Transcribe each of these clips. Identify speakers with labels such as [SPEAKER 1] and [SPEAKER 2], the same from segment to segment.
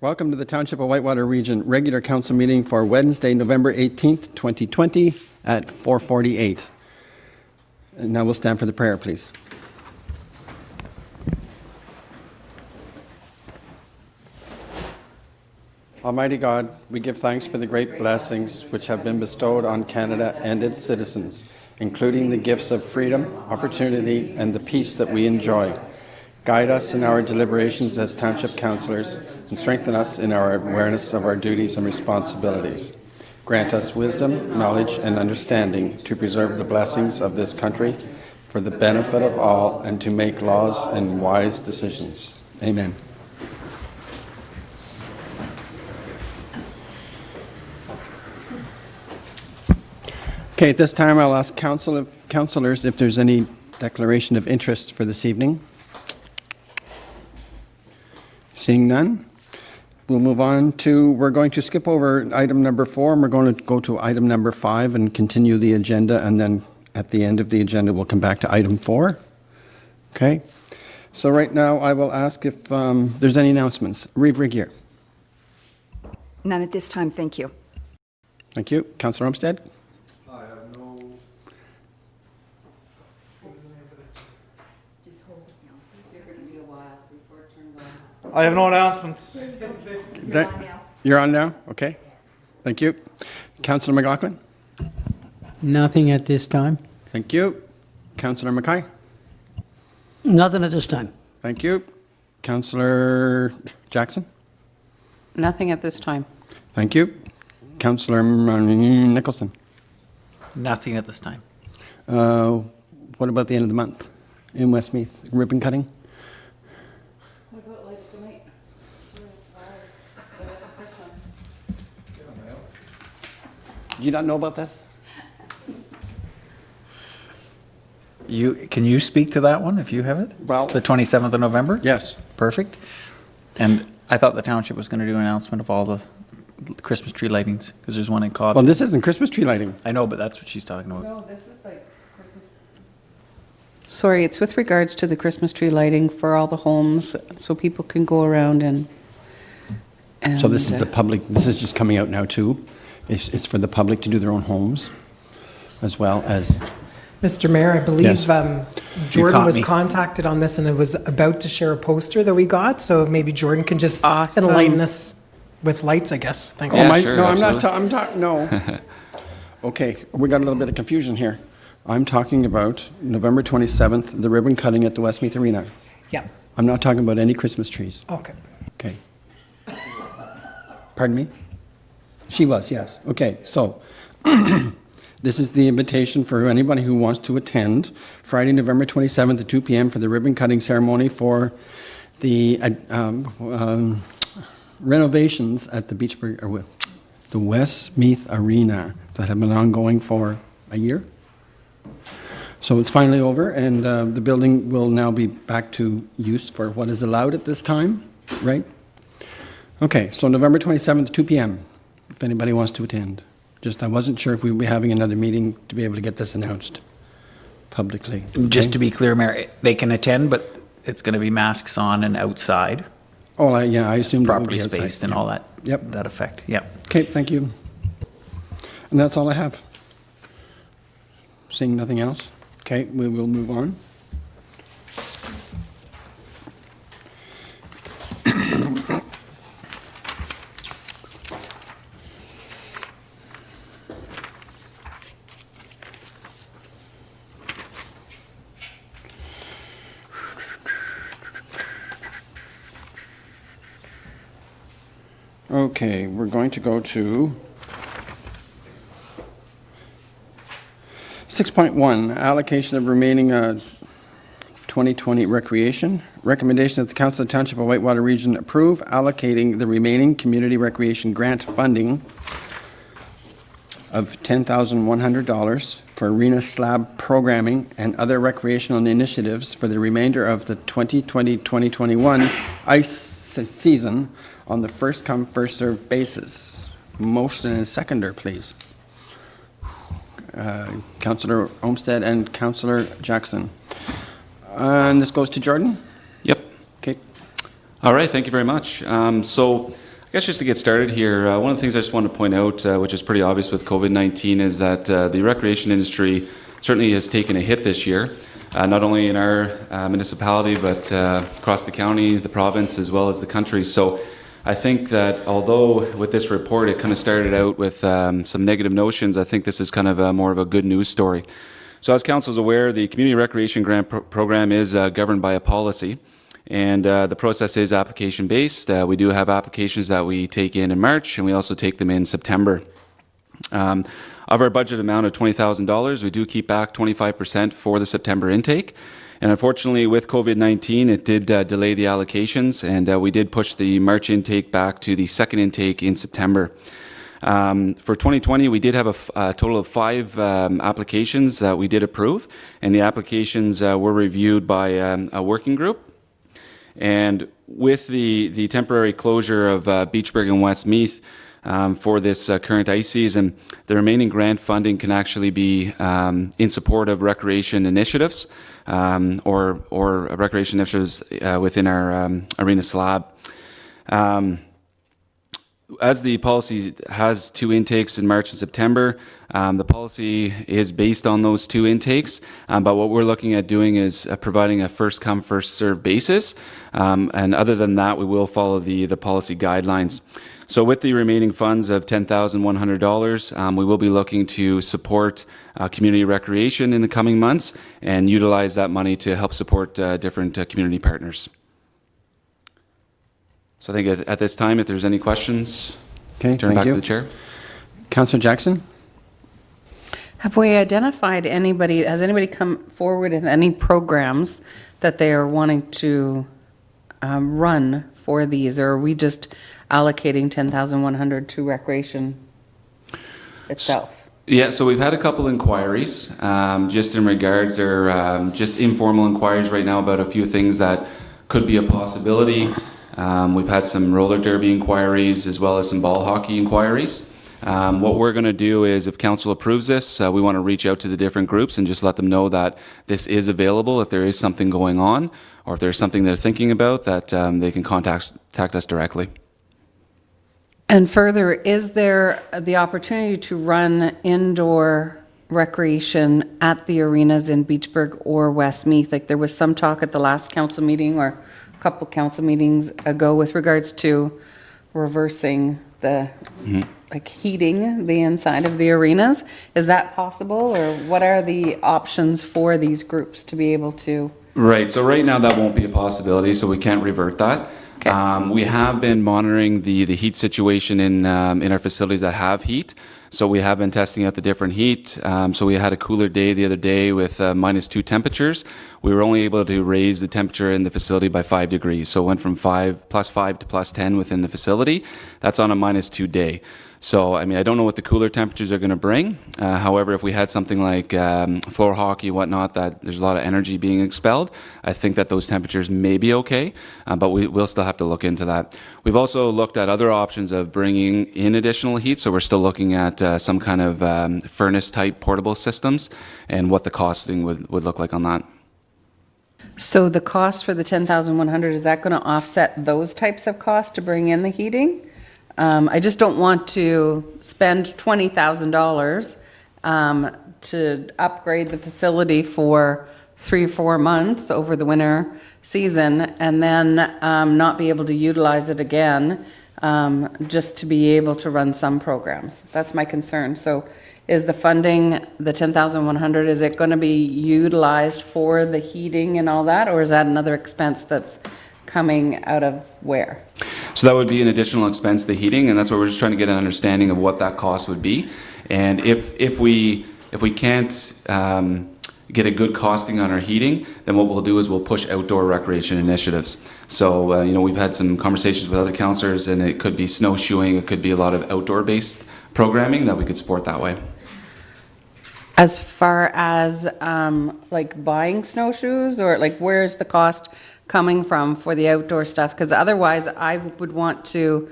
[SPEAKER 1] Welcome to the Township of Whitewater Region regular council meeting for Wednesday, November 18th, 2020 at 4:48. And now we'll stand for the prayer, please. Almighty God, we give thanks for the great blessings which have been bestowed on Canada and its citizens, including the gifts of freedom, opportunity, and the peace that we enjoy. Guide us in our deliberations as township councillors and strengthen us in our awareness of our duties and responsibilities. Grant us wisdom, knowledge, and understanding to preserve the blessings of this country for the benefit of all and to make laws and wise decisions. Amen. Okay, at this time I'll ask councillors if there's any declaration of interest for this evening. Seeing none, we'll move on to, we're going to skip over item number 4 and we're going to go to item number 5 and continue the agenda, and then at the end of the agenda we'll come back to item 4. Okay, so right now I will ask if there's any announcements. Reeve Rigier.
[SPEAKER 2] None at this time, thank you.
[SPEAKER 1] Thank you. Councillor Olmsted.
[SPEAKER 3] I have no announcements.
[SPEAKER 1] You're on now? Okay. Thank you. Councillor McLaughlin?
[SPEAKER 4] Nothing at this time.
[SPEAKER 1] Thank you. Councillor Mackay?
[SPEAKER 4] Nothing at this time.
[SPEAKER 1] Thank you. Councillor Jackson?
[SPEAKER 5] Nothing at this time.
[SPEAKER 1] Thank you. Councillor Nicholson?
[SPEAKER 6] Nothing at this time.
[SPEAKER 1] What about the end of the month in Westmeath? Ribbon cutting?
[SPEAKER 5] What about like the night?
[SPEAKER 1] Do you not know about this?
[SPEAKER 6] Can you speak to that one if you have it?
[SPEAKER 1] Well,
[SPEAKER 6] the 27th of November?
[SPEAKER 1] Yes.
[SPEAKER 6] Perfect. And I thought the township was going to do an announcement of all the Christmas tree lightings, because there's one in Cobb.
[SPEAKER 1] Well, this isn't Christmas tree lighting.
[SPEAKER 6] I know, but that's what she's talking about.
[SPEAKER 5] No, this is like Christmas. Sorry, it's with regards to the Christmas tree lighting for all the homes, so people can go around and
[SPEAKER 1] So this is the public, this is just coming out now too. It's for the public to do their own homes, as well as...
[SPEAKER 7] Mr. Mayor, I believe
[SPEAKER 1] Yes.
[SPEAKER 7] Jordan was
[SPEAKER 6] me.
[SPEAKER 7] contacted on this and it was about to share a poster that we got, so maybe Jordan can just
[SPEAKER 5] Awesome.
[SPEAKER 7] enlighten us with lights, I guess. Thanks.
[SPEAKER 1] Oh,
[SPEAKER 8] sure,
[SPEAKER 1] no,
[SPEAKER 8] absolutely.
[SPEAKER 1] no. Okay, we got a little bit of confusion here. I'm talking about November 27th, the ribbon cutting at the Westmeath Arena.
[SPEAKER 7] Yeah,
[SPEAKER 1] I'm not talking about any Christmas trees.
[SPEAKER 7] okay.
[SPEAKER 1] Okay. Pardon me? She was, yes. Okay, so this is the invitation for anybody who wants to attend Friday, November 27th at 2 p.m. for the ribbon cutting ceremony for the renovations at the the Westmeath Arena that have been ongoing for a year. So it's finally over, and the building will now be back to use for what is allowed at this time, right? Okay, so November 27th, 2 p.m., if anybody wants to attend. Just, I wasn't sure if we'd be having another meeting to be able to get this announced publicly.
[SPEAKER 6] Just to be clear, Mayor, they can attend, but it's going to be masks on and outside,
[SPEAKER 1] Oh, yeah, I assumed it would
[SPEAKER 6] properly
[SPEAKER 1] be outside.
[SPEAKER 6] spaced and
[SPEAKER 1] Yeah.
[SPEAKER 6] all that.
[SPEAKER 1] Yep.
[SPEAKER 6] That effect. Yep.
[SPEAKER 1] Okay, thank you. And that's all I have. Seeing nothing else? Okay, we will move on. Okay, we're going to go to 6.1, allocation of remaining 2020 recreation. Recommendation that the Council of the Township of Whitewater Region approve allocating the remaining community recreation grant funding of $10,100 for arena slab programming and other recreational initiatives for the remainder of the 2020-2021 ice season on the first-come, first-served basis. Motion and a seconder, please. Councillor Olmsted and Councillor Jackson. And this goes to Jordan?
[SPEAKER 8] Yep.
[SPEAKER 1] Okay.
[SPEAKER 8] All right, thank you very much. So I guess just to get started here, one of the things I just want to point out, which is pretty obvious with COVID-19, is that the recreation industry certainly has taken a hit this year, not only in our municipality, but across the county, the province, as well as the country. So I think that although with this report it kind of started out with some negative notions, I think this is kind of more of a good news story. So as council is aware, the Community Recreation Grant Program is governed by a policy. And the process is application-based. We do have applications that we take in March, and we also take them in September. Of our budget amount of $20,000, we do keep back 25% for the September intake. And unfortunately, with COVID-19, it did delay the allocations, and we did push the March intake back to the second intake in September. For 2020, we did have a total of 5 applications that we did approve, and the applications were reviewed by a working group. And with the temporary closure of Beachburg and Westmeath for this current ice season, the remaining grant funding can actually be in support of recreation initiatives or recreation initiatives within our arena slab. As the policy has 2 intakes in March and September, the policy is based on those 2 intakes, but what we're looking at doing is providing a first-come, first-served basis, and other than that, we will follow the policy guidelines. So with the remaining funds of $10,100, we will be looking to support community recreation in the coming months and utilize that money to help support different community partners. So I think at this time, if there's any questions,
[SPEAKER 1] Okay,
[SPEAKER 8] turn it
[SPEAKER 1] thank
[SPEAKER 8] back
[SPEAKER 1] you.
[SPEAKER 8] to the chair.
[SPEAKER 1] Councillor Jackson?
[SPEAKER 5] Have we identified anybody, has anybody come forward in any programs that they are wanting to run for these, or are we just allocating $10,100 to recreation itself?
[SPEAKER 8] Yeah, so we've had a couple inquiries, just in regards, or just informal inquiries right now about a few things that could be a possibility. We've had some roller derby inquiries as well as some ball hockey inquiries. What we're going to do is, if council approves this, we want to reach out to the different groups and just let them know that this is available if there is something going on, or if there's something they're thinking about, that they can contact us directly.
[SPEAKER 5] And further, is there the opportunity to run indoor recreation at the arenas in Beachburg or Westmeath? Like there was some talk at the last council meeting or a couple council meetings ago with regards to reversing the like heating the inside of the arenas. Is that possible, or what are the options for these groups to be able to?
[SPEAKER 8] Right, so right now that won't be a possibility, so we can't revert that.
[SPEAKER 5] Okay.
[SPEAKER 8] We have been monitoring the heat situation in our facilities that have heat. So we have been testing out the different heat. So we had a cooler day the other day with -2 temperatures. We were only able to raise the temperature in the facility by 5 degrees. So it went from +5 to +10 within the facility. That's on a -2 day. So, I mean, I don't know what the cooler temperatures are going to bring. However, if we had something like floor hockey, whatnot, that there's a lot of energy being expelled, I think that those temperatures may be okay, but we'll still have to look into that. We've also looked at other options of bringing in additional heat, so we're still looking at some kind of furnace-type portable systems and what the costing would look like on that.
[SPEAKER 5] So the cost for the $10,100, is that going to offset those types of costs to bring in the heating? I just don't want to spend $20,000 to upgrade the facility for 3 or 4 months over the winter season and then not be able to utilize it again just to be able to run some programs. That's my concern. So is the funding, the $10,100, is it going to be utilized for the heating and all that, or is that another expense that's coming out of where?
[SPEAKER 8] So that would be an additional expense, the heating, and that's why we're just trying to get an understanding of what that cost would be. And if we can't get a good costing on our heating, then what we'll do is we'll push outdoor recreation initiatives. So, we've had some conversations with other councillors, and it could be snowshoeing, it could be a lot of outdoor-based programming that we could support that way.
[SPEAKER 5] As far as like buying snowshoes, or like where's the cost coming from for the outdoor stuff? Because otherwise I would want to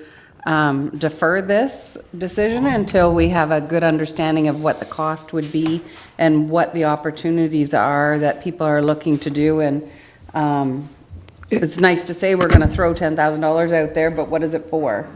[SPEAKER 5] defer this decision until we have a good understanding of what the cost would be and what the opportunities are that people are looking to do. And it's nice to say we're going to throw $10,000 out there, but what is it for?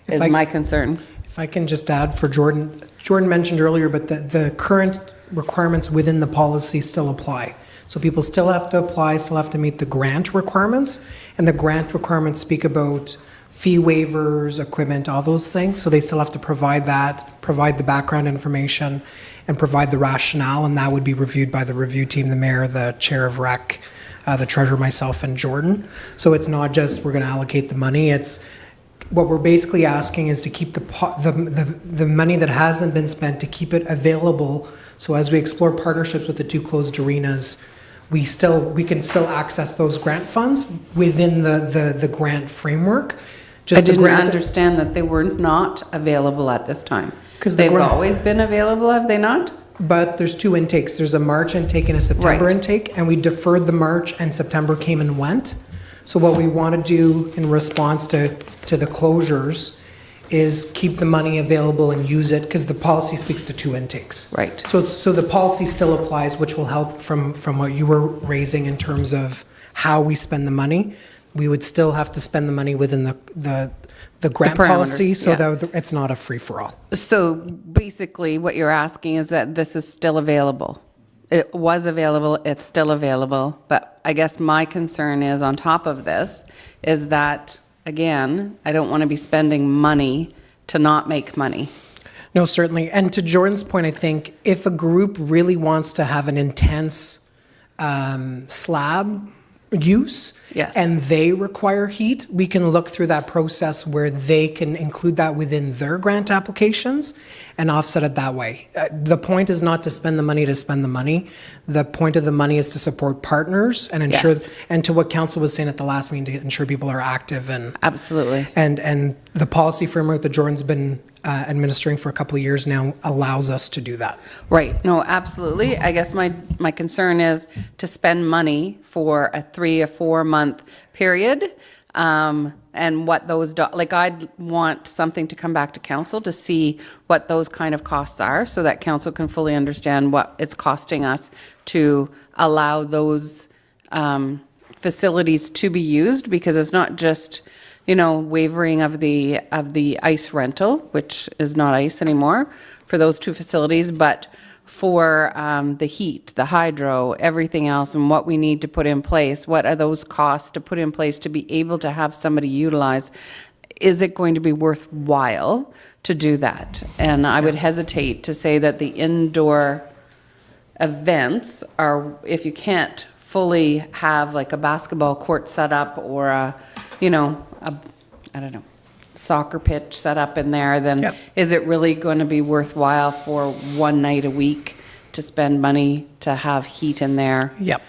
[SPEAKER 5] is
[SPEAKER 7] I-
[SPEAKER 5] my concern.
[SPEAKER 7] If I can just add for Jordan, Jordan mentioned earlier, but the current requirements within the policy still apply. So people still have to apply, still have to meet the grant requirements, and the grant requirements speak about fee waivers, equipment, all those things. So they still have to provide that, provide the background information, and provide the rationale, and that would be reviewed by the review team, the mayor, the chair of rec, the treasurer, myself, and Jordan. So it's not just we're going to allocate the money, it's what we're basically asking is to keep the money that hasn't been spent, to keep it available. So as we explore partnerships with the two closed arenas, we can still access those grant funds within the grant framework.
[SPEAKER 5] I
[SPEAKER 7] Just the
[SPEAKER 5] didn't
[SPEAKER 7] grant-
[SPEAKER 5] understand that they were not available at this time.
[SPEAKER 7] 'Cause the
[SPEAKER 5] They've
[SPEAKER 7] grant-
[SPEAKER 5] always been available, have they not?
[SPEAKER 7] But there's two intakes. There's a March intake and a September
[SPEAKER 5] Right.
[SPEAKER 7] intake, and we deferred the March, and September came and went. So what we want to do in response to the closures is keep the money available and use it, because the policy speaks to two intakes.
[SPEAKER 5] Right.
[SPEAKER 7] So the policy still applies, which will help from what you were raising in terms of how we spend the money. We would still have to spend the money within the grant policy,
[SPEAKER 5] parameters,
[SPEAKER 7] so
[SPEAKER 5] yeah.
[SPEAKER 7] that it's not a free-for-all.
[SPEAKER 5] So basically, what you're asking is that this is still available. It was available, it's still available, but I guess my concern is, on top of this, is that, again, I don't want to be spending money to not make money.
[SPEAKER 7] No, certainly. And to Jordan's point, I think if a group really wants to have an intense slab use,
[SPEAKER 5] Yes.
[SPEAKER 7] and they require heat, we can look through that process where they can include that within their grant applications and offset it that way. The point is not to spend the money to spend the money. The point of the money is to support partners and ensure,
[SPEAKER 5] Yes.
[SPEAKER 7] and to what council was saying at the last meeting, to ensure people are active and
[SPEAKER 5] Absolutely.
[SPEAKER 7] and the policy framework that Jordan's been administering for a couple of years now allows us to do that.
[SPEAKER 5] Right, no, absolutely. I guess my concern is to spend money for a 3 or 4 month period. And what those, like, I'd want something to come back to council to see what those kind of costs are, so that council can fully understand what it's costing us to allow those facilities to be used, because it's not just, you know, wavering of the ice rental, which is not ice anymore for those two facilities, but for the heat, the hydro, everything else, and what we need to put in place. What are those costs to put in place to be able to have somebody utilize? Is it going to be worthwhile to do that? And I would hesitate to say that the indoor events are, if you can't fully have like a basketball court set up, or a, you know, I don't know, soccer pitch set up in there, then
[SPEAKER 7] Yep.
[SPEAKER 5] is it really going to be worthwhile for one night a week to spend money to have heat in there?
[SPEAKER 7] Yep.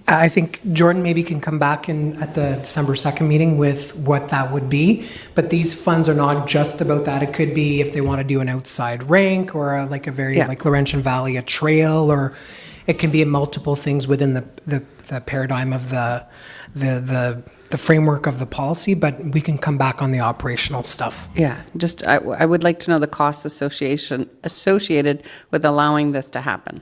[SPEAKER 7] I think Jordan maybe can come back at the December 2nd meeting with what that would be. But these funds are not just about that. It could be if they want to do an outside rink, or like a very,
[SPEAKER 5] Yeah.
[SPEAKER 7] like Laurentian Valley, a trail, or it can be multiple things within the paradigm of the framework of the policy, but we can come back on the operational stuff.
[SPEAKER 5] Yeah, just, I would like to know the costs associated with allowing this to happen.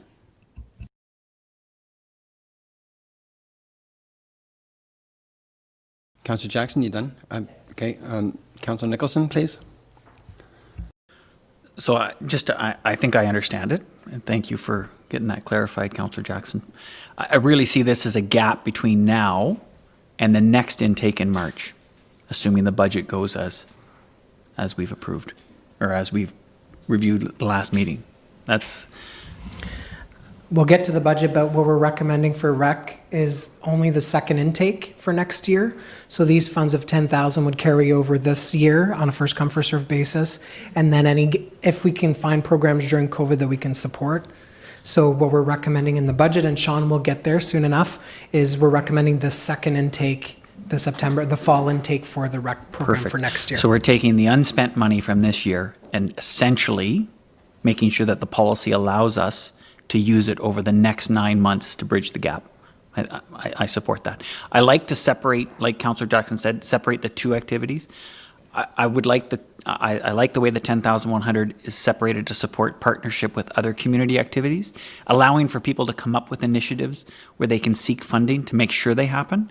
[SPEAKER 1] Councillor Jackson, you done? Okay. Councillor Nicholson, please.
[SPEAKER 6] So I think I understand it, and thank you for getting that clarified, Councillor Jackson. I really see this as a gap between now and the next intake in March, assuming the budget goes as we've approved, or as we've reviewed the last meeting.
[SPEAKER 7] We'll get to the budget, but what we're recommending for rec is only the second intake for next year. So these funds of 10,000 would carry over this year on a first come, first served basis. And then if we can find programs during COVID that we can support. So what we're recommending in the budget, and Sean will get there soon enough, is we're recommending the second intake, the fall intake for the rec program
[SPEAKER 6] Perfect.
[SPEAKER 7] for next year.
[SPEAKER 6] So we're taking the unspent money from this year and essentially making sure that the policy allows us to use it over the next 9 months to bridge the gap. I support that. I like to separate, like Councillor Jackson said, separate the two activities. I like the way the 10,100 is separated to support partnership with other community activities, allowing for people to come up with initiatives where they can seek funding to make sure they happen.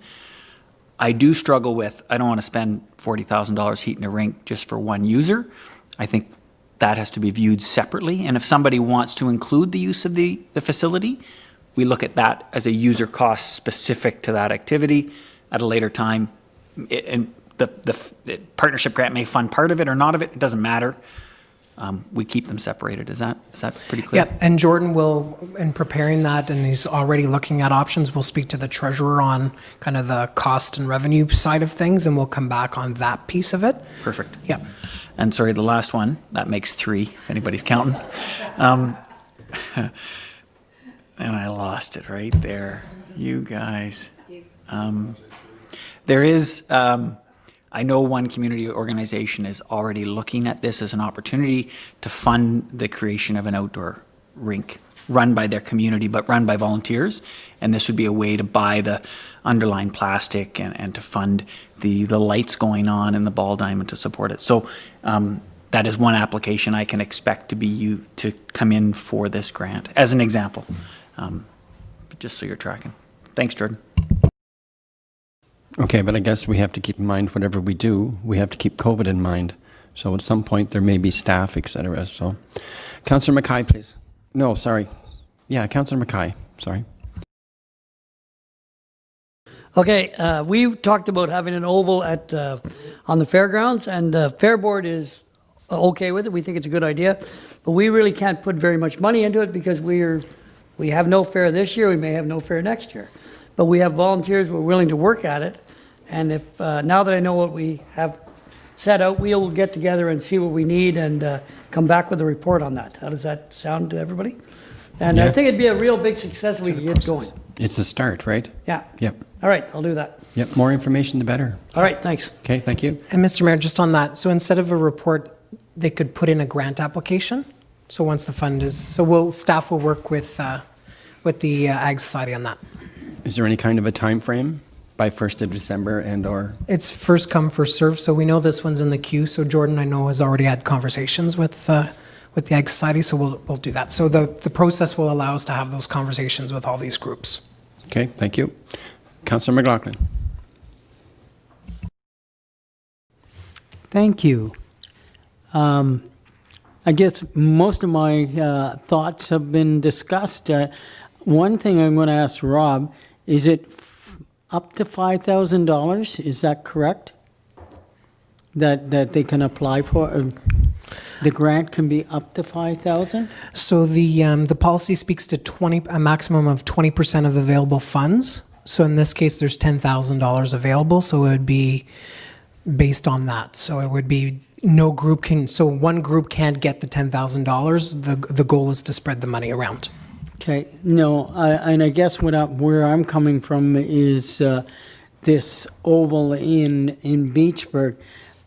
[SPEAKER 6] I do struggle with, I don't want to spend $40,000 heating a rink just for one user. I think that has to be viewed separately. And if somebody wants to include the use of the facility, we look at that as a user cost specific to that activity at a later time. And the partnership grant may fund part of it or not of it. It doesn't matter. We keep them separated. Is that pretty clear?
[SPEAKER 7] Yeah, and Jordan will, in preparing that, and he's already looking at options, we'll speak to the treasurer on kind of the cost and revenue side of things, and we'll come back on that piece of it.
[SPEAKER 6] Perfect.
[SPEAKER 7] Yeah.
[SPEAKER 6] And sorry, the last one, that makes 3, if anybody's counting. And I lost it right there. You guys. There is, I know one community organization is already looking at this as an opportunity to fund the creation of an outdoor rink run by their community, but run by volunteers. And this would be a way to buy the underlying plastic and to fund the lights going on in the ball diamond to support it. So that is one application I can expect to come in for this grant, as an example, just so you're tracking. Thanks, Jordan.
[SPEAKER 1] Okay, but I guess we have to keep in mind whatever we do, we have to keep COVID in mind. So at some point there may be staff, et cetera. So, Councillor Mackay, please. No, sorry. Yeah, Councillor Mackay, sorry.
[SPEAKER 4] Okay, we talked about having an oval at on the fairgrounds, and the fair board is okay with it. We think it's a good idea, but we really can't put very much money into it because we have no fair this year. We may have no fair next year, but we have volunteers who are willing to work at it. And if now that I know what we have set out, we'll get together and see what we need and come back with a report on that. How does that sound to everybody? And I think it'd be a real big success if we could get going.
[SPEAKER 1] It's a start, right?
[SPEAKER 4] Yeah.
[SPEAKER 1] Yep.
[SPEAKER 4] All right, I'll do that.
[SPEAKER 1] Yep, more information the better.
[SPEAKER 4] All right, thanks.
[SPEAKER 1] Okay, thank you.
[SPEAKER 7] And Mr. Mayor, just on that, so instead of a report, they could put in a grant application. So once the fund is, so staff will work with the Ag Society on that.
[SPEAKER 1] Is there any kind of a time frame by 1st of December and or?
[SPEAKER 7] It's first come, first served. So we know this one's in the queue. So Jordan, I know, has already had conversations with the Ag Society. So we'll do that. So the process will allow us to have those conversations with all these groups.
[SPEAKER 1] Okay, thank you. Councillor McLaughlin.
[SPEAKER 4] Thank you. I guess most of my thoughts have been discussed. One thing I'm going to ask Rob, is it up to $5,000? Is that correct? That they can apply for? The grant can be up to $5,000?
[SPEAKER 7] So the policy speaks to a maximum of 20% of available funds. So in this case, there's $10,000 available. So it would be based on that. So it would be no group can. So one group can't get the $10,000. The goal is to spread the money around.
[SPEAKER 4] Okay, no, and I guess where I'm coming from is this oval in Beachburg.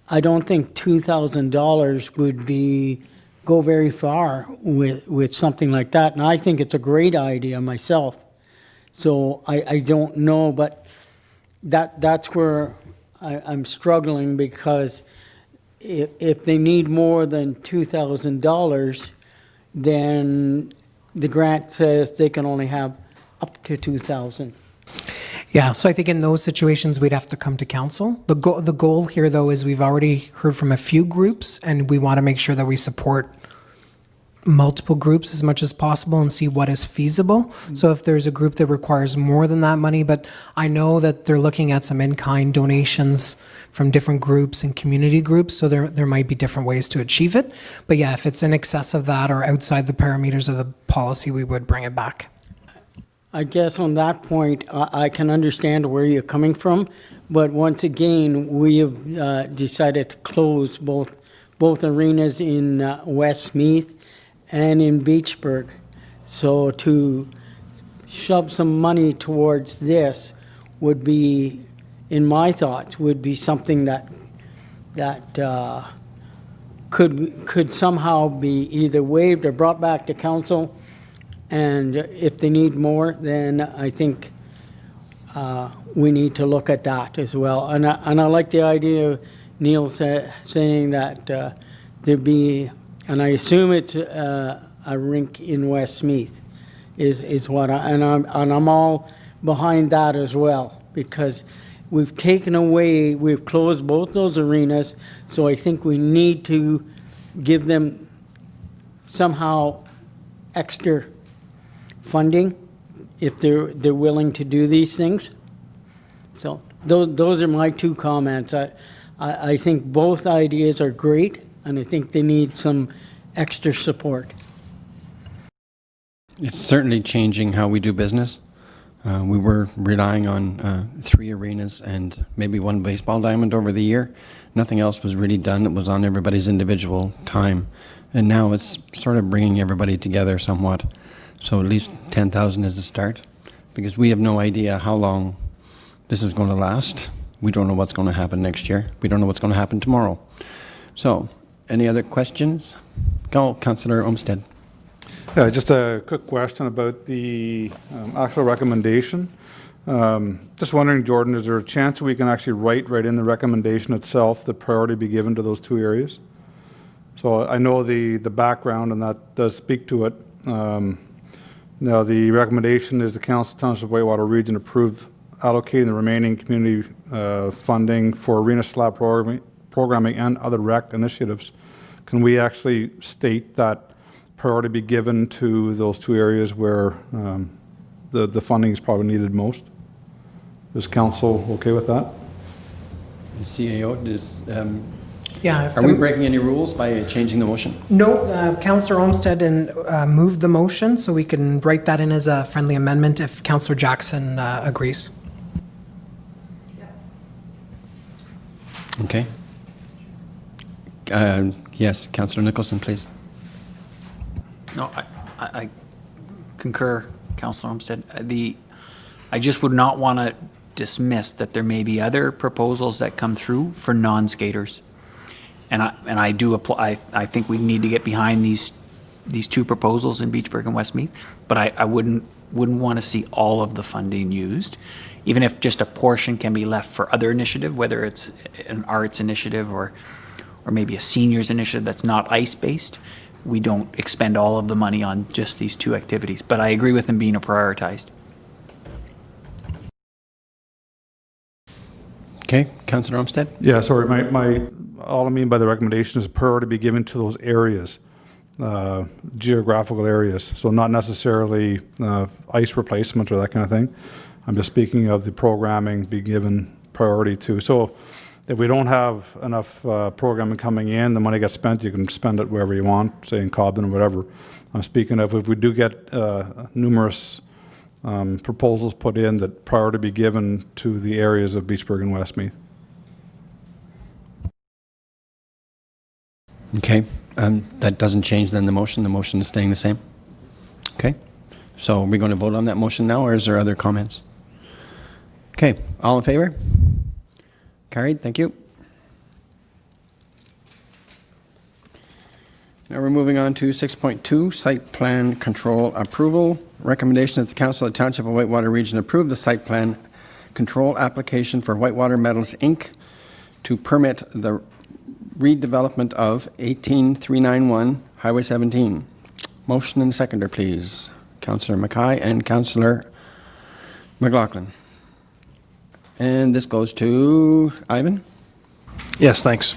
[SPEAKER 4] I don't think $2,000 would go very far with something like that, and I think it's a great idea myself. So I don't know, but that's where I'm struggling, because if they need more than $2,000, then the grant says they can only have up to $2,000.
[SPEAKER 7] Yeah, so I think in those situations, we'd have to come to council. The goal here, though, is we've already heard from a few groups, and we want to make sure that we support multiple groups as much as possible and see what is feasible. Mm-hmm. So if there's a group that requires more than that money, but I know that they're looking at some in-kind donations from different groups and community groups, so there might be different ways to achieve it. But yeah, if it's in excess of that or outside the parameters of the policy, we would bring it back.
[SPEAKER 4] I guess on that point, I can understand where you're coming from, but once again, we have decided to close both arenas in Westmeath and in Beachburg. So to shove some money towards this would be, in my thoughts, would be something that could somehow be either waived or brought back to council. And if they need more, then I think we need to look at that as well. And I like the idea of Neil saying that there'd be, and I assume it's a rink in Westmeath, is what I'm all behind that as well, because we've taken away, we've closed both those arenas, so I think we need to give them somehow extra funding if they're willing to do these things. So those are my two comments. I think both ideas are great, and I think they need some extra support.
[SPEAKER 1] It's certainly changing how we do business. We were relying on 3 arenas and maybe 1 baseball diamond over the year. Nothing else was really done. It was on everybody's individual time. And now it's sort of bringing everybody together somewhat. So at least 10,000 is a start, because we have no idea how long this is going to last. We don't know what's going to happen next year. We don't know what's going to happen tomorrow. So, any other questions? Go, Councillor Olmsted.
[SPEAKER 3] Yeah, just a quick question about the actual recommendation. Just wondering, Jordan, is there a chance we can actually write right in the recommendation itself that priority be given to those 2 areas? So I know the background, and that does speak to it. Now, the recommendation is the Council Township Whitewater Region approve allocating the remaining community funding for arena slab programming and other rec initiatives. Can we actually state that priority be given to those 2 areas where the funding is probably needed most? Is Council okay with that?
[SPEAKER 1] The CAO,
[SPEAKER 7] Yeah.
[SPEAKER 1] are we breaking any rules by changing the motion?
[SPEAKER 7] No, Councillor Olmsted moved the motion, so we can write that in as a friendly amendment if Councillor Jackson agrees.
[SPEAKER 1] Okay. Yes, Councillor Nicholson, please.
[SPEAKER 6] No, I concur, Councillor Olmsted. I just would not want to dismiss that there may be other proposals that come through for non-skaters. And I do apply. I think we need to get behind these 2 proposals in Beachburg and Westmeath, but I wouldn't want to see all of the funding used, even if just a portion can be left for other initiative, whether it's an arts initiative or maybe a seniors initiative that's not ice-based. We don't expend all of the money on just these 2 activities, but I agree with them being prioritized.
[SPEAKER 1] Okay, Councillor Olmsted?
[SPEAKER 3] Yeah, sorry, all I mean by the recommendation is priority be given to those areas, geographical areas, so not necessarily ice replacement or that kind of thing. I'm just speaking of the programming be given priority to. So if we don't have enough programming coming in, the money gets spent, you can spend it wherever you want, say in Cobden or whatever. I'm speaking of if we do get numerous proposals put in, that priority be given to the areas of Beachburg and Westmeath.
[SPEAKER 1] Okay, that doesn't change then the motion. The motion is staying the same. Okay, so are we going to vote on that motion now, or is there other comments? Okay, all in favor? Carried, thank you. Now we're moving on to 6.2, Site Plan Control Approval. Recommendation that the Council of the Township of Whitewater Region approve the site plan control application for Whitewater Metals, Inc. to permit the redevelopment of 18391 Highway 17. Motion and seconder, please. Councillor Mackay and Councillor McLaughlin. And this goes to Ivan.
[SPEAKER 9] Yes, thanks.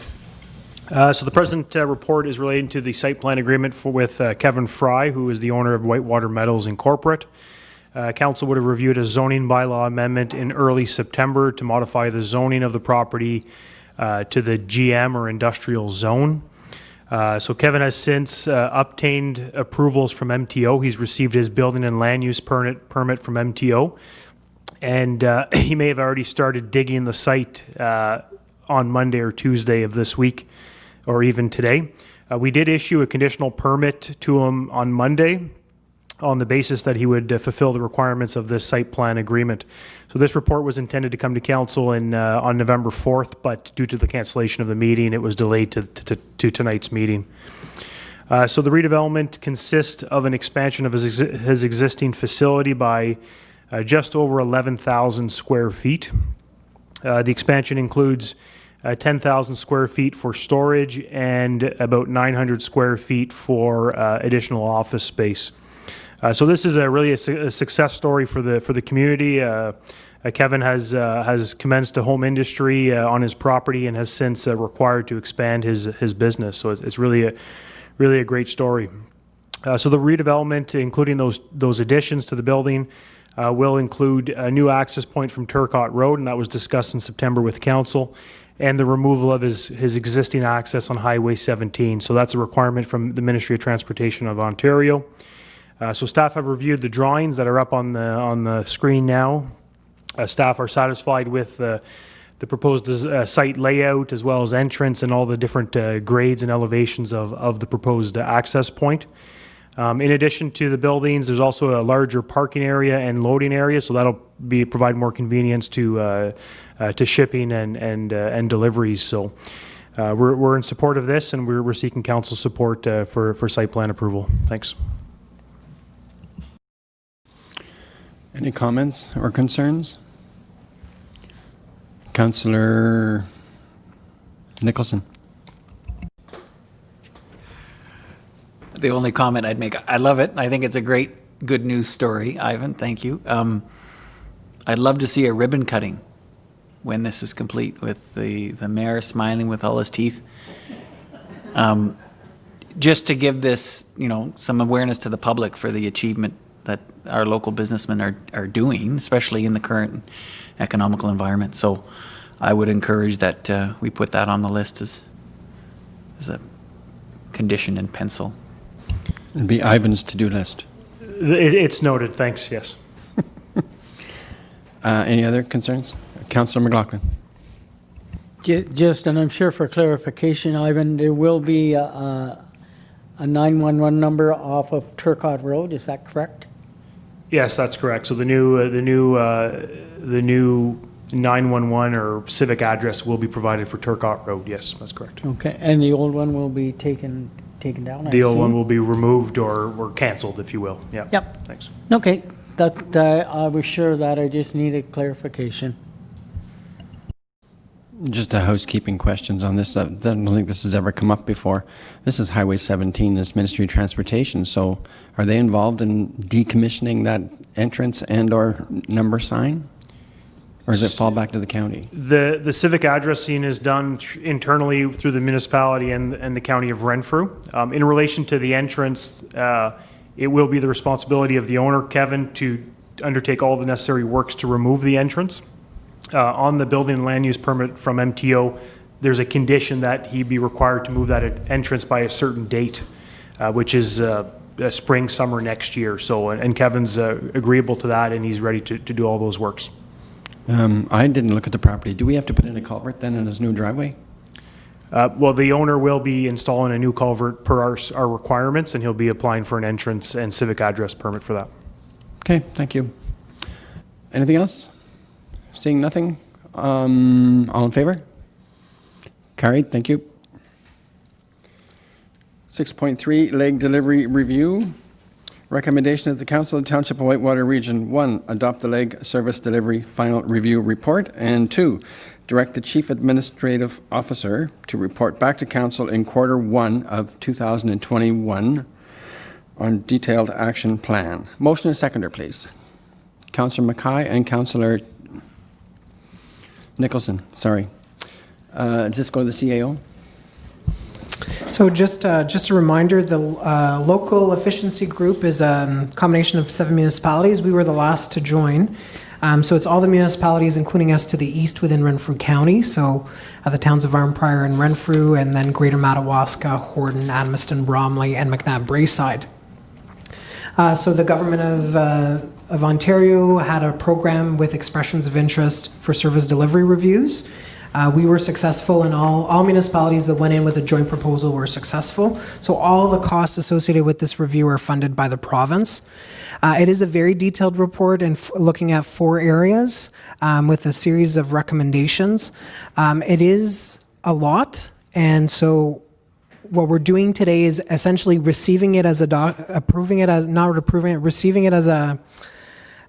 [SPEAKER 9] So the present report is relating to the site plan agreement with Kevin Fry, who is the owner of Whitewater Metals Incorporate. Council would have reviewed a zoning bylaw amendment in early September to modify the zoning of the property to the GM or industrial zone. So Kevin has since obtained approvals from MTO. He's received his building and land use permit from MTO. And he may have already started digging the site on Monday or Tuesday of this week, or even today. We did issue a conditional permit to him on Monday on the basis that he would fulfill the requirements of this site plan agreement. So this report was intended to come to council on November 4th, but due to the cancellation of the meeting, it was delayed to tonight's meeting. So the redevelopment consists of an expansion of his existing facility by just over 11,000 square feet. The expansion includes 10,000 square feet for storage and about 900 square feet for additional office space. So this is really a success story for the community. Kevin has commenced a home industry on his property and has since required to expand his business. So it's really a great story. So the redevelopment, including those additions to the building, will include a new access point from Turcotte Road, and that was discussed in September with council, and the removal of his existing access on Highway 17. So that's a requirement from the Ministry of Transportation of Ontario. So staff have reviewed the drawings that are up on the screen now. Staff are satisfied with the proposed site layout as well as entrance and all the different grades and elevations of the proposed access point. In addition to the buildings, there's also a larger parking area and loading area, so that'll provide more convenience to shipping and deliveries. So we're in support of this, and we're seeking council support for site plan approval. Thanks.
[SPEAKER 1] Any comments or concerns? Councillor Nicholson.
[SPEAKER 6] The only comment I'd make, I love it. I think it's a great, good news story, Ivan. Thank you. I'd love to see a ribbon cutting when this is complete, with the mayor smiling with all his teeth. Just to give this, some awareness to the public for the achievement that our local businessmen are doing, especially in the current economical environment. So I would encourage that we put that on the list as a condition in pencil.
[SPEAKER 1] It'd be Ivan's to-do list.
[SPEAKER 9] It's noted. Thanks. Yes.
[SPEAKER 1] Any other concerns? Councillor McLaughlin.
[SPEAKER 4] Just, and I'm sure for clarification, Ivan, there will be a 911 number off of Turcotte Road. Is that correct?
[SPEAKER 9] Yes, that's correct. So the new 911 or civic address will be provided for Turcotte Road. Yes, that's correct.
[SPEAKER 4] Okay, and the old one will be taken down?
[SPEAKER 9] The old one will be removed or canceled, if you will. Yeah.
[SPEAKER 4] Yep.
[SPEAKER 9] Thanks.
[SPEAKER 4] Okay, that I was sure that I just needed clarification.
[SPEAKER 1] Just a housekeeping questions on this. I don't think this has ever come up before. This is Highway 17, this Ministry of Transportation. So are they involved in decommissioning that entrance and/or number sign? Or does it fall back to the county?
[SPEAKER 9] The civic addressing is done internally through the municipality and the county of Renfrew. In relation to the entrance, it will be the responsibility of the owner, Kevin, to undertake all the necessary works to remove the entrance. On the building and land use permit from MTO, there's a condition that he be required to move that entrance by a certain date, which is spring, summer next year. So, and Kevin's agreeable to that, and he's ready to do all those works.
[SPEAKER 1] I didn't look at the property. Do we have to put in a culvert then in his new driveway?
[SPEAKER 9] Well, the owner will be installing a new culvert per our requirements, and he'll be applying for an entrance and civic address permit for that.
[SPEAKER 1] Okay, thank you. Anything else? Seeing nothing? All in favor? Carried, thank you. 6.3, leg delivery review. Recommendation of the Council of the Township of Whitewater Region 1, adopt the leg service delivery final review report, and 2, direct the Chief Administrative Officer to report back to Council in Q1 of 2021 on detailed action plan. Motion and seconder, please. Councillor Mackay and Councillor Nicholson, sorry. Just go to the CAO.
[SPEAKER 7] So just a reminder, the local efficiency group is a combination of 7 municipalities. We were the last to join. So it's all the municipalities, including us to the east within Renfrew County. So the towns of Arnprior and Renfrew, and then Greater Madawaska, Horton, Adamiston, Bromley, and McNabb Braeside. So the government of Ontario had a program with expressions of interest for service delivery reviews. We were successful, and all municipalities that went in with a joint proposal were successful. So all the costs associated with this review are funded by the province. It is a very detailed report and looking at 4 areas with a series of recommendations. It is a lot, and so what we're doing today is essentially receiving it as receiving it as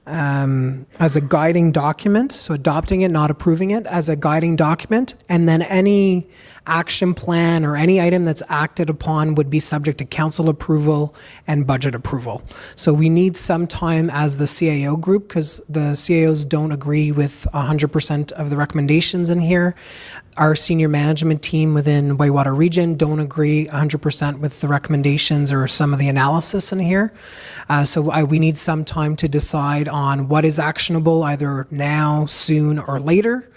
[SPEAKER 7] as a guiding document, so adopting it, not approving it, as a guiding document, and then any action plan or any item that's acted upon would be subject to council approval and budget approval. So we need some time as the CAO group, because the CAOs don't agree with 100% of the recommendations in here. Our senior management team within Whitewater Region don't agree 100% with the recommendations or some of the analysis in here. We need some time to decide on what is actionable, either now, soon, or later.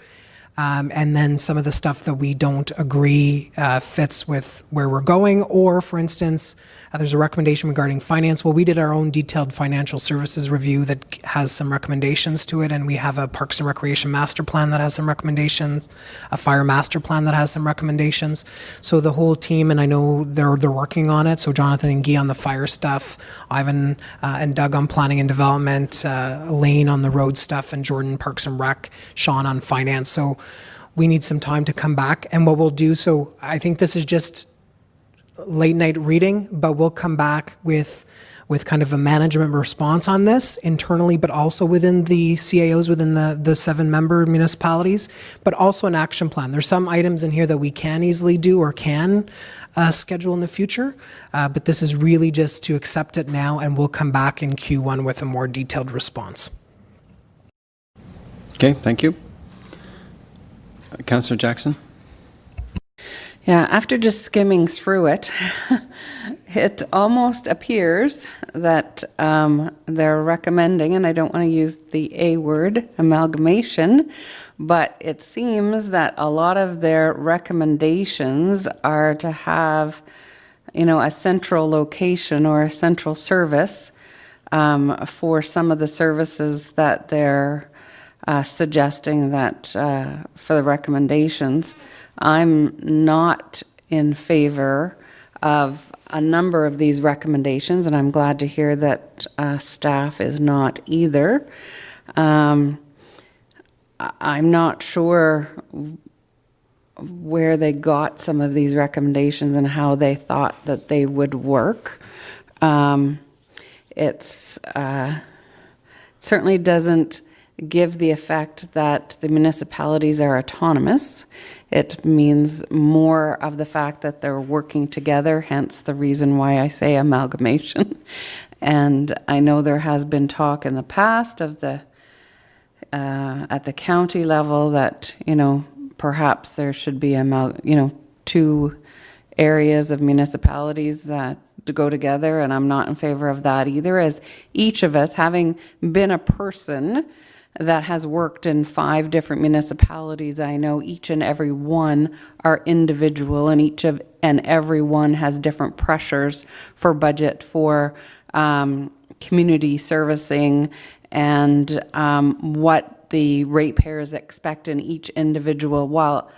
[SPEAKER 7] And then some of the stuff that we don't agree fits with where we're going. Or, for instance, there's a recommendation regarding finance. Well, we did our own detailed financial services review that has some recommendations to it, and we have a Parks and Recreation master plan that has some recommendations, a fire master plan that has some recommendations. So the whole team, and I know they're working on it, so Jonathan and Guy on the fire stuff, Ivan and Doug on planning and development, Elaine on the road stuff, and Jordan Parks and Rec, Sean on finance. So we need some time to come back, and what we'll do, so I think this is just late night reading, but we'll come back with kind of a management response on this internally, but also within the CAOs, within the 7-member municipalities, but also an action plan. There's some items in here that we can easily do or can schedule in the future, but this is really just to accept it now, and we'll come back in Q1 with a more detailed response.
[SPEAKER 1] Okay, thank you. Councillor Jackson?
[SPEAKER 5] Yeah, after just skimming through it, it almost appears that they're recommending, and I don't want to use the A word, amalgamation, but it seems that a lot of their recommendations are to have, a central location or a central service for some of the services that they're suggesting that for the recommendations. I'm not in favor of a number of these recommendations, and I'm glad to hear that staff is not either. I'm not sure where they got some of these recommendations and how they thought that they would work. It certainly doesn't give the effect that the municipalities are autonomous. It means more of the fact that they're working together, hence the reason why I say amalgamation. And I know there has been talk in the past of at the county level that, perhaps there should be, 2 areas of municipalities to go together, and I'm not in favor of that either, as each of us, having been a person that has worked in 5 different municipalities, I know each and every one are individual, and and every one has different pressures for budget, for community servicing, and what the ratepayers expect in each individual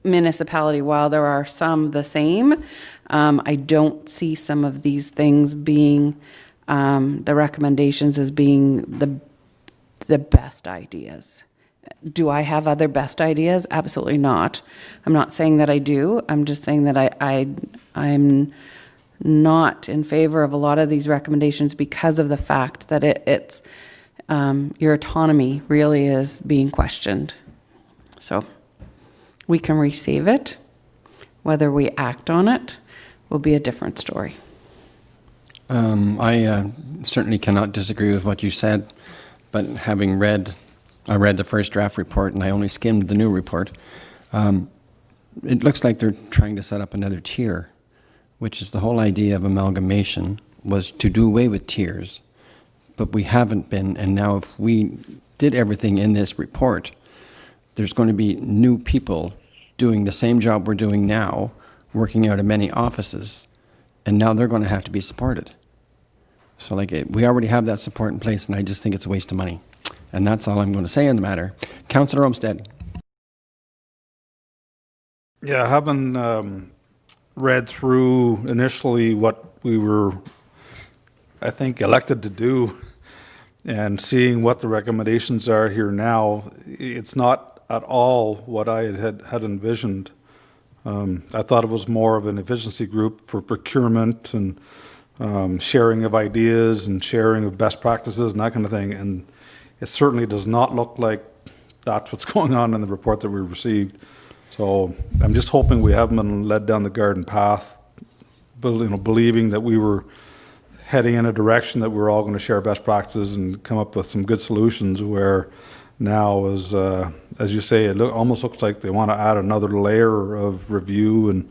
[SPEAKER 5] municipality. While there are some the same, I don't see some of these things being the recommendations as being the best ideas. Do I have other best ideas? Absolutely not. I'm not saying that I do. I'm just saying that I'm not in favor of a lot of these recommendations because of the fact that it's your autonomy really is being questioned. So we can receive it. Whether we act on it will be a different story.
[SPEAKER 1] I certainly cannot disagree with what you said. But having I read the first draft report, and I only skimmed the new report. It looks like they're trying to set up another tier, which is the whole idea of amalgamation was to do away with tiers. But we haven't been, and now if we did everything in this report, there's going to be new people doing the same job we're doing now, working out of many offices, and now they're going to have to be supported. So we already have that support in place, and I just think it's a waste of money. And that's all I'm going to say on the matter. Councillor Olmsted.
[SPEAKER 3] Yeah, having read through initially what we were, I think, elected to do, and seeing what the recommendations are here now, it's not at all what I had envisioned. I thought it was more of an efficiency group for procurement and sharing of ideas and sharing of best practices and that kind of thing. And it certainly does not look like that's what's going on in the report that we received. So I'm just hoping we haven't been led down the garden path, believing that we were heading in a direction that we're all going to share best practices and come up with some good solutions, where now, as you say, it almost looks like they want to add another layer of review. And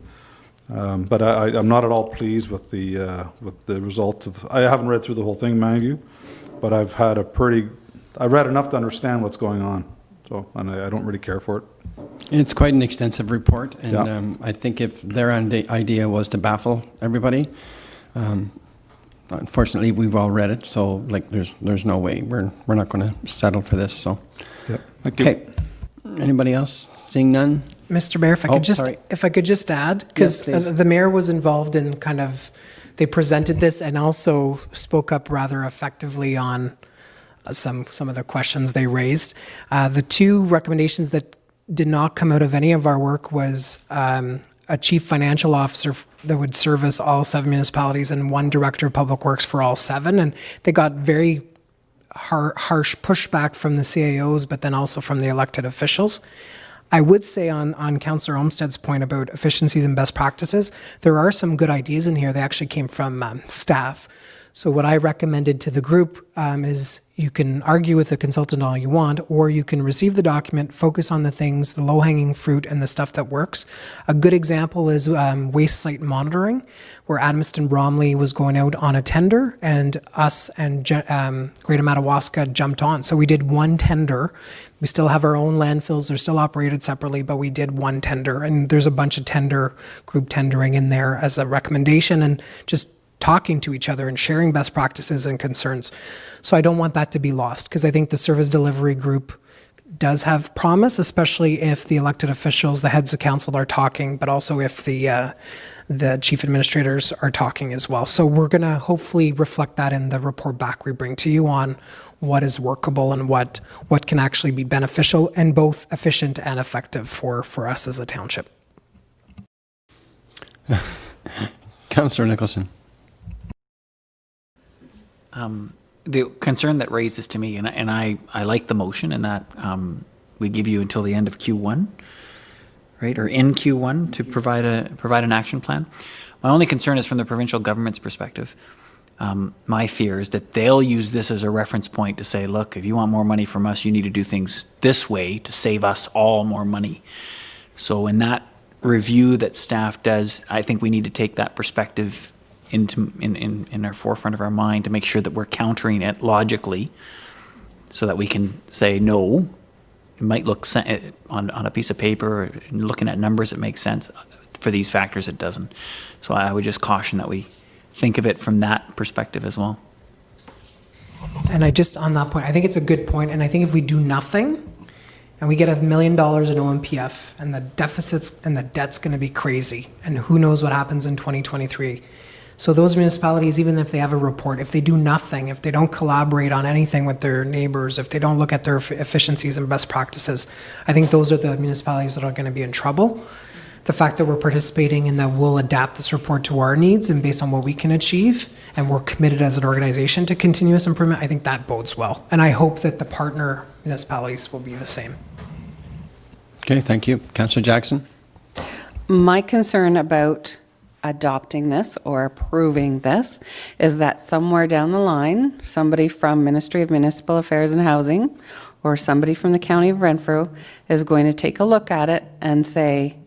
[SPEAKER 3] but I'm not at all pleased with the results of. I haven't read through the whole thing, mind you, but I've read enough to understand what's going on. So, and I don't really care for it.
[SPEAKER 1] It's quite an extensive report, and
[SPEAKER 3] Yeah.
[SPEAKER 1] I think if their idea was to baffle everybody, unfortunately, we've all read it, so like there's no way we're not going to settle for this. So,
[SPEAKER 3] Yep. Thank you.
[SPEAKER 1] okay. Anybody else? Seeing none.
[SPEAKER 7] Mr. Mayor,
[SPEAKER 1] Oh, sorry.
[SPEAKER 7] if I could just add, because
[SPEAKER 1] Yes, please.
[SPEAKER 7] the mayor was involved in they presented this and also spoke up rather effectively on some of the questions they raised. The two recommendations that did not come out of any of our work was a chief financial officer that would service all 7 municipalities and one director of public works for all 7. And they got very harsh pushback from the CAOs, but then also from the elected officials. I would say on Councillor Olmsted's point about efficiencies and best practices, there are some good ideas in here. They actually came from staff. So what I recommended to the group is you can argue with the consultant all you want, or you can receive the document, focus on the things, the low-hanging fruit, and the stuff that works. A good example is waste site monitoring, where Adamston Bromley was going out on a tender, and us and Greater Madawaska jumped on. So we did one tender. We still have our own landfills. They're still operated separately, but we did one tender. And there's a bunch of group tendering in there as a recommendation, and just talking to each other and sharing best practices and concerns. So I don't want that to be lost, because I think the service delivery group does have promise, especially if the elected officials, the heads of council are talking, but also if the chief administrators are talking as well. So we're going to hopefully reflect that in the report back we bring to you on what is workable and what can actually be beneficial and both efficient and effective for us as a township.
[SPEAKER 1] Councillor Nicholson.
[SPEAKER 6] The concern that raises to me, and I like the motion in that we give you until the end of Q1, right, or in Q1 to provide an action plan. My only concern is from the provincial government's perspective. My fear is that they'll use this as a reference point to say, look, if you want more money from us, you need to do things this way to save us all more money. So in that review that staff does, I think we need to take that perspective in our forefront of our mind to make sure that we're countering it logically, so that we can say, no, it might look on a piece of paper, and looking at numbers, it makes sense. For these factors, it doesn't. So I would just caution that we think of it from that perspective as well.
[SPEAKER 7] And on that point, I think it's a good point. And I think if we do nothing and we get $1 million in OMPF and the deficits and the debt's going to be crazy, and who knows what happens in 2023. So those municipalities, even if they have a report, if they do nothing, if they don't collaborate on anything with their neighbors, if they don't look at their efficiencies and best practices, I think those are the municipalities that are going to be in trouble. The fact that we're participating and that we'll adapt this report to our needs and based on what we can achieve, and we're committed as an organization to continuous improvement, I think that bodes well. And I hope that the partner municipalities will be the same.
[SPEAKER 1] Okay, thank you. Councillor Jackson.
[SPEAKER 5] My concern about adopting this or approving this is that somewhere down the line, somebody from Ministry of Municipal Affairs and Housing or somebody from the County of Renfrew is going to take a look at it and say,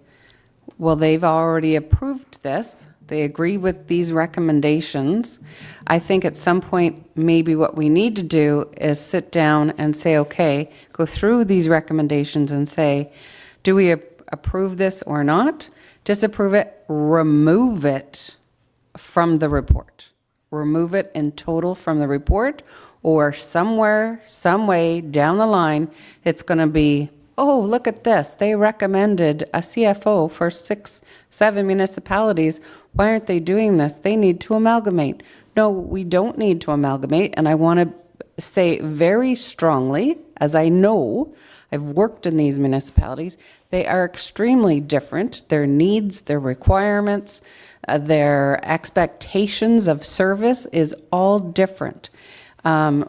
[SPEAKER 5] well, they've already approved this. They agree with these recommendations. I think at some point, maybe what we need to do is sit down and say, okay, go through these recommendations and say, do we approve this or not? Disapprove it, remove it from the report. Remove it in total from the report, or somewhere, some way down the line, it's going to be, oh, look at this. They recommended a CFO for 6, 7 municipalities. Why aren't they doing this? They need to amalgamate. No, we don't need to amalgamate. And I want to say very strongly, as I know, I've worked in these municipalities, they are extremely different. Their needs, their requirements, their expectations of service is all different.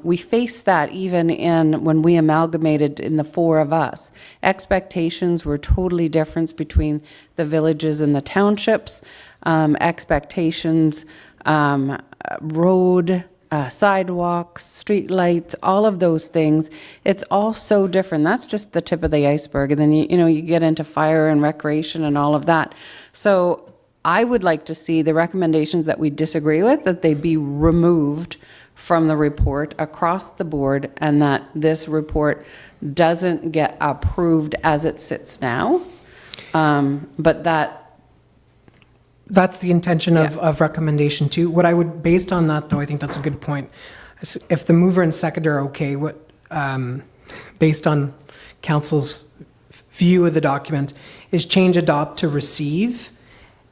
[SPEAKER 5] We faced that even when we amalgamated in the four of us. Expectations were totally different between the villages and the townships. Expectations, road, sidewalks, street lights, all of those things. It's all so different. That's just the tip of the iceberg. And then, you get into fire and recreation and all of that. So I would like to see the recommendations that we disagree with, that they be removed from the report across the board, and that this report doesn't get approved as it sits now. But
[SPEAKER 7] That's the intention of recommendation two. What I would, based on that though, I think that's a good point. If the mover and seconder are okay, based on council's view of the document, is change adopt to receive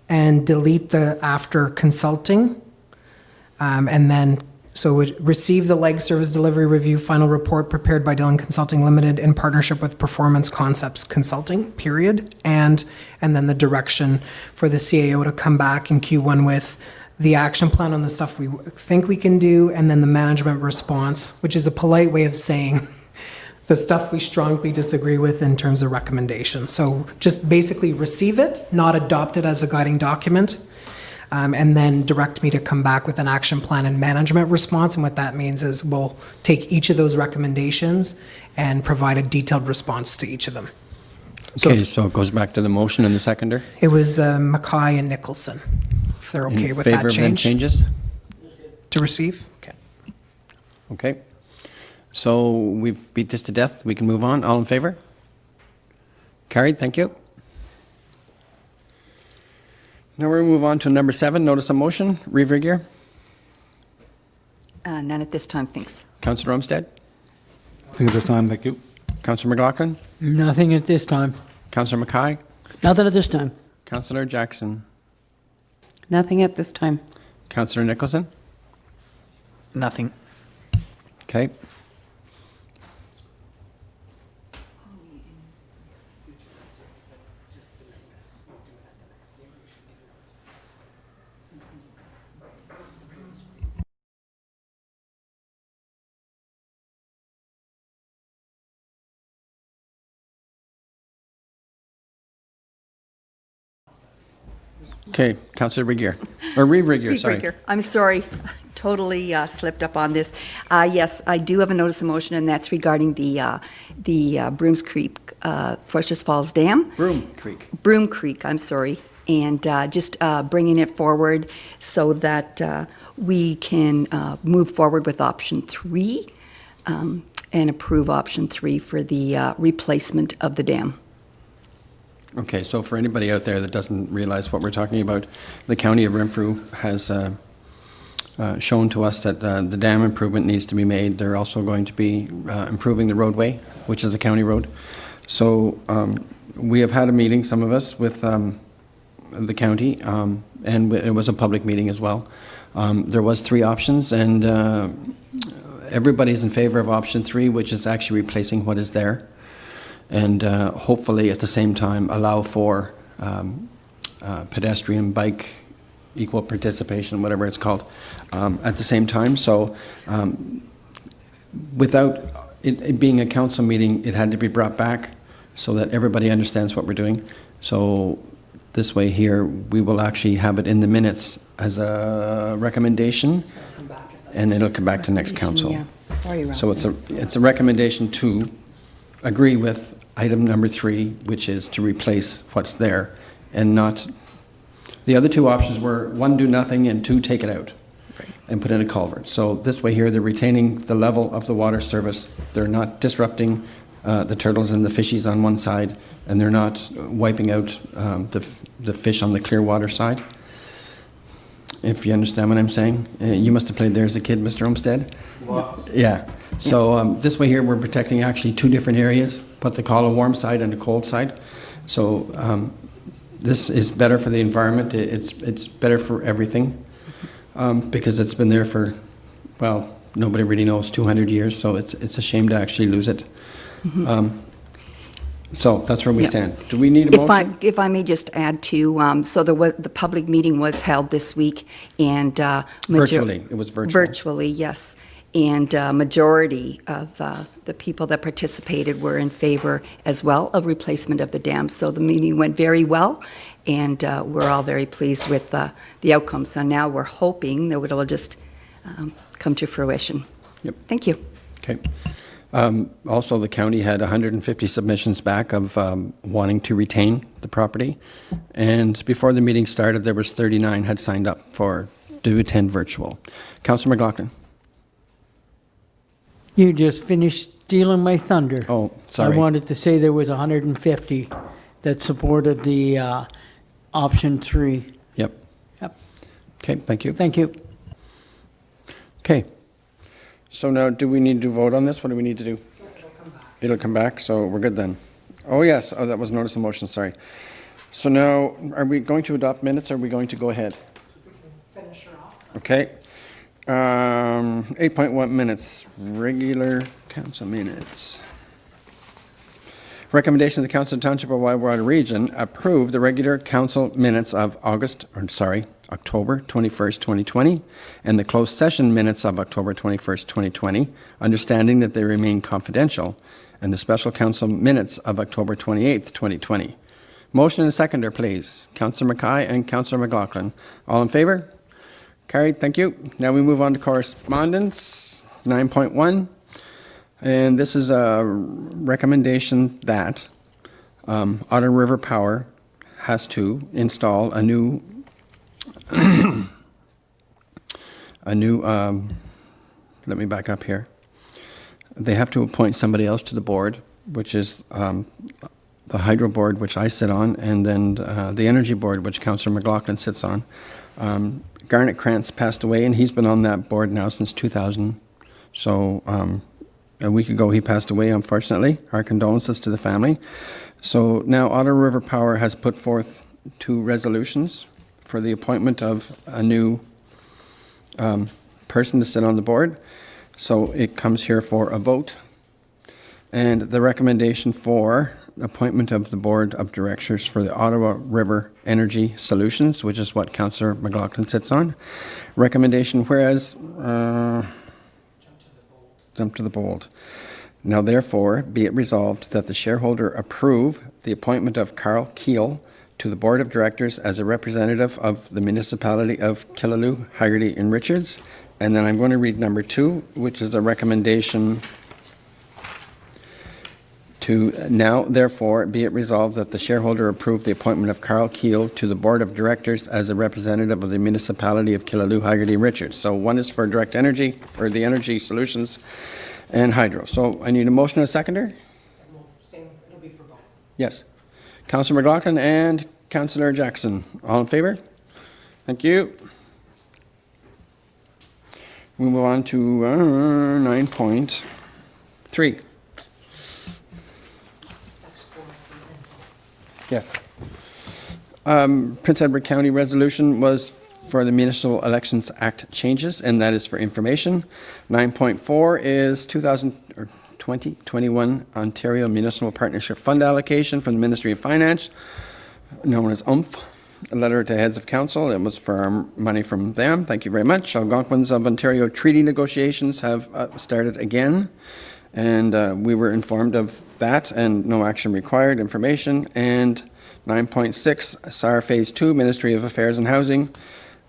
[SPEAKER 7] and delete the after consulting. And then, so receive the leg service delivery review final report prepared by Dillon Consulting Limited in partnership with Performance Concepts Consulting, period. And then the direction for the CAO to come back in Q1 with the action plan on the stuff we think we can do, and then the management response, which is a polite way of saying the stuff we strongly disagree with in terms of recommendations. So just basically receive it, not adopt it as a guiding document. And then direct me to come back with an action plan and management response. And what that means is we'll take each of those recommendations and provide a detailed response to each of them.
[SPEAKER 1] Okay, so it goes back to the motion and the seconder.
[SPEAKER 7] It was Mackay and Nicholson, if they're okay with that
[SPEAKER 1] In favor of them
[SPEAKER 7] change.
[SPEAKER 1] changes?
[SPEAKER 7] To receive? Okay.
[SPEAKER 1] Okay. So we've beat this to death. We can move on. All in favor? Carried, thank you. Now we'll move on to number 7, notice of motion. Reeve Regier.
[SPEAKER 2] None at this time, thanks.
[SPEAKER 1] Councillor Olmsted.
[SPEAKER 3] Nothing at this time, thank you.
[SPEAKER 1] Councillor McLaughlin.
[SPEAKER 4] Nothing at this time.
[SPEAKER 1] Councillor Mackay.
[SPEAKER 4] Nothing at this time.
[SPEAKER 1] Councillor Jackson.
[SPEAKER 5] nothing at this time.
[SPEAKER 1] Councillor Nicholson.
[SPEAKER 6] Nothing.
[SPEAKER 1] Okay. Okay, Councillor Regier, or Reeve Regier, sorry.
[SPEAKER 2] Reeve Regier. I'm sorry, totally slipped up on this. Yes, I do have a notice of motion, and that's regarding the Brooms Creek, Foresters Falls Dam. Broom Creek, I'm sorry. And just bringing it forward so that we can move forward with option 3 and approve option 3 for the replacement of the dam.
[SPEAKER 1] Okay, so for anybody out there that doesn't realize what we're talking about, the County of Renfrew has shown to us that the dam improvement needs to be made. They're also going to be improving the roadway, which is a county road. So we have had a meeting, some of us, with the county, and it was a public meeting as well. There was 3 options, and everybody's in favor of option 3, which is actually replacing what is there, and hopefully at the same time allow for pedestrian, bike, equal participation, whatever it's called, at the same time. So without it being a council meeting, it had to be brought back so that everybody understands what we're doing. So this way here, we will actually have it in the minutes as a recommendation, and it'll come back to next council.
[SPEAKER 2] Yeah. Sorry, Rob.
[SPEAKER 1] So it's a recommendation to agree with item number 3, which is to replace what's there, and not, the other 2 options were 1, do nothing, and 2, take it out and put in a culvert. So this way here, they're retaining the level of the water service. They're not disrupting the turtles and the fishies on one side, and they're not wiping out the fish on the clear water side. If you understand what I'm saying. You must have played there as a kid, Mr. Olmsted. Yeah. So this way here, we're protecting actually 2 different areas, what they call a warm side and a cold side. So this is better for the environment. It's better for everything because it's been there for, well, nobody really knows, 200 years. So it's a shame to actually lose it. So that's where we stand. Do we need a motion?
[SPEAKER 2] If I may just add to, so the public meeting was held this week, and
[SPEAKER 1] Virtually, it was virtual.
[SPEAKER 2] Virtually, yes. and majority of the people that participated were in favor as well of replacement of the dam. So the meeting went very well, and we're all very pleased with the outcome. So now we're hoping that it'll just come to fruition.
[SPEAKER 1] Yep.
[SPEAKER 2] Thank you.
[SPEAKER 1] Okay. Also, the county had 150 submissions back of wanting to retain the property. And before the meeting started, there was 39 had signed up to attend virtual. Councillor McLaughlin.
[SPEAKER 4] You just finished stealing my thunder.
[SPEAKER 1] Oh, sorry.
[SPEAKER 4] I wanted to say there was 150 that supported the option 3.
[SPEAKER 1] Yep.
[SPEAKER 4] Yep.
[SPEAKER 1] Okay, thank you.
[SPEAKER 4] Thank you.
[SPEAKER 1] Okay. So now, do we need to vote on this? What do we need to do? It'll come back, so we're good then. Oh, yes. Oh, that was notice of motion, sorry. So now, are we going to adopt minutes, or are we going to go ahead?
[SPEAKER 7] Finish her off.
[SPEAKER 1] Okay. 8.1 minutes, regular council minutes. Recommendation of the Council of Township of Whitewater Region approve the regular council minutes of October 21st, 2020, and the closed session minutes of October 21st, 2020, understanding that they remain confidential, and the special council minutes of October 28th, 2020. Motion and a seconder, please. Councillor Mackay and Councillor McLaughlin. All in favor? Carried, thank you. Now we move on to correspondence, 9.1. And this is a recommendation that Otter River Power has to install a new, let me back up here. They have to appoint somebody else to the board, which is the Hydro Board, which I sit on, and then the Energy Board, which Councillor McLaughlin sits on. Garnet Krantz passed away, and he's been on that board now since 2000. So a week ago he passed away, unfortunately. Our condolences to the family. So now Otter River Power has put forth 2 resolutions for the appointment of a new person to sit on the board. So it comes here for a vote. And the recommendation for appointment of the Board of Directors for the Ottawa River Energy Solutions, which is what Councillor McLaughlin sits on. Recommendation, whereas, jump to the bold. Now therefore, be it resolved that the shareholder approve the appointment of Carl Keel to the Board of Directors as a representative of the municipality of Killaloe, Haggerty, and Richards. And then I'm going to read number 2, which is a recommendation to now, therefore, be it resolved that the shareholder approve the appointment of Carl Keel to the Board of Directors as a representative of the municipality of Killaloe, Haggerty, Richards. So one is for Direct Energy, or the Energy Solutions, and Hydro. So I need a motion and a seconder?
[SPEAKER 7] Same, it'll be for both.
[SPEAKER 1] Yes. Councillor McLaughlin and Councillor Jackson. All in favor? Thank you. We move on to 9.3. Yes. Prince Edward County resolution was for the Municipal Elections Act changes, and that is for information. 9.4 is 2021 Ontario Municipal Partnership Fund allocation from the Ministry of Finance, known as UMF. A letter to heads of council. It was for our money from them. Thank you very much. Algonquins of Ontario treaty negotiations have started again. And we were informed of that, and no action required, information. And 9.6, SAR Phase 2, Ministry of Affairs and Housing.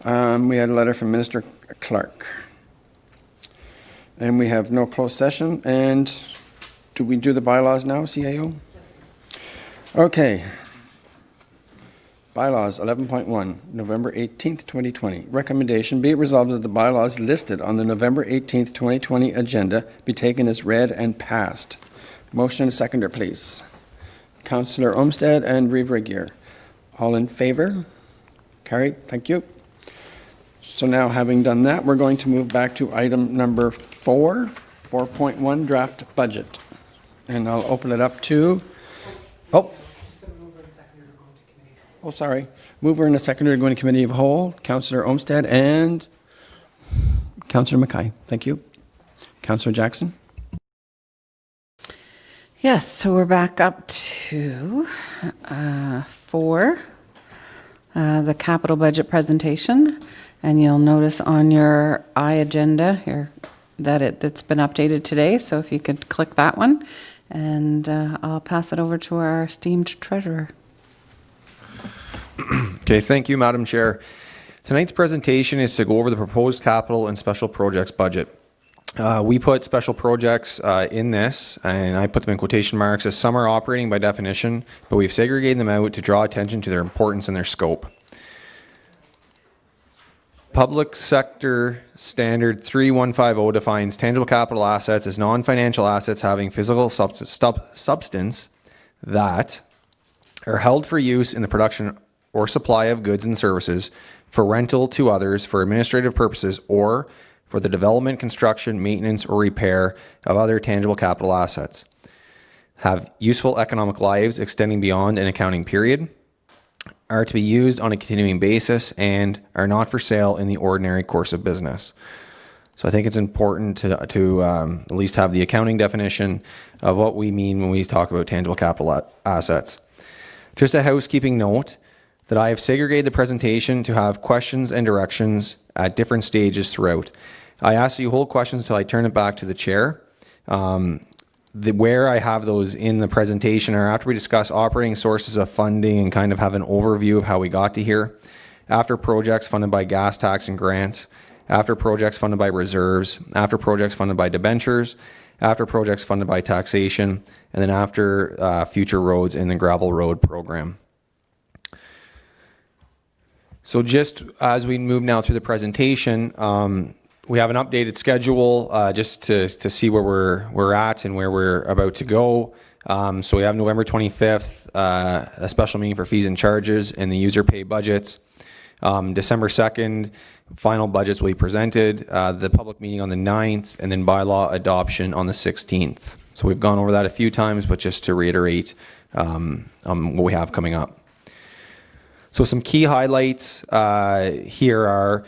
[SPEAKER 1] We had a letter from Minister Clark. And we have no closed session. And do we do the bylaws now, CAO?
[SPEAKER 7] Yes, please.
[SPEAKER 1] Okay. Bylaws 11.1, November 18th, 2020. Recommendation, be it resolved that the bylaws listed on the November 18th, 2020 agenda be taken as read and passed. Motion and a seconder, please. Councillor Olmsted and Reeve Regier. All in favor? Carried. Thank you. So now, having done that, we're going to move back to item number 4, 4.1, draft budget. And I'll open it up to,
[SPEAKER 7] Just a mover and seconder to go to committee.
[SPEAKER 1] Oh, sorry. Mover and a seconder going to Committee of Whole, Councillor Olmsted and Councillor Mackay. Thank you. Councillor Jackson?
[SPEAKER 5] Yes, so we're back up to 4, the capital budget presentation. And you'll notice on your agenda, your that's been updated today, so if you could click that one, and I'll pass it over to our esteemed treasurer.
[SPEAKER 10] Okay, thank you, Madam Chair. Tonight's presentation is to go over the proposed capital and special projects budget. We put special projects in this, and I put them in quotation marks, as some are operating by definition, but we've segregated them out to draw attention to their importance and their scope. Public Sector Standard 3150 defines tangible capital assets as non-financial assets having physical substance that are held for use in the production or supply of goods and services, for rental to others, for administrative purposes, or for the development, construction, maintenance, or repair of other tangible capital assets, have useful economic lives extending beyond an accounting period, are to be used on a continuing basis, and are not for sale in the ordinary course of business. So I think it's important to at least have the accounting definition of what we mean when we talk about tangible capital assets. Just a housekeeping note that I have segregated the presentation to have questions and directions at different stages throughout. I ask that you hold questions until I turn it back to the chair. Where I have those in the presentation are after we discuss operating sources of funding and kind of have an overview of how we got to here, after projects funded by gas tax and grants, after projects funded by reserves, after projects funded by debentures, after projects funded by taxation, and then after future roads in the gravel road program. So just as we move now through the presentation, we have an updated schedule just to see where we're at and where we're about to go. So we have November 25th, a special meeting for fees and charges and the user pay budgets. December 2nd, final budgets will be presented, the public meeting on the 9th, and then bylaw adoption on the 16th. So we've gone over that a few times, but just to reiterate what we have coming up. So some key highlights here are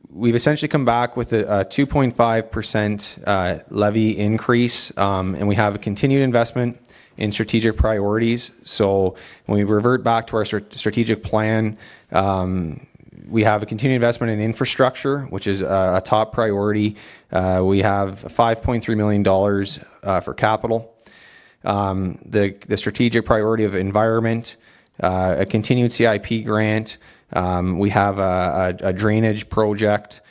[SPEAKER 10] we've essentially come back with a 2.5% levy increase, and we have a continued investment in strategic priorities. So when we revert back to our strategic plan, we have a continued investment in infrastructure, which is a top priority. We have $5.3 million for capital. The strategic priority of environment, a continued CIP grant. We have a drainage project.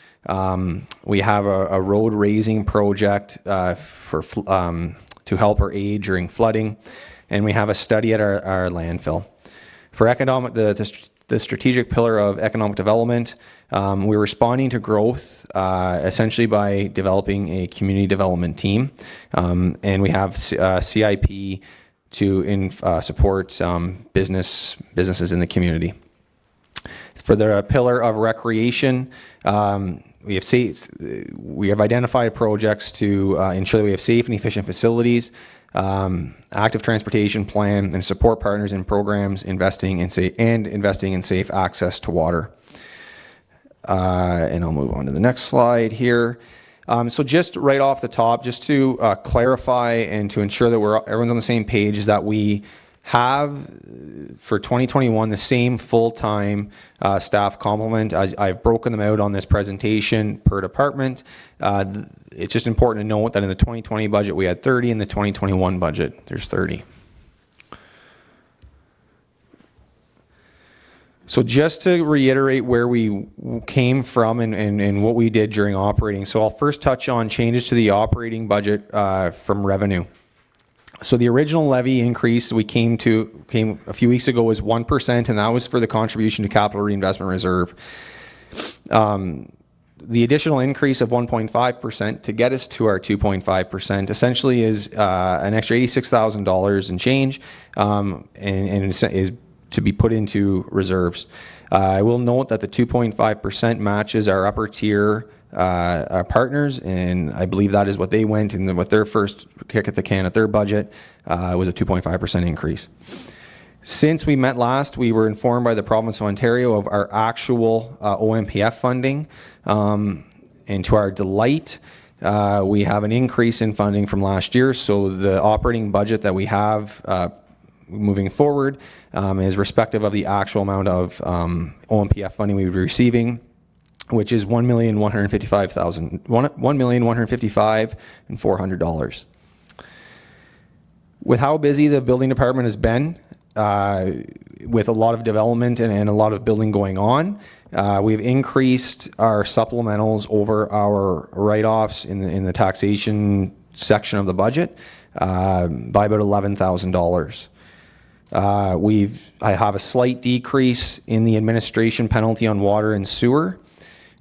[SPEAKER 10] We have a road raising project to help or aid during flooding, and we have a study at our landfill. For economic, the strategic pillar of economic development, we're responding to growth essentially by developing a community development team, and we have CIP to support businesses in the community. For the pillar of recreation, we have identified projects to ensure that we have safe and efficient facilities, active transportation plan, and support partners in programs investing in safe access to water. And I'll move on to the next slide here. So just right off the top, just to clarify and to ensure that everyone's on the same page, is that we have for 2021 the same full-time staff complement. I've broken them out on this presentation per department. It's just important to note that in the 2020 budget we had 30, in the 2021 budget there's 30. So just to reiterate where we came from and what we did during operating. So I'll first touch on changes to the operating budget from revenue. So the original levy increase we came a few weeks ago was 1%, and that was for the contribution to capital reinvestment reserve. The additional increase of 1.5% to get us to our 2.5% essentially is an extra $86,000 and change, and is to be put into reserves. I will note that the 2.5% matches our upper tier our partners, and I believe that is what they went and what their first kick at the can at their budget was a 2.5% increase. Since we met last, we were informed by the province of Ontario of our actual OMPF funding, and to our delight, we have an increase in funding from last year. So the operating budget that we have moving forward is respective of the actual amount of OMPF funding we will be receiving. which is $1,155,400. With how busy the building department has been, with a lot of development and a lot of building going on, we've increased our supplementals over our write-offs in the taxation section of the budget by about $11,000. I have a slight decrease in the administration penalty on water and sewer.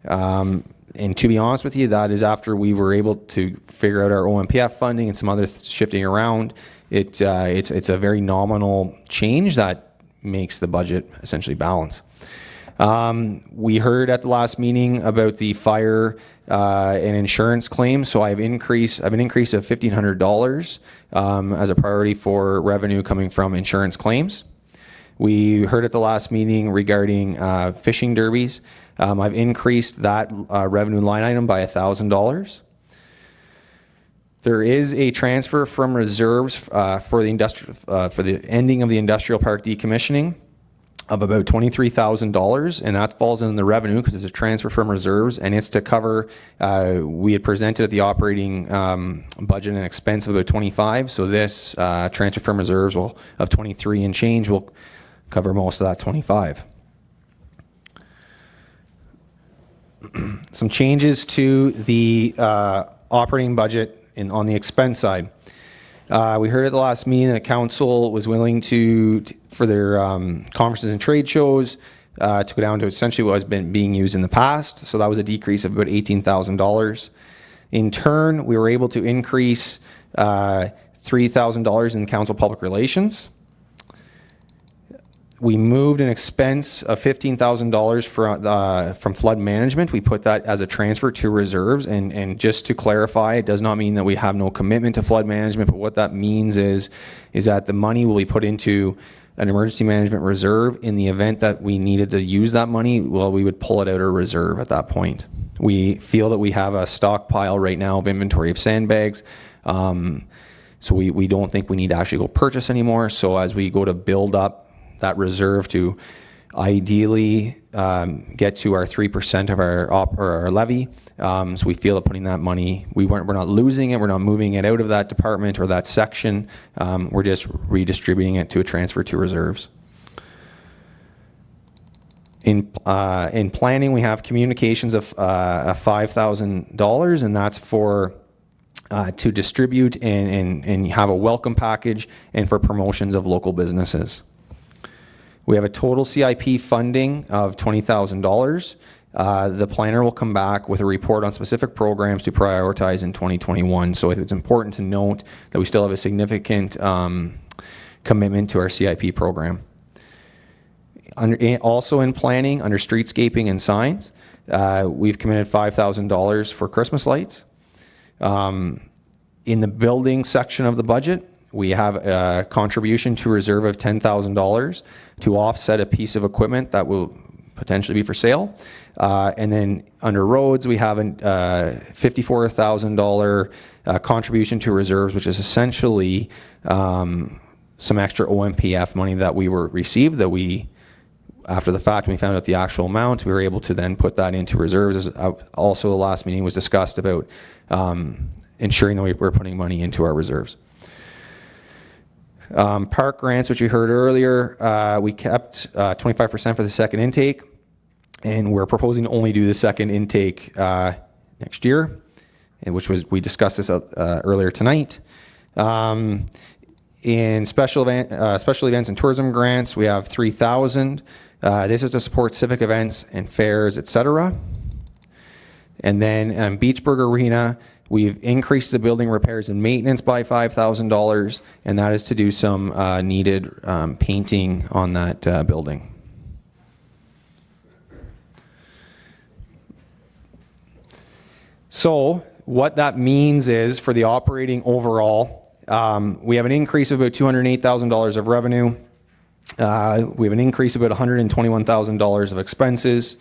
[SPEAKER 10] And to be honest with you, that is after we were able to figure out our OMPF funding and some other shifting around. It's a very nominal change that makes the budget essentially balance. We heard at the last meeting about the fire and insurance claims, so I've an increase of $1,500 as a priority for revenue coming from insurance claims. We heard at the last meeting regarding fishing derbies. I've increased that revenue line item by $1,000. There is a transfer from reserves for the ending of the industrial park decommissioning of about $23,000, and that falls in the revenue because it's a transfer from reserves, and it's to cover. We had presented at the operating budget an expense of about 25, so this transfer from reserves of 23 and change will cover most of that 25. Some changes to the operating budget on the expense side. We heard at the last meeting that council was willing for their conferences and trade shows to go down to essentially what has been being used in the past. So that was a decrease of about $18,000. In turn, we were able to increase $3,000 in council public relations. We moved an expense of $15,000 from flood management. We put that as a transfer to reserves. And just to clarify, it does not mean that we have no commitment to flood management, but what that means is that the money will be put into an emergency management reserve. In the event that we needed to use that money, well, we would pull it out of reserve at that point. We feel that we have a stockpile right now of inventory of sandbags. So we don't think we need to actually go purchase anymore. So as we go to build up that reserve to ideally get to our 3% of our levy. So we feel that putting that money, we're not losing it, we're not moving it out of that department or that section. We're just redistributing it to a transfer to reserves. In planning, we have communications of $5,000, and that's for to distribute and have a welcome package and for promotions of local businesses. We have a total CIP funding of $20,000. The planner will come back with a report on specific programs to prioritize in 2021. So it's important to note that we still have a significant commitment to our CIP program. Also in planning, under streetscaping and signs, we've committed $5,000 for Christmas lights. In the building section of the budget, we have a contribution to reserve of $10,000 to offset a piece of equipment that will potentially be for sale. And then under roads, we have a $54,000 contribution to reserves, which is essentially some extra OMPF money that we received that we, after the fact, when we found out the actual amount, we were able to then put that into reserves. Also, the last meeting was discussed about ensuring that we're putting money into our reserves. Park grants, which you heard earlier, we kept 25% for the second intake, and we're proposing to only do the second intake next year, we discussed this earlier tonight. In special events and tourism grants, we have $3,000. This is to support civic events and fairs, etc. And then Beachburg Arena, we've increased the building repairs and maintenance by $5,000, and that is to do some needed painting on that building. So what that means is for the operating overall, we have an increase of about $208,000 of revenue. We have an increase of about $121,000 of expenses.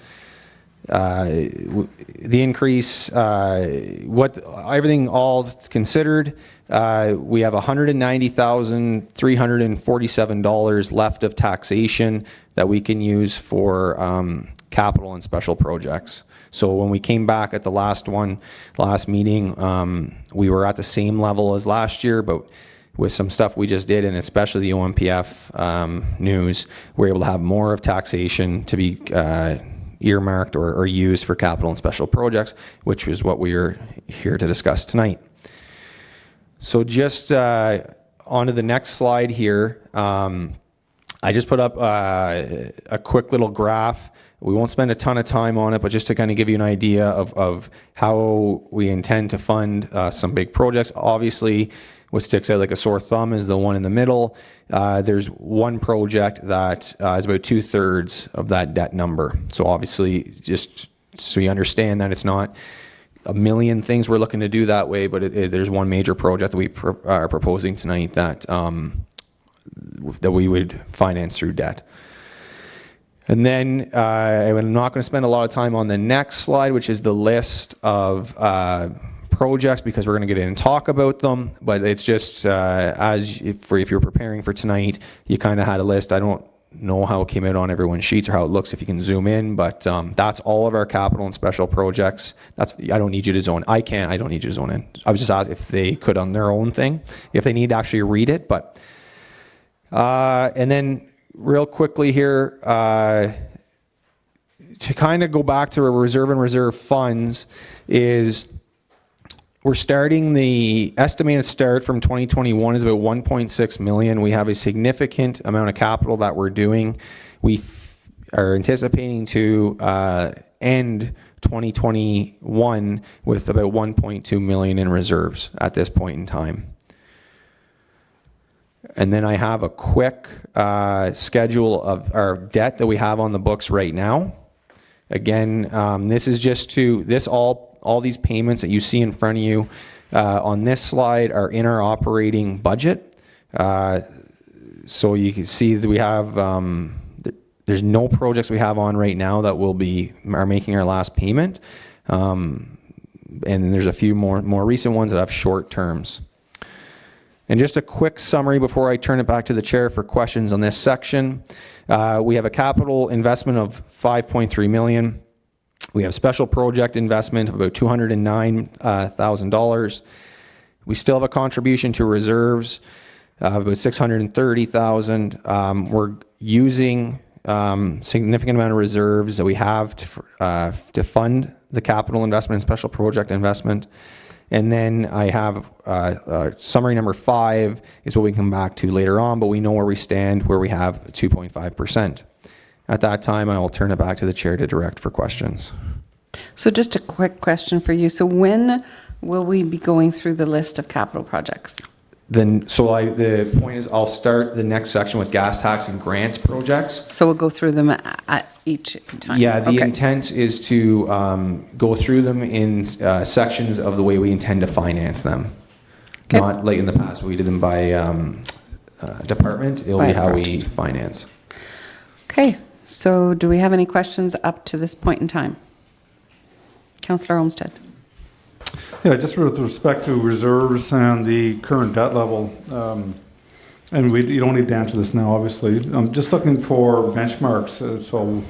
[SPEAKER 10] The increase, everything all considered, we have $190,347 left of taxation that we can use for capital and special projects. So when we came back at the last meeting, we were at the same level as last year, but with some stuff we just did, and especially the OMPF news, we're able to have more of taxation to be earmarked or used for capital and special projects, which is what we are here to discuss tonight. So just onto the next slide here. I just put up a quick little graph. We won't spend a ton of time on it, but just to kind of give you an idea of how we intend to fund some big projects. Obviously, what sticks out like a sore thumb is the one in the middle. There's one project that is about 2/3 of that debt number. So obviously, just so you understand that it's not a million things we're looking to do that way, but there's one major project that we are proposing tonight that we would finance through debt. And then I'm not going to spend a lot of time on the next slide, which is the list of projects, because we're going to get in and talk about them. But it's just if you're preparing for tonight, you kind of had a list. I don't know how it came out on everyone's sheets or how it looks if you can zoom in, but that's all of our capital and special projects. I don't need you to zone. I don't need you to zone in. I was just asked if they could on their own thing, if they need to actually read it. But and then real quickly here, to kind of go back to a reserve and reserve funds is we're starting the estimated start from 2021 is about 1.6 million. We have a significant amount of capital that we're doing. We are anticipating to end 2021 with about 1.2 million in reserves at this point in time. And then I have a quick schedule of our debt that we have on the books right now. Again, this is just all these payments that you see in front of you on this slide are in our operating budget. So you can see that we have, there's no projects we have on right now that are making our last payment. And then there's a few more recent ones that have short terms. And just a quick summary before I turn it back to the chair for questions on this section. We have a capital investment of 5.3 million. We have special project investment of about $209,000. We still have a contribution to reserves of about $630,000. We're using significant amount of reserves that we have to fund the capital investment and special project investment. And then I have summary number 5 is what we can come back to later on, but we know where we stand, where we have 2.5%. At that time, I will turn it back to the chair to direct for questions.
[SPEAKER 5] So just a quick question for you. So when will we be going through the list of capital projects?
[SPEAKER 10] The point is I'll start the next section with gas tax and grants projects.
[SPEAKER 5] So we'll go through them at each time?
[SPEAKER 10] Yeah, the
[SPEAKER 5] Okay.
[SPEAKER 10] intent is to go through them in sections of the way we intend to finance them.
[SPEAKER 5] Okay.
[SPEAKER 10] Not like in the past, we did them by department. It'll be how we finance.
[SPEAKER 5] Okay, so do we have any questions up to this point in time? Councillor Olmsted.
[SPEAKER 3] Yeah, just with respect to reserves and the current debt level, and you don't need to answer this now, obviously. I'm just looking for benchmarks. So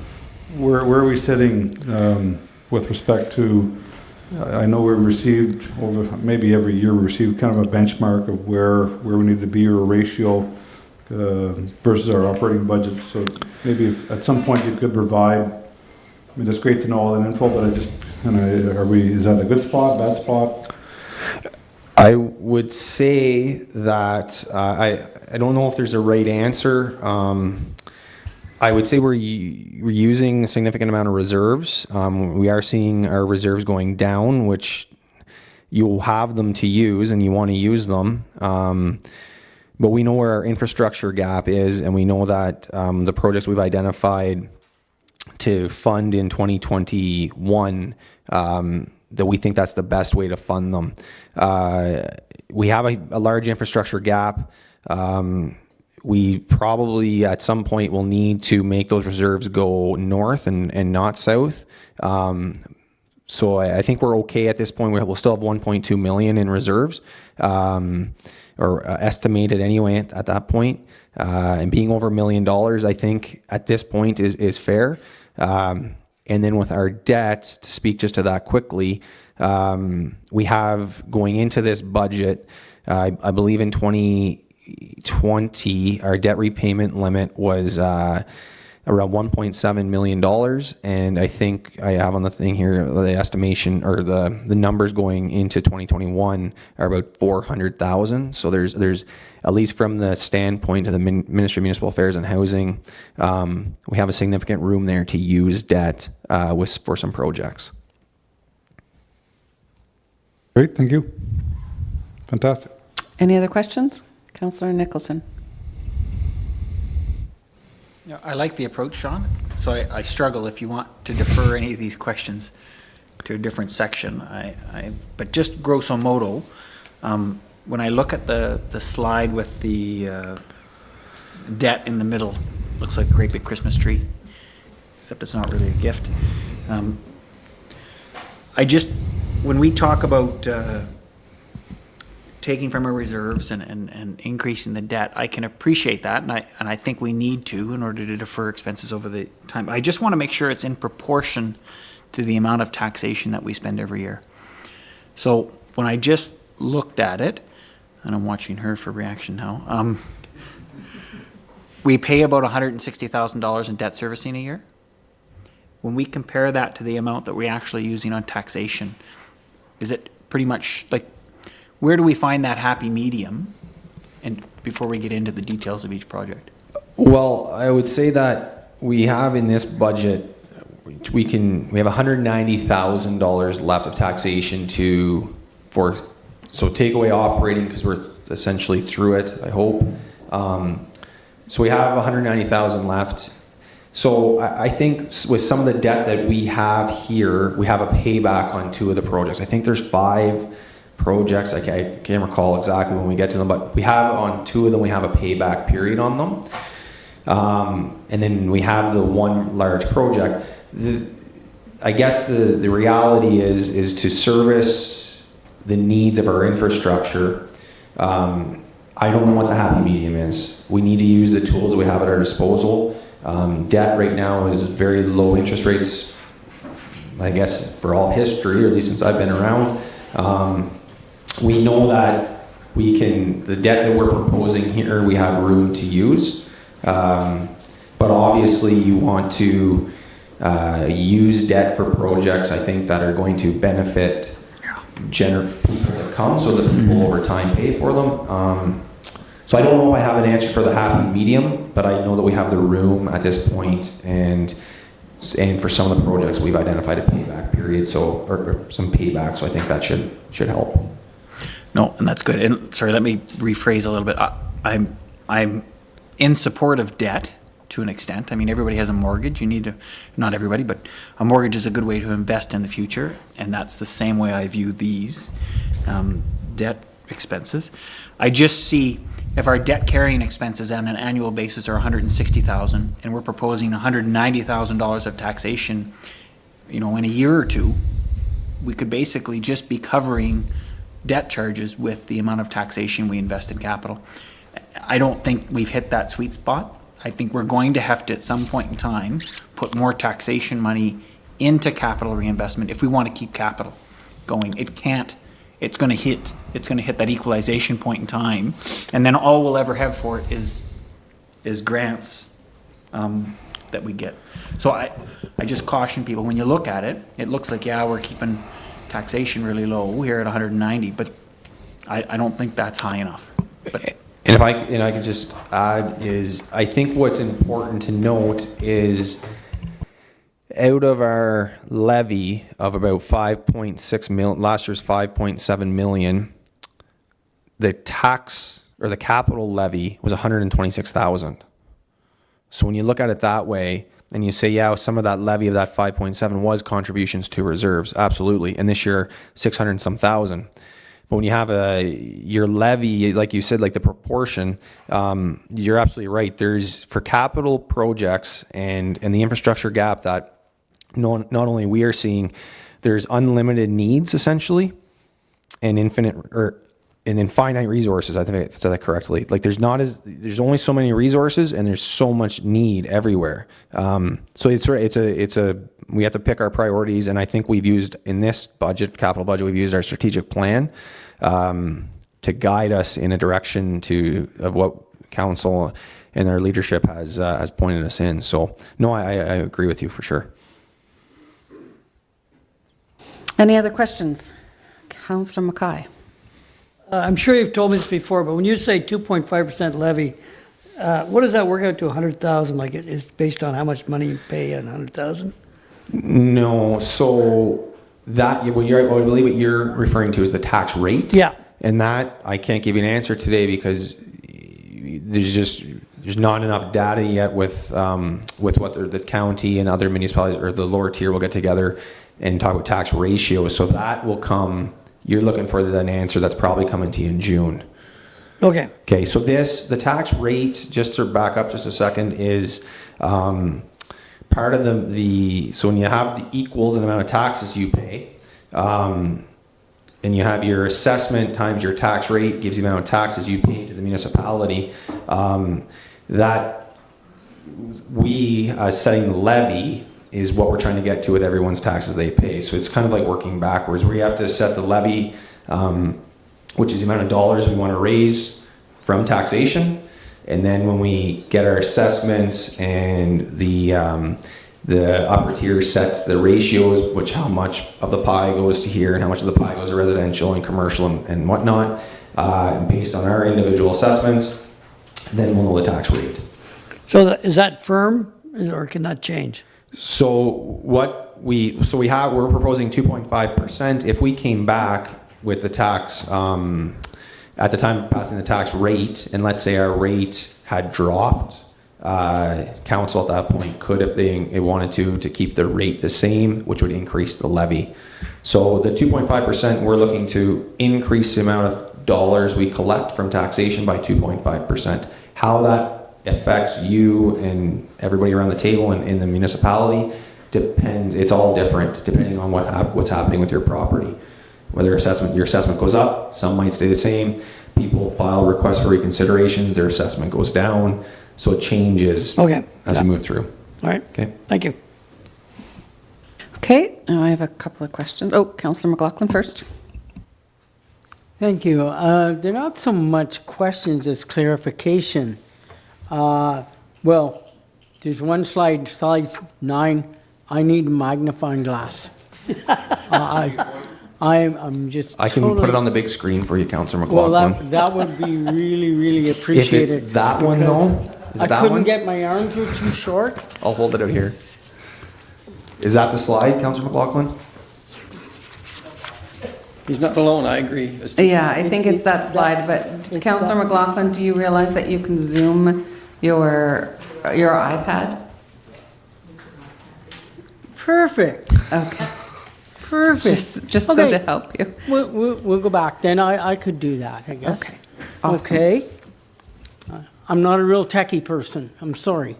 [SPEAKER 3] where are we sitting with respect to, I know we received, over maybe every year we receive kind of a benchmark of where we need to be, or a ratio versus our operating budget. So maybe if at some point you could provide, I mean, it's great to know all that info, but I just, is that a good spot, bad spot?
[SPEAKER 10] I would say that I don't know if there's a right answer. I would say we're using a significant amount of reserves. We are seeing our reserves going down, which you'll have them to use and you want to use them. But we know where our infrastructure gap is, and we know that the projects we've identified to fund in 2021, that we think that's the best way to fund them. We have a large infrastructure gap. We probably at some point will need to make those reserves go north and not south. So I think we're okay at this point. We'll still have 1.2 million in reserves, or estimated anyway at that point. And being over $1 million, I think at this point is fair. And then with our debt, to speak just to that quickly, we have going into this budget, I believe in 2020, our debt repayment limit was around $1.7 million. And I think I have on the thing here, the estimation or the numbers going into 2021 are about 400,000. So there's at least from the standpoint of the Ministry of Municipal Affairs and Housing, we have a significant room there to use debt for some projects.
[SPEAKER 3] Great, thank you. Fantastic.
[SPEAKER 5] Any other questions? Councillor Nicholson.
[SPEAKER 6] Yeah, I like the approach, Sean. So I struggle if you want to defer any of these questions to a different section. But just grosso modo, when I look at the slide with the debt in the middle, looks like a great big Christmas tree, except it's not really a gift. When we talk about taking from our reserves and increasing the debt, I can appreciate that, and I think we need to in order to defer expenses over the time. I just want to make sure it's in proportion to the amount of taxation that we spend every year. So when I just looked at it, and I'm watching her for reaction now, we pay about $160,000 in debt servicing a year. When we compare that to the amount that we're actually using on taxation, is it pretty much like, where do we find that happy medium? And before we get into the details of each project.
[SPEAKER 10] Well, I would say that we have in this budget, we have $190,000 left of taxation so take away operating, because we're essentially through it, I hope. So we have 190,000 left. So I think with some of the debt that we have here, we have a payback on 2 of the projects. I think there's 5 projects. I can't recall exactly when we get to them, but we have on 2 of them, we have a payback period on them. And then we have the one large project. I guess the reality is to service the needs of our infrastructure. I don't know what the happy medium is. We need to use the tools that we have at our disposal. Debt right now is very low interest rates, I guess, for all history, or at least since I've been around. We know that the debt that we're proposing here, we have room to use. But obviously you want to use debt for projects, I think, that are going to benefit people that come, so that people over time pay for them. So I don't know if I have an answer for the happy medium, but I know that we have the room at this point, and for some of the projects we've identified a payback period, or some payback, so I think that should help.
[SPEAKER 6] No, and that's good. And sorry, let me rephrase a little bit. I'm in support of debt to an extent. I mean, everybody has a mortgage. You need to, not everybody, but a mortgage is a good way to invest in the future, and that's the same way I view these debt expenses. I just see if our debt carrying expenses on an annual basis are $160,000, and we're proposing $190,000 of taxation, in a year or two, we could basically just be covering debt charges with the amount of taxation we invest in capital. I don't think we've hit that sweet spot. I think we're going to have to, at some point in time, put more taxation money into capital reinvestment if we want to keep capital going. It's going to hit that equalization point in time, and then all we'll ever have for it is grants that we get. So I just caution people, when you look at it, it looks like, yeah, we're keeping taxation really low here at 190, but I don't think that's high enough. But
[SPEAKER 10] And if I could just add is, I think what's important to note is, out of our levy of about 5.6 million, last year's 5.7 million, the tax or the capital levy was 126,000. So when you look at it that way, and you say, yeah, some of that levy of that 5.7 was contributions to reserves, absolutely. And this year, 600 and some thousand. But when you have your levy, like you said, like the proportion, you're absolutely right. There's, for capital projects and the infrastructure gap that not only we are seeing, there's unlimited needs essentially, and infinite resources. I think I said that correctly. Like there's only so many resources, and there's so much need everywhere. So it's a we have to pick our priorities, and I think we've used, in this budget, capital budget, we've used our strategic plan to guide us in a direction of what council and our leadership has pointed us in. So, no, I agree with you for sure.
[SPEAKER 5] Any other questions? Councillor Mackay.
[SPEAKER 11] I'm sure you've told me this before, but when you say 2.5% levy, what does that work out to 100,000? Like it is based on how much money you pay on 100,000?
[SPEAKER 10] No, so that, I believe what you're referring to is the tax rate.
[SPEAKER 11] Yeah.
[SPEAKER 10] And that, I can't give you an answer today because there's not enough data yet with what the county and other municipalities or the lower tier will get together and talk about tax ratios. So that will come, you're looking for an answer that's probably coming to you in June.
[SPEAKER 11] Okay.
[SPEAKER 10] Okay, so the tax rate, just to back up just a second, is part of so when you have the equals in the amount of taxes you pay, and you have your assessment times your tax rate gives you the amount of taxes you pay to the municipality, that we, setting the levy, is what we're trying to get to with everyone's taxes they pay. So it's kind of like working backwards, where you have to set the levy, which is the amount of dollars we want to raise from taxation. And then when we get our assessments and the upper tier sets the ratios, which how much of the pie goes to here and how much of the pie goes to residential and commercial and whatnot, based on our individual assessments, then we'll know the tax rate.
[SPEAKER 11] So is that firm or can that change?
[SPEAKER 10] So we're proposing 2.5%. If we came back with the tax, at the time of passing the tax rate, and let's say our rate had dropped, council at that point could, if they wanted to keep the rate the same, which would increase the levy. So the 2.5%, we're looking to increase the amount of dollars we collect from taxation by 2.5%. How that affects you and everybody around the table and in the municipality depends. It's all different depending on what's happening with your property. Whether your assessment goes up, some might stay the same. People file requests for reconsiderations, their assessment goes down. So it changes as we move through.
[SPEAKER 11] All right.
[SPEAKER 10] Okay.
[SPEAKER 11] Thank you.
[SPEAKER 5] Okay, now I have a couple of questions. Oh, Councillor McLaughlin first.
[SPEAKER 4] Thank you. They're not so much questions as clarification. Well, there's one slide 9. I need a magnifying glass. I'm just.
[SPEAKER 10] I can put it on the big screen for you, Councillor McLaughlin.
[SPEAKER 4] Well, that would be really, really appreciated.
[SPEAKER 10] If it's that one though,
[SPEAKER 4] I couldn't get my arms were too short.
[SPEAKER 10] I'll hold it out here. Is that the slide, Councillor McLaughlin?
[SPEAKER 1] He's not alone, I agree.
[SPEAKER 5] Yeah, I think it's that slide, but Councillor McLaughlin, do you realize that you can zoom your iPad?
[SPEAKER 4] Perfect.
[SPEAKER 5] Okay.
[SPEAKER 4] Perfect.
[SPEAKER 5] Just so to help you.
[SPEAKER 4] We'll go back then. I could do that, I guess.
[SPEAKER 5] Okay. Awesome.
[SPEAKER 4] Okay. I'm not a real techie person. I'm sorry.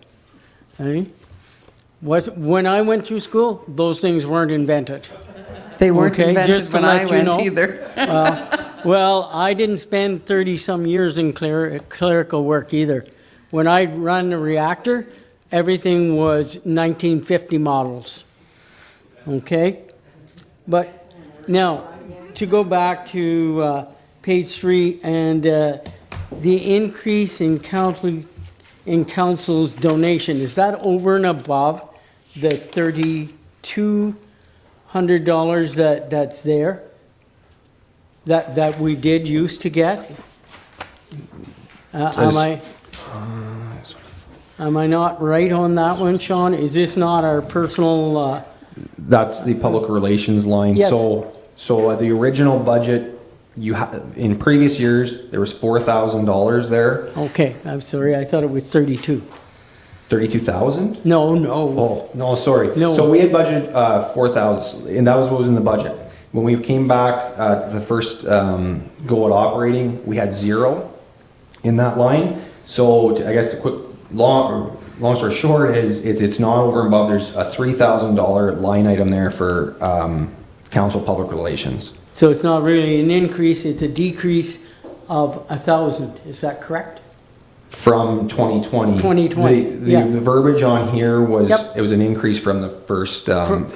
[SPEAKER 4] Okay? When I went through school, those things weren't invented.
[SPEAKER 5] They weren't invented
[SPEAKER 4] just to
[SPEAKER 5] when I
[SPEAKER 4] let you
[SPEAKER 5] went
[SPEAKER 4] know.
[SPEAKER 5] either.
[SPEAKER 4] Well, I didn't spend 30-some years in clerical work either. When I ran the reactor, everything was 1950 models. Okay? But now, to go back to page 3 and the increase in council's donation, is that over and above the $3,200 that's there? That we did used to get? Am I not right on that one, Sean? Is this not our personal?
[SPEAKER 10] That's the public relations line.
[SPEAKER 4] Yes.
[SPEAKER 10] So the original budget, in previous years there was $4,000 there.
[SPEAKER 4] Okay, I'm sorry. I thought it was 32.
[SPEAKER 10] 32,000?
[SPEAKER 4] No.
[SPEAKER 10] Oh no, sorry.
[SPEAKER 4] No.
[SPEAKER 10] So we had budgeted 4,000, and that was what was in the budget. When we came back the first go at operating, we had 0 in that line. So I guess long story short is it's not over and above. There's a $3,000 line item there for council public relations.
[SPEAKER 4] So it's not really an increase, it's a decrease of 1,000, is that correct?
[SPEAKER 10] From 2020.
[SPEAKER 4] 2020,
[SPEAKER 10] The
[SPEAKER 4] yeah.
[SPEAKER 10] the verbiage on here was,
[SPEAKER 4] Yep.
[SPEAKER 10] it was an increase from the first,
[SPEAKER 4] From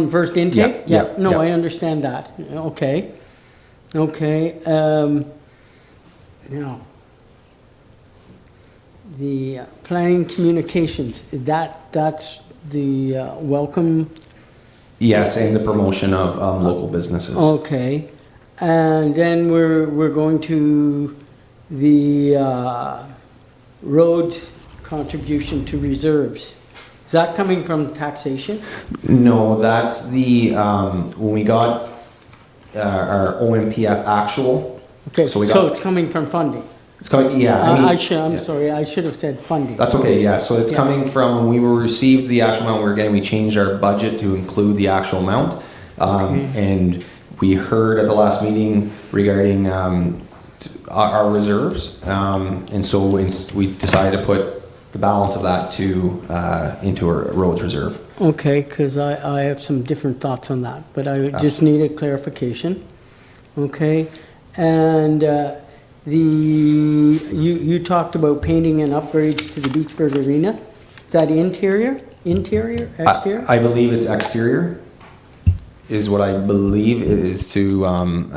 [SPEAKER 4] first intake?
[SPEAKER 10] Yeah,
[SPEAKER 4] No,
[SPEAKER 10] yeah.
[SPEAKER 4] I understand that. Okay. Okay. Now, the planning communications, that's the welcome,
[SPEAKER 10] yes, and the promotion of local businesses.
[SPEAKER 4] okay. And then we're going to the roads contribution to reserves. Is that coming from taxation?
[SPEAKER 10] No, that's the, when we got our OMPF actual.
[SPEAKER 4] Okay,
[SPEAKER 10] So we
[SPEAKER 4] so
[SPEAKER 10] got,
[SPEAKER 4] it's coming from funding.
[SPEAKER 10] it's coming, yeah. I mean,
[SPEAKER 4] I'm
[SPEAKER 10] yeah.
[SPEAKER 4] sorry, I should have said funding.
[SPEAKER 10] That's okay, yeah, so it's
[SPEAKER 4] Yeah.
[SPEAKER 10] coming from, when we received the actual amount we were getting, we changed our budget to include the actual amount. And we heard at the last meeting regarding our reserves, and so we decided to put the balance of that into our roads reserve.
[SPEAKER 4] Okay, because I have some different thoughts on that, but I just needed clarification. Okay, and you talked about painting and upgrades to the Beachburg Arena. Is that interior, exterior?
[SPEAKER 10] I believe it's exterior, is what I believe it is to,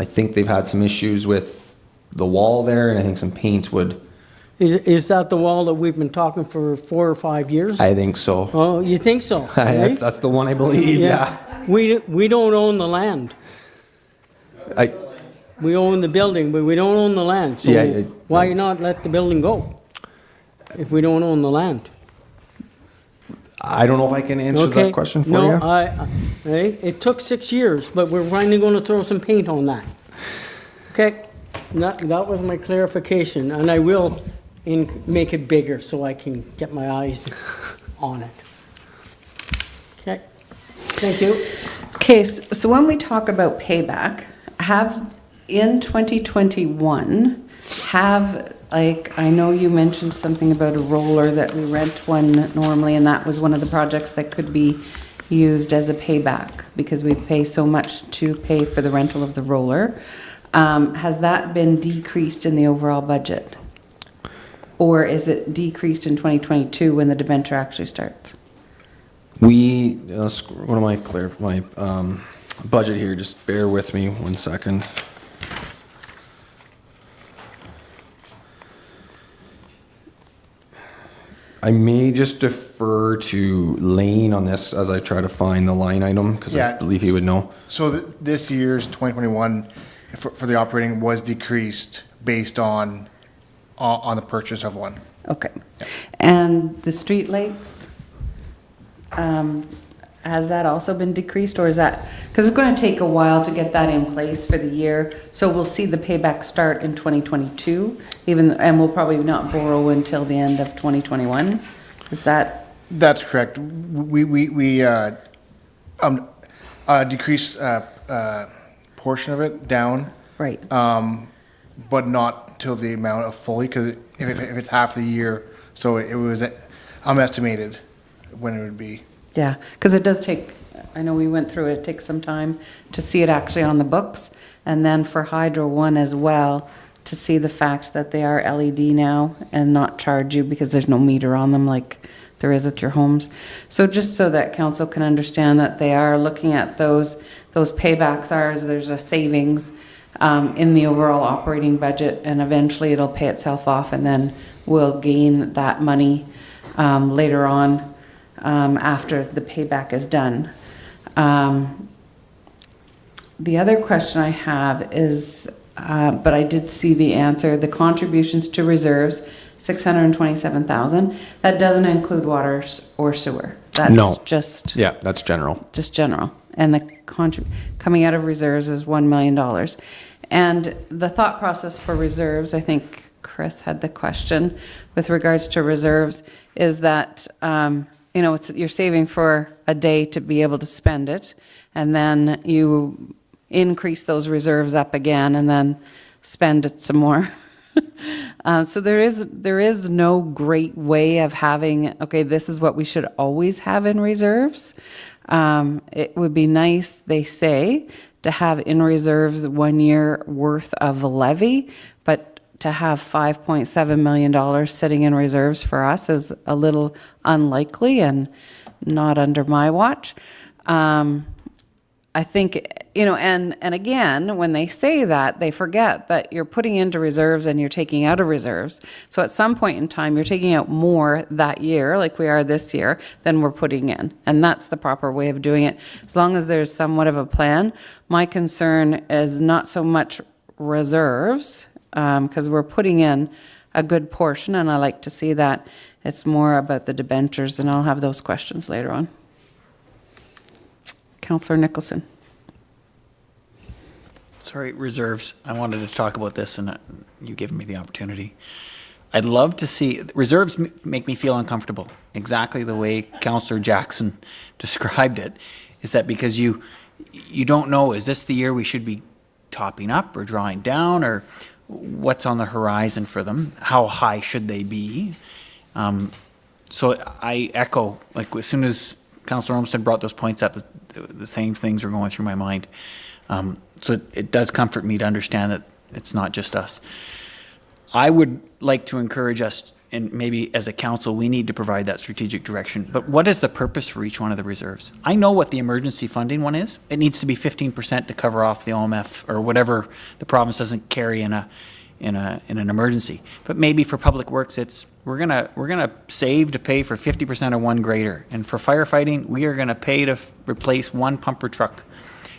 [SPEAKER 10] I think they've had some issues with the wall there, and I think some paint would,
[SPEAKER 4] Is that the wall that we've been talking for 4 or 5 years?
[SPEAKER 10] I think so.
[SPEAKER 4] Oh, you think so? Really?
[SPEAKER 10] That's the one I believe, yeah.
[SPEAKER 4] We don't own the land.
[SPEAKER 10] I,
[SPEAKER 4] We own the building, but we don't own the land. So
[SPEAKER 10] Yeah,
[SPEAKER 4] why not let the building go if we don't own the land?
[SPEAKER 10] I don't know if I can answer
[SPEAKER 4] Okay.
[SPEAKER 10] that question for
[SPEAKER 4] no,
[SPEAKER 10] you.
[SPEAKER 4] it took 6 years, but we're finally going to throw some paint on that. Okay, that was my clarification, and I will make it bigger so I can get my eyes on it. Okay, thank you.
[SPEAKER 5] Okay, so when we talk about payback, in 2021, I know you mentioned something about a roller that we rent one normally, and that was one of the projects that could be used as a payback because we pay so much to pay for the rental of the roller. Has that been decreased in the overall budget? Or is it decreased in 2022 when the debenture actually starts?
[SPEAKER 10] What am I clear, my budget here, just bear with me 1 second. I may just defer to Lane on this as I try to find the line item, because I
[SPEAKER 12] Yeah.
[SPEAKER 10] believe he would know.
[SPEAKER 12] So this year's 2021 for the operating was decreased based on the purchase of one.
[SPEAKER 5] Okay. And the street lights, has that also been decreased, or is that, because it's going to take a while to get that in place for the year, so we'll see the payback start in 2022, and we'll probably not borrow until the end of 2021? Is that?
[SPEAKER 12] That's correct. We decreased portion of it down,
[SPEAKER 5] Right.
[SPEAKER 12] but not till the amount of fully, because if it's half the year, so it was estimated when it would be.
[SPEAKER 5] Yeah, because it does take, I know we went through it, it takes some time to see it actually on the books, and then for Hydro One as well, to see the fact that they are LED now and not charge you because there's no meter on them like there is at your homes. So just so that council can understand that they are looking at those paybacks there's a savings in the overall operating budget, and eventually it'll pay itself off, and then we'll gain that money later on after the payback is done. The other question I have is, but I did see the answer, the contributions to reserves, 627,000. That doesn't include water or sewer. That's
[SPEAKER 10] No.
[SPEAKER 5] just
[SPEAKER 10] Yeah, that's general.
[SPEAKER 5] just general. And the coming out of reserves is $1 million. And the thought process for reserves, I think Chris had the question with regards to reserves, is that, you're saving for a day to be able to spend it, and then you increase those reserves up again and then spend it some more. So there is no great way of having, okay, this is what we should always have in reserves. It would be nice, they say, to have in reserves 1 year worth of levy, but to have $5.7 million sitting in reserves for us is a little unlikely and not under my watch. I think, and again, when they say that, they forget that you're putting into reserves and you're taking out of reserves. So at some point in time, you're taking out more that year, like we are this year, than we're putting in. And that's the proper way of doing it. As long as there's somewhat of a plan. My concern is not so much reserves, because we're putting in a good portion, and I like to see that. It's more about the debentures, and I'll have those questions later on. Councillor Nicholson.
[SPEAKER 6] Sorry, reserves. I wanted to talk about this, and you've given me the opportunity. I'd love to see, reserves make me feel uncomfortable, exactly the way Councillor Jackson described it, is that because you don't know, is this the year we should be topping up or drawing down, or what's on the horizon for them? How high should they be? So I echo, like as soon as Councillor Olmsted brought those points up, the same things were going through my mind. So it does comfort me to understand that it's not just us. I would like to encourage us, and maybe as a council, we need to provide that strategic direction. But what is the purpose for each one of the reserves? I know what the emergency funding one is. It needs to be 15% to cover off the OMF or whatever the province doesn't carry in an emergency. But maybe for public works, it's we're gonna save to pay for 50% of one grader, and for firefighting, we are gonna pay to replace one pumper truck.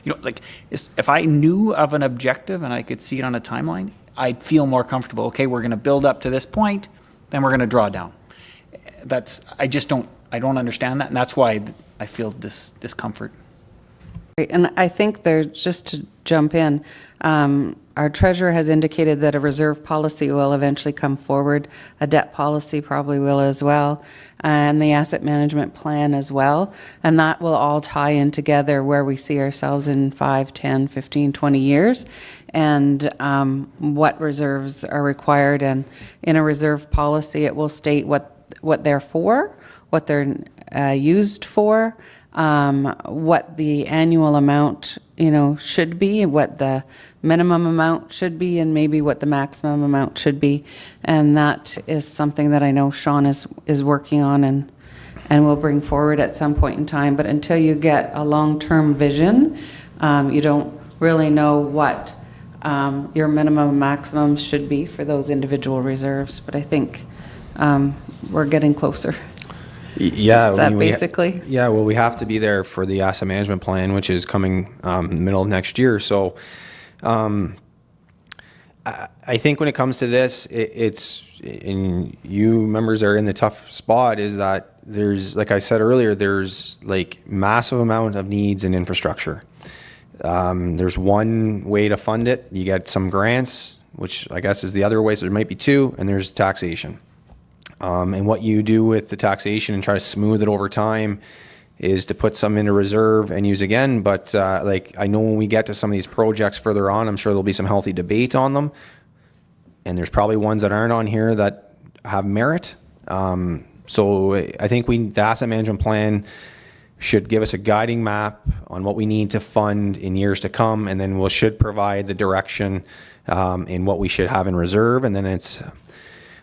[SPEAKER 6] If I knew of an objective and I could see it on a timeline, I'd feel more comfortable. Okay, we're gonna build up to this point, then we're gonna draw down. I don't understand that, and that's why I feel this discomfort.
[SPEAKER 5] And I think just to jump in, our treasurer has indicated that a reserve policy will eventually come forward. A debt policy probably will as well, and the asset management plan as well. And that will all tie in together where we see ourselves in 5, 10, 15, 20 years, and what reserves are required. And in a reserve policy, it will state what they're for, what they're used for, what the annual amount, should be, what the minimum amount should be, and maybe what the maximum amount should be. And that is something that I know Sean is working on and will bring forward at some point in time. But until you get a long-term vision, you don't really know what your minimum and maximum should be for those individual reserves. But I think we're getting closer.
[SPEAKER 10] Yeah.
[SPEAKER 5] Is that basically?
[SPEAKER 10] Yeah, well, we have to be there for the asset management plan, which is coming in the middle of next year. So I think when it comes to this, and you members are in the tough spot, is that there's, like I said earlier, there's like massive amount of needs in infrastructure. There's one way to fund it. You get some grants, which I guess is the other way, so there might be two, and there's taxation. And what you do with the taxation and try to smooth it over time is to put some into reserve and use again. But I know when we get to some of these projects further on, I'm sure there'll be some healthy debate on them. And there's probably ones that aren't on here that have merit. So I think the asset management plan should give us a guiding map on what we need to fund in years to come. And then we should provide the direction in what we should have in reserve. And then it's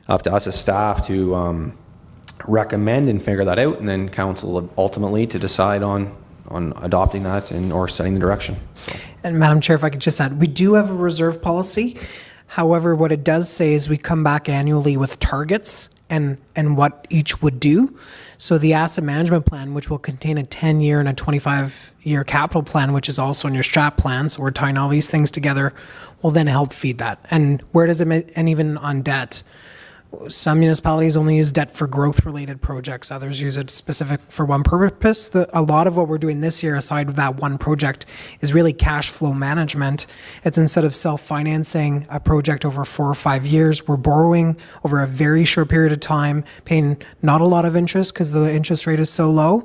[SPEAKER 10] up to us as staff to recommend and figure that out, and then council ultimately to decide on adopting that or setting the direction.
[SPEAKER 7] And Madam Chair, if I could just add, we do have a reserve policy. However, what it does say is we come back annually with targets and what each would do. So the asset management plan, which will contain a 10-year and a 25-year capital plan, which is also in your strat plan, so we're tying all these things together, will then help feed that. And where does it, and even on debt, some municipalities only use debt for growth-related projects. Others use it specific for one purpose. A lot of what we're doing this year, aside of that one project, is really cash flow management. It's instead of self-financing a project over 4 or 5 years, we're borrowing over a very short period of time, paying not a lot of interest because the interest rate is so low.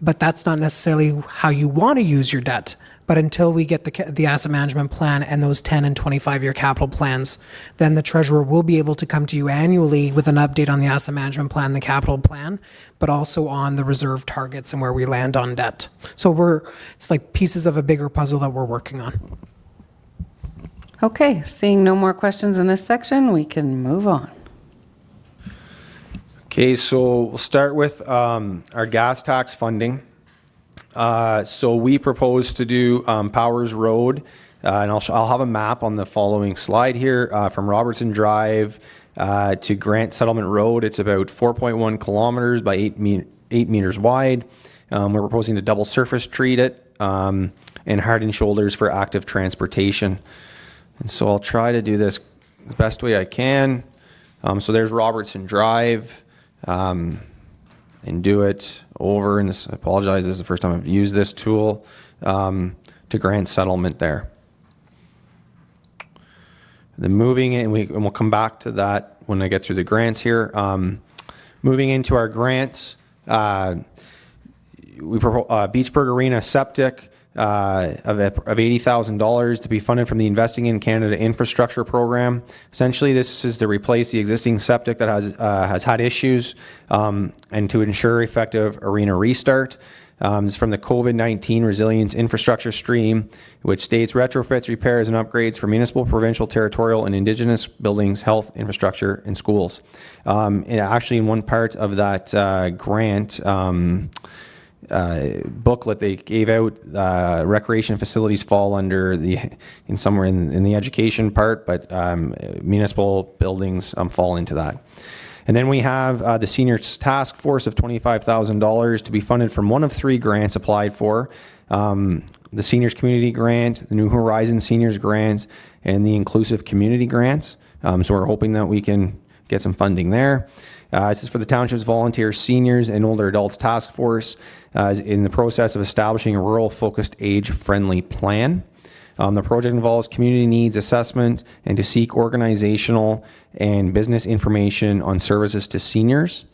[SPEAKER 7] But that's not necessarily how you want to use your debt. But until we get the asset management plan and those 10 and 25-year capital plans, then the treasurer will be able to come to you annually with an update on the asset management plan, the capital plan, but also on the reserve targets and where we land on debt. So it's like pieces of a bigger puzzle that we're working on.
[SPEAKER 5] Okay, seeing no more questions in this section, we can move on.
[SPEAKER 10] Okay, so we'll start with our gas tax funding. So we propose to do Powers Road, and I'll have a map on the following slide here from Robertson Drive to Grant Settlement Road. It's about 4.1 kilometers by 8 meters wide. We're proposing to double surface treat it and harden shoulders for active transportation. And so I'll try to do this the best way I can. So there's Robertson Drive. And do it over, and this, I apologize, this is the first time I've used this tool, to Grant Settlement there. Then moving in, and we'll come back to that when I get through the grants here. Moving into our grants, we propose Beachburg Arena septic of $80,000 to be funded from the Investing in Canada Infrastructure Program. Essentially, this is to replace the existing septic that has had issues and to ensure effective arena restart. It's from the COVID-19 Resilience Infrastructure Stream, which states retrofits, repairs, and upgrades for municipal, provincial, territorial, and Indigenous buildings, health, infrastructure, and schools. And actually, in one part of that grant, booklet they gave out, recreation facilities fall under somewhere in the education part, but municipal buildings fall into that. And then we have the Seniors Task Force of $25,000 to be funded from one of three grants applied for. The Seniors Community Grant, the New Horizons Seniors Grant, and the Inclusive Community Grant. So we're hoping that we can get some funding there. This is for the Township's Volunteer Seniors and Older Adults Task Force in the process of establishing a rural-focused, age-friendly plan. The project involves community needs assessment and to seek organizational and business information on services to seniors.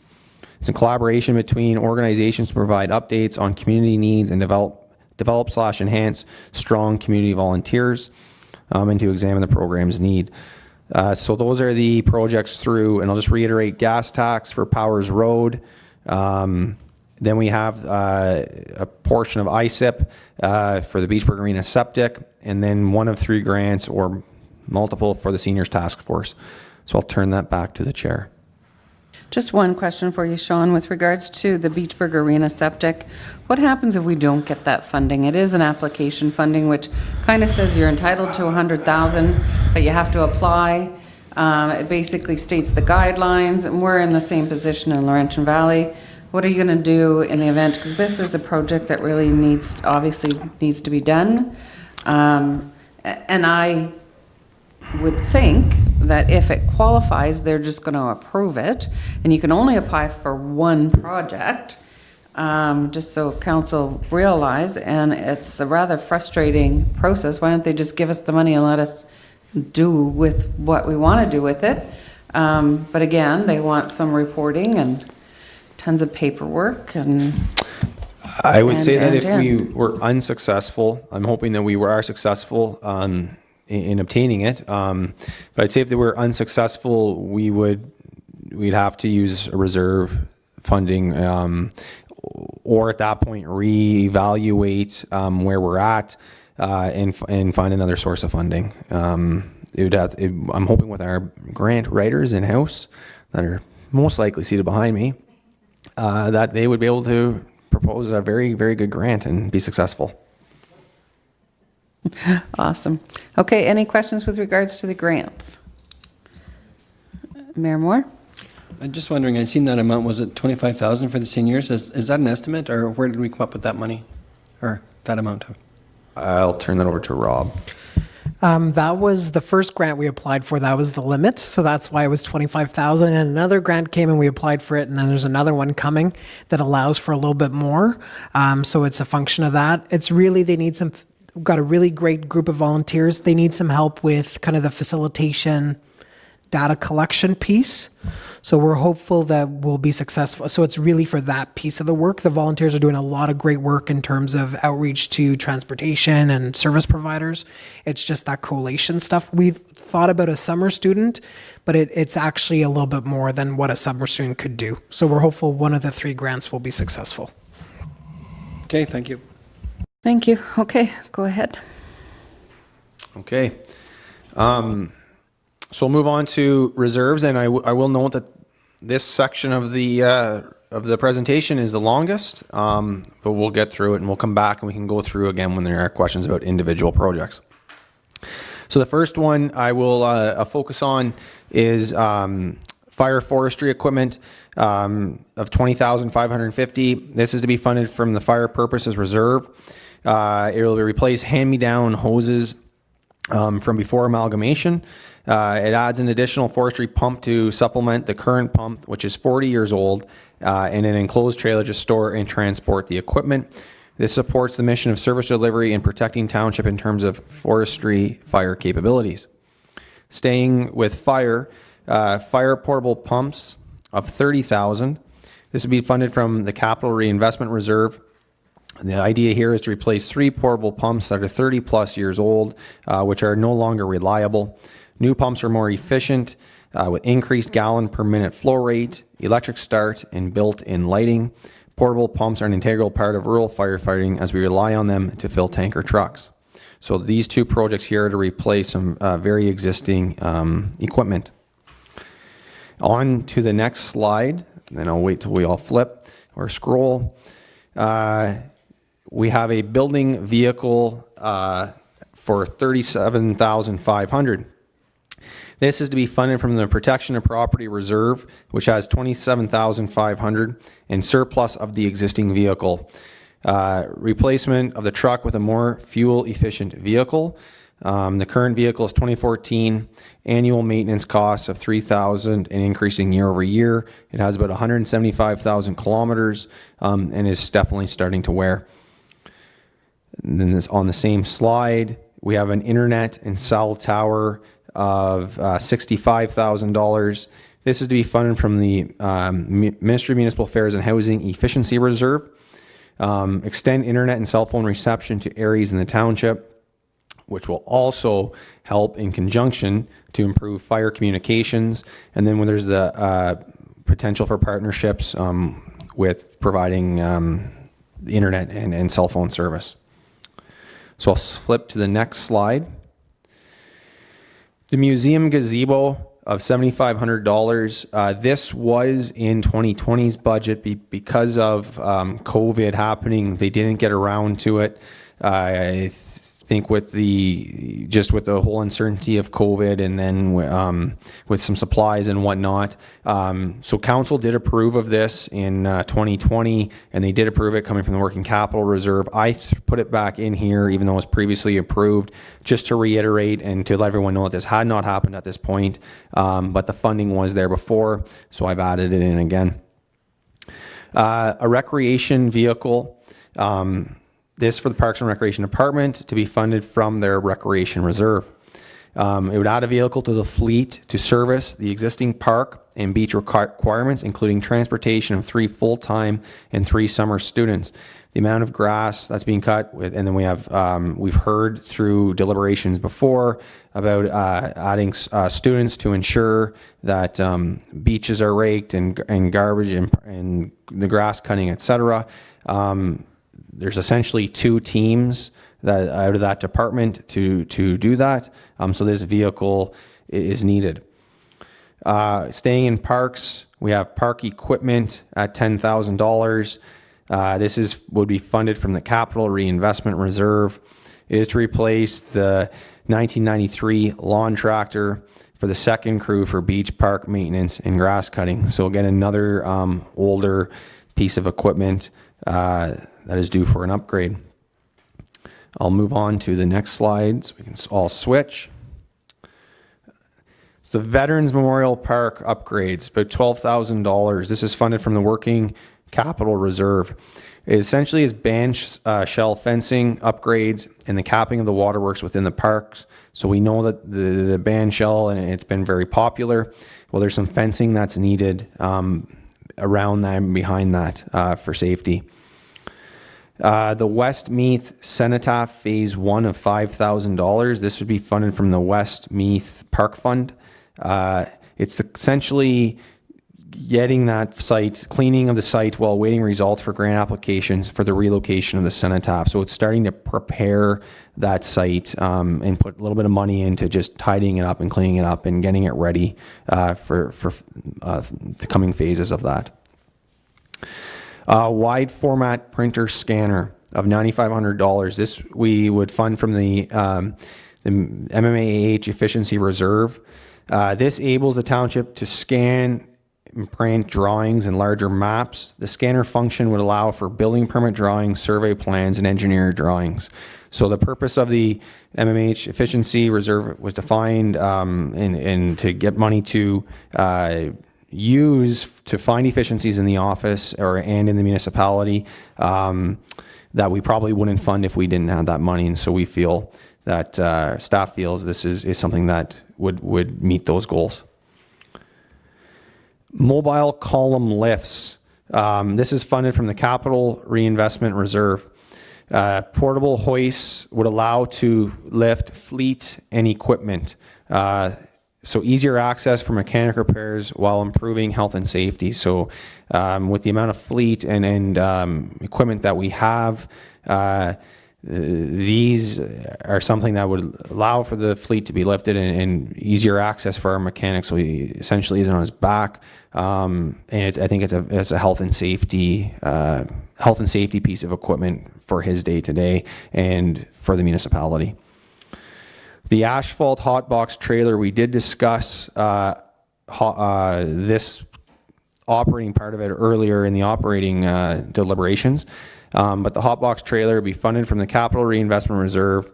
[SPEAKER 10] It's a collaboration between organizations to provide updates on community needs and develop/enhance strong community volunteers and to examine the program's need. So those are the projects through, and I'll just reiterate, gas tax for Powers Road. Then we have a portion of ISIP for the Beachburg Arena septic, and then one of three grants or multiple for the Seniors Task Force. So I'll turn that back to the chair.
[SPEAKER 5] Just one question for you, Sean, with regards to the Beachburg Arena septic. What happens if we don't get that funding? It is an application funding, which kind of says you're entitled to $100,000, but you have to apply. It basically states the guidelines, and we're in the same position in Laurentian Valley. What are you going to do in the event? Because this is a project that really obviously needs to be done. And I would think that if it qualifies, they're just going to approve it, and you can only apply for one project, just so council realize, and it's a rather frustrating process. Why don't they just give us the money and let us do with what we want to do with it? But again, they want some reporting and tons of paperwork, and
[SPEAKER 10] I would say that if we were unsuccessful, I'm hoping that we are successful in obtaining it. But I'd say if they were unsuccessful, we'd have to use a reserve funding, or at that point reevaluate where we're at and find another source of funding. I'm hoping with our grant writers in house that are most likely seated behind me, that they would be able to propose a very, very good grant and be successful.
[SPEAKER 5] Awesome. Okay, any questions with regards to the grants? Mayor Moore?
[SPEAKER 1] I'm just wondering, I seen that amount, was it 25,000 for the seniors? Is that an estimate, or where did we come up with that money, or that amount?
[SPEAKER 10] I'll turn that over to Rob.
[SPEAKER 7] That was the first grant we applied for. That was the limit. So that's why it was 25,000. And another grant came and we applied for it. And then there's another one coming that allows for a little bit more. So it's a function of that. It's really, we've got a really great group of volunteers. They need some help with kind of the facilitation, data collection piece. So we're hopeful that we'll be successful. So it's really for that piece of the work. The volunteers are doing a lot of great work in terms of outreach to transportation and service providers. It's just that collation stuff. We've thought about a summer student, but it's actually a little bit more than what a summer student could do. So we're hopeful one of the three grants will be successful.
[SPEAKER 1] Okay, thank you.
[SPEAKER 5] Thank you. Okay, go ahead.
[SPEAKER 10] Okay. So we'll move on to reserves, and I will note that this section of the presentation is the longest, but we'll get through it and we'll come back and we can go through again when there are questions about individual projects. So the first one I will focus on is fire forestry equipment of $20,550. This is to be funded from the fire purposes reserve. It will replace hand-me-down hoses from before amalgamation. It adds an additional forestry pump to supplement the current pump, which is 40 years old, and an enclosed trailer to store and transport the equipment. This supports the mission of service delivery and protecting township in terms of forestry fire capabilities. Staying with fire portable pumps of $30,000. This would be funded from the capital reinvestment reserve. The idea here is to replace 3 portable pumps that are 30 plus years old, which are no longer reliable. New pumps are more efficient with increased gallon per minute flow rate, electric start, and built-in lighting. Portable pumps are an integral part of rural firefighting as we rely on them to fill tanker trucks. So these 2 projects here are to replace some very existing equipment. On to the next slide, then I'll wait till we all flip or scroll. We have a building vehicle for $37,500. This is to be funded from the Protection of Property Reserve, which has $27,500 and surplus of the existing vehicle. Replacement of the truck with a more fuel-efficient vehicle. The current vehicle is 2014, annual maintenance costs of $3,000 and increasing year over year. It has about 175,000 kilometers and is definitely starting to wear. And then this, on the same slide, we have an internet and cell tower of $65,000. This is to be funded from the Ministry of Municipal Affairs and Housing Efficiency Reserve. Extend internet and cell phone reception to areas in the township, which will also help in conjunction to improve fire communications. And then when there's the potential for partnerships with providing internet and cell phone service. So I'll flip to the next slide. The museum gazebo of $7,500. This was in 2020's budget because of COVID happening. They didn't get around to it. I think with the whole uncertainty of COVID and then with some supplies and whatnot. So council did approve of this in 2020, and they did approve it coming from the working capital reserve. I put it back in here, even though it was previously approved, just to reiterate and to let everyone know that this had not happened at this point, but the funding was there before, so I've added it in again. A recreation vehicle. This for the Parks and Recreation Department to be funded from their recreation reserve. It would add a vehicle to the fleet to service the existing park and beach requirements, including transportation of 3 full-time and 3 summer students. The amount of grass that's being cut, and then we have we've heard through deliberations before about adding students to ensure that beaches are raked and garbage and the grass cutting, etc. There's essentially 2 teams that out of that department to do that. So this vehicle is needed. Staying in parks, we have park equipment at $10,000. This would be funded from the Capital Reinvestment Reserve. It is to replace the 1993 lawn tractor for the second crew for beach park maintenance and grass cutting. So again, another older piece of equipment that is due for an upgrade. I'll move on to the next slide so we can all switch. So the Veterans Memorial Park upgrades, about $12,000. This is funded from the Working Capital Reserve. It essentially is band shell fencing upgrades and the capping of the waterworks within the parks. So we know that the band shell, and it's been very popular. Well, there's some fencing that's needed around that and behind that for safety. The Westmeath Cenotaph Phase 1 of $5,000. This would be funded from the Westmeath Park Fund. It's essentially getting that site, cleaning of the site while waiting results for grant applications for the relocation of the cenotaph. So it's starting to prepare that site and put a little bit of money into just tidying it up and cleaning it up and getting it ready for the coming phases of that. Wide format printer scanner of $9,500. This we would fund from the MMAH Efficiency Reserve. This enables the township to scan and print drawings and larger maps. The scanner function would allow for building permit drawings, survey plans, and engineer drawings. So the purpose of the MMH Efficiency Reserve was to find and to get money to use to find efficiencies in the office and in the municipality that we probably wouldn't fund if we didn't have that money. And so we feel that staff feels this is something that would meet those goals. Mobile column lifts. This is funded from the Capital Reinvestment Reserve. Portable hoists would allow to lift fleet and equipment. So easier access for mechanic repairs while improving health and safety. So with the amount of fleet and equipment that we have, these are something that would allow for the fleet to be lifted and easier access for our mechanics. So he essentially isn't on his back, and I think it's a health and safety piece of equipment for his day to day and for the municipality. The asphalt hot box trailer, we did discuss this operating part of it earlier in the operating deliberations. But the hot box trailer would be funded from the Capital Reinvestment Reserve.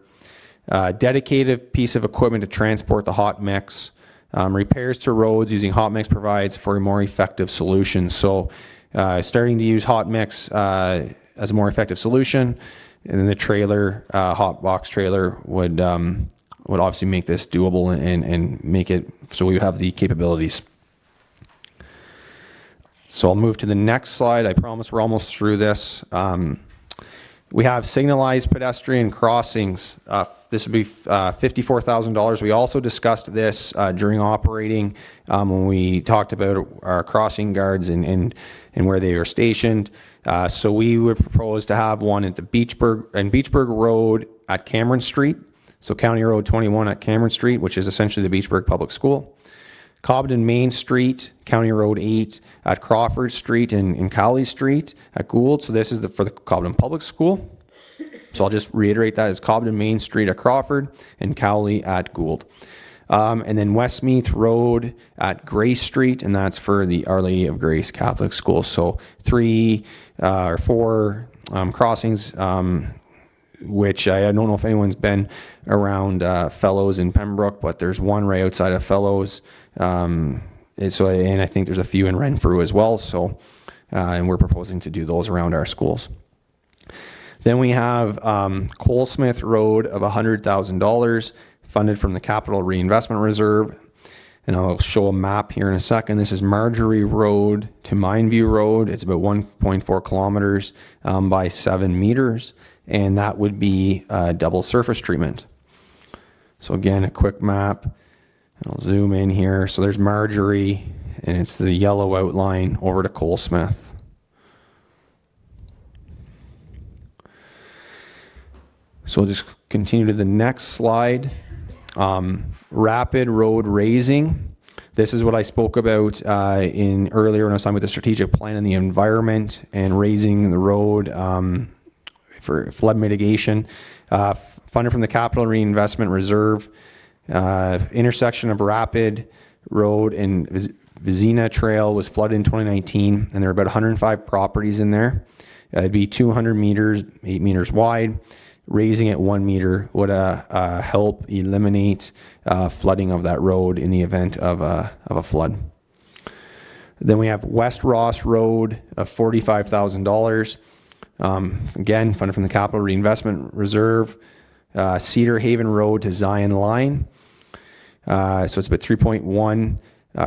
[SPEAKER 10] Dedicated piece of equipment to transport the hot mix. Repairs to roads using hot mix provides for a more effective solution. So starting to use hot mix as a more effective solution, and then the trailer, hot box trailer would obviously make this doable and make it so we would have the capabilities. So I'll move to the next slide. I promise we're almost through this. We have signalized pedestrian crossings. This would be $54,000. We also discussed this during operating when we talked about our crossing guards and where they are stationed. So we would propose to have one at the Beachburg Road at Cameron Street. So County Road 21 at Cameron Street, which is essentially the Beachburg Public School. Cobden Main Street, County Road 8 at Crawford Street and Cowley Street at Gould. So this is for the Cobden Public School. So I'll just reiterate that as Cobden Main Street at Crawford and Cowley at Gould. And then Westmeath Road at Grace Street, and that's for the Our Lady of Grace Catholic School. So 3 or 4 crossings, which I don't know if anyone's been around Fellows in Pembroke, but there's one right outside of Fellows. And I think there's a few in Renfrew as well. So, and we're proposing to do those around our schools. Then we have Colesmith Road of $100,000 funded from the Capital Reinvestment Reserve. And I'll show a map here in a second. This is Marjorie Road to Mindview Road. It's about 1.4 kilometers by 7 meters. And that would be double surface treatment. So again, a quick map. I'll zoom in here. So there's Marjorie, and it's the yellow outline over to Colesmith. So we'll just continue to the next slide. Rapid road raising. This is what I spoke about earlier when I was talking about the strategic plan and the environment and raising the road for flood mitigation. Funded from the Capital Reinvestment Reserve. Intersection of Rapid Road and Vizina Trail was flooded in 2019, and there are about 105 properties in there. It'd be 200 meters, 8 meters wide. Raising it 1 meter would help eliminate flooding of that road in the event of a flood. Then we have West Ross Road of $45,000. Again, funded from the Capital Reinvestment Reserve. Cedar Haven Road to Zion Line. So it's about 3.1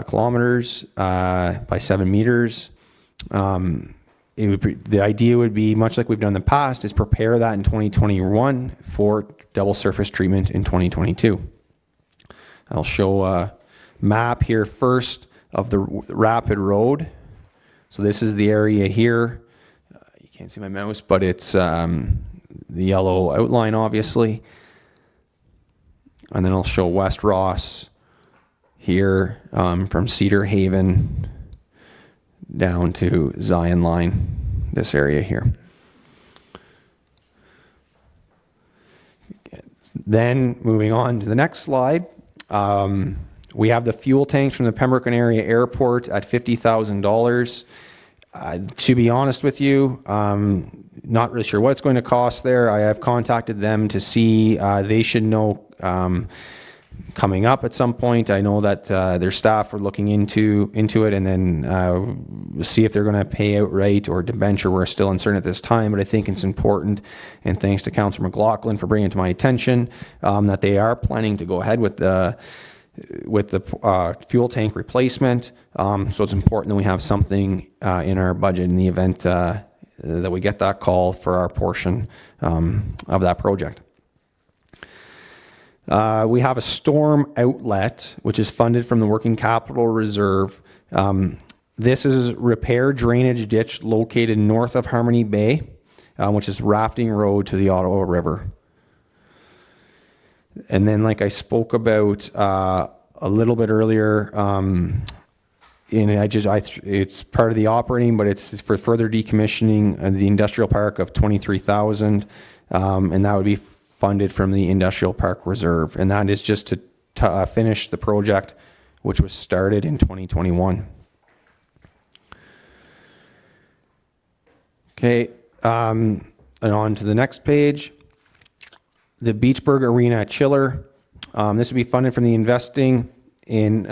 [SPEAKER 10] kilometers by 7 meters. The idea would be, much like we've done in the past, is prepare that in 2021 for double surface treatment in 2022. I'll show a map here first of the Rapid Road. So this is the area here. You can't see my mouse, but it's the yellow outline, obviously. And then I'll show West Ross here from Cedar Haven down to Zion Line, this area here. Then moving on to the next slide, we have the fuel tanks from the Pembroke area airport at $50,000. To be honest with you, not really sure what it's going to cost there. I have contacted them to see, they should know coming up at some point. I know that their staff are looking into it, and then see if they're going to pay outright or debenture. We're still uncertain at this time, but I think it's important, and thanks to Councillor McLaughlin for bringing it to my attention, that they are planning to go ahead with the fuel tank replacement. So it's important that we have something in our budget in the event that we get that call for our portion of that project. We have a storm outlet, which is funded from the Working Capital Reserve. This is repair drainage ditch located north of Harmony Bay, which is Rafting Road to the Ottawa River. And then, like I spoke about a little bit earlier, it's part of the operating, but it's for further decommissioning of the industrial park of $23,000, and that would be funded from the Industrial Park Reserve, and that is just to finish the project, which was started in 2021. Okay, and on to the next page. The Beachburg Arena Chiller. This would be funded from the Investing in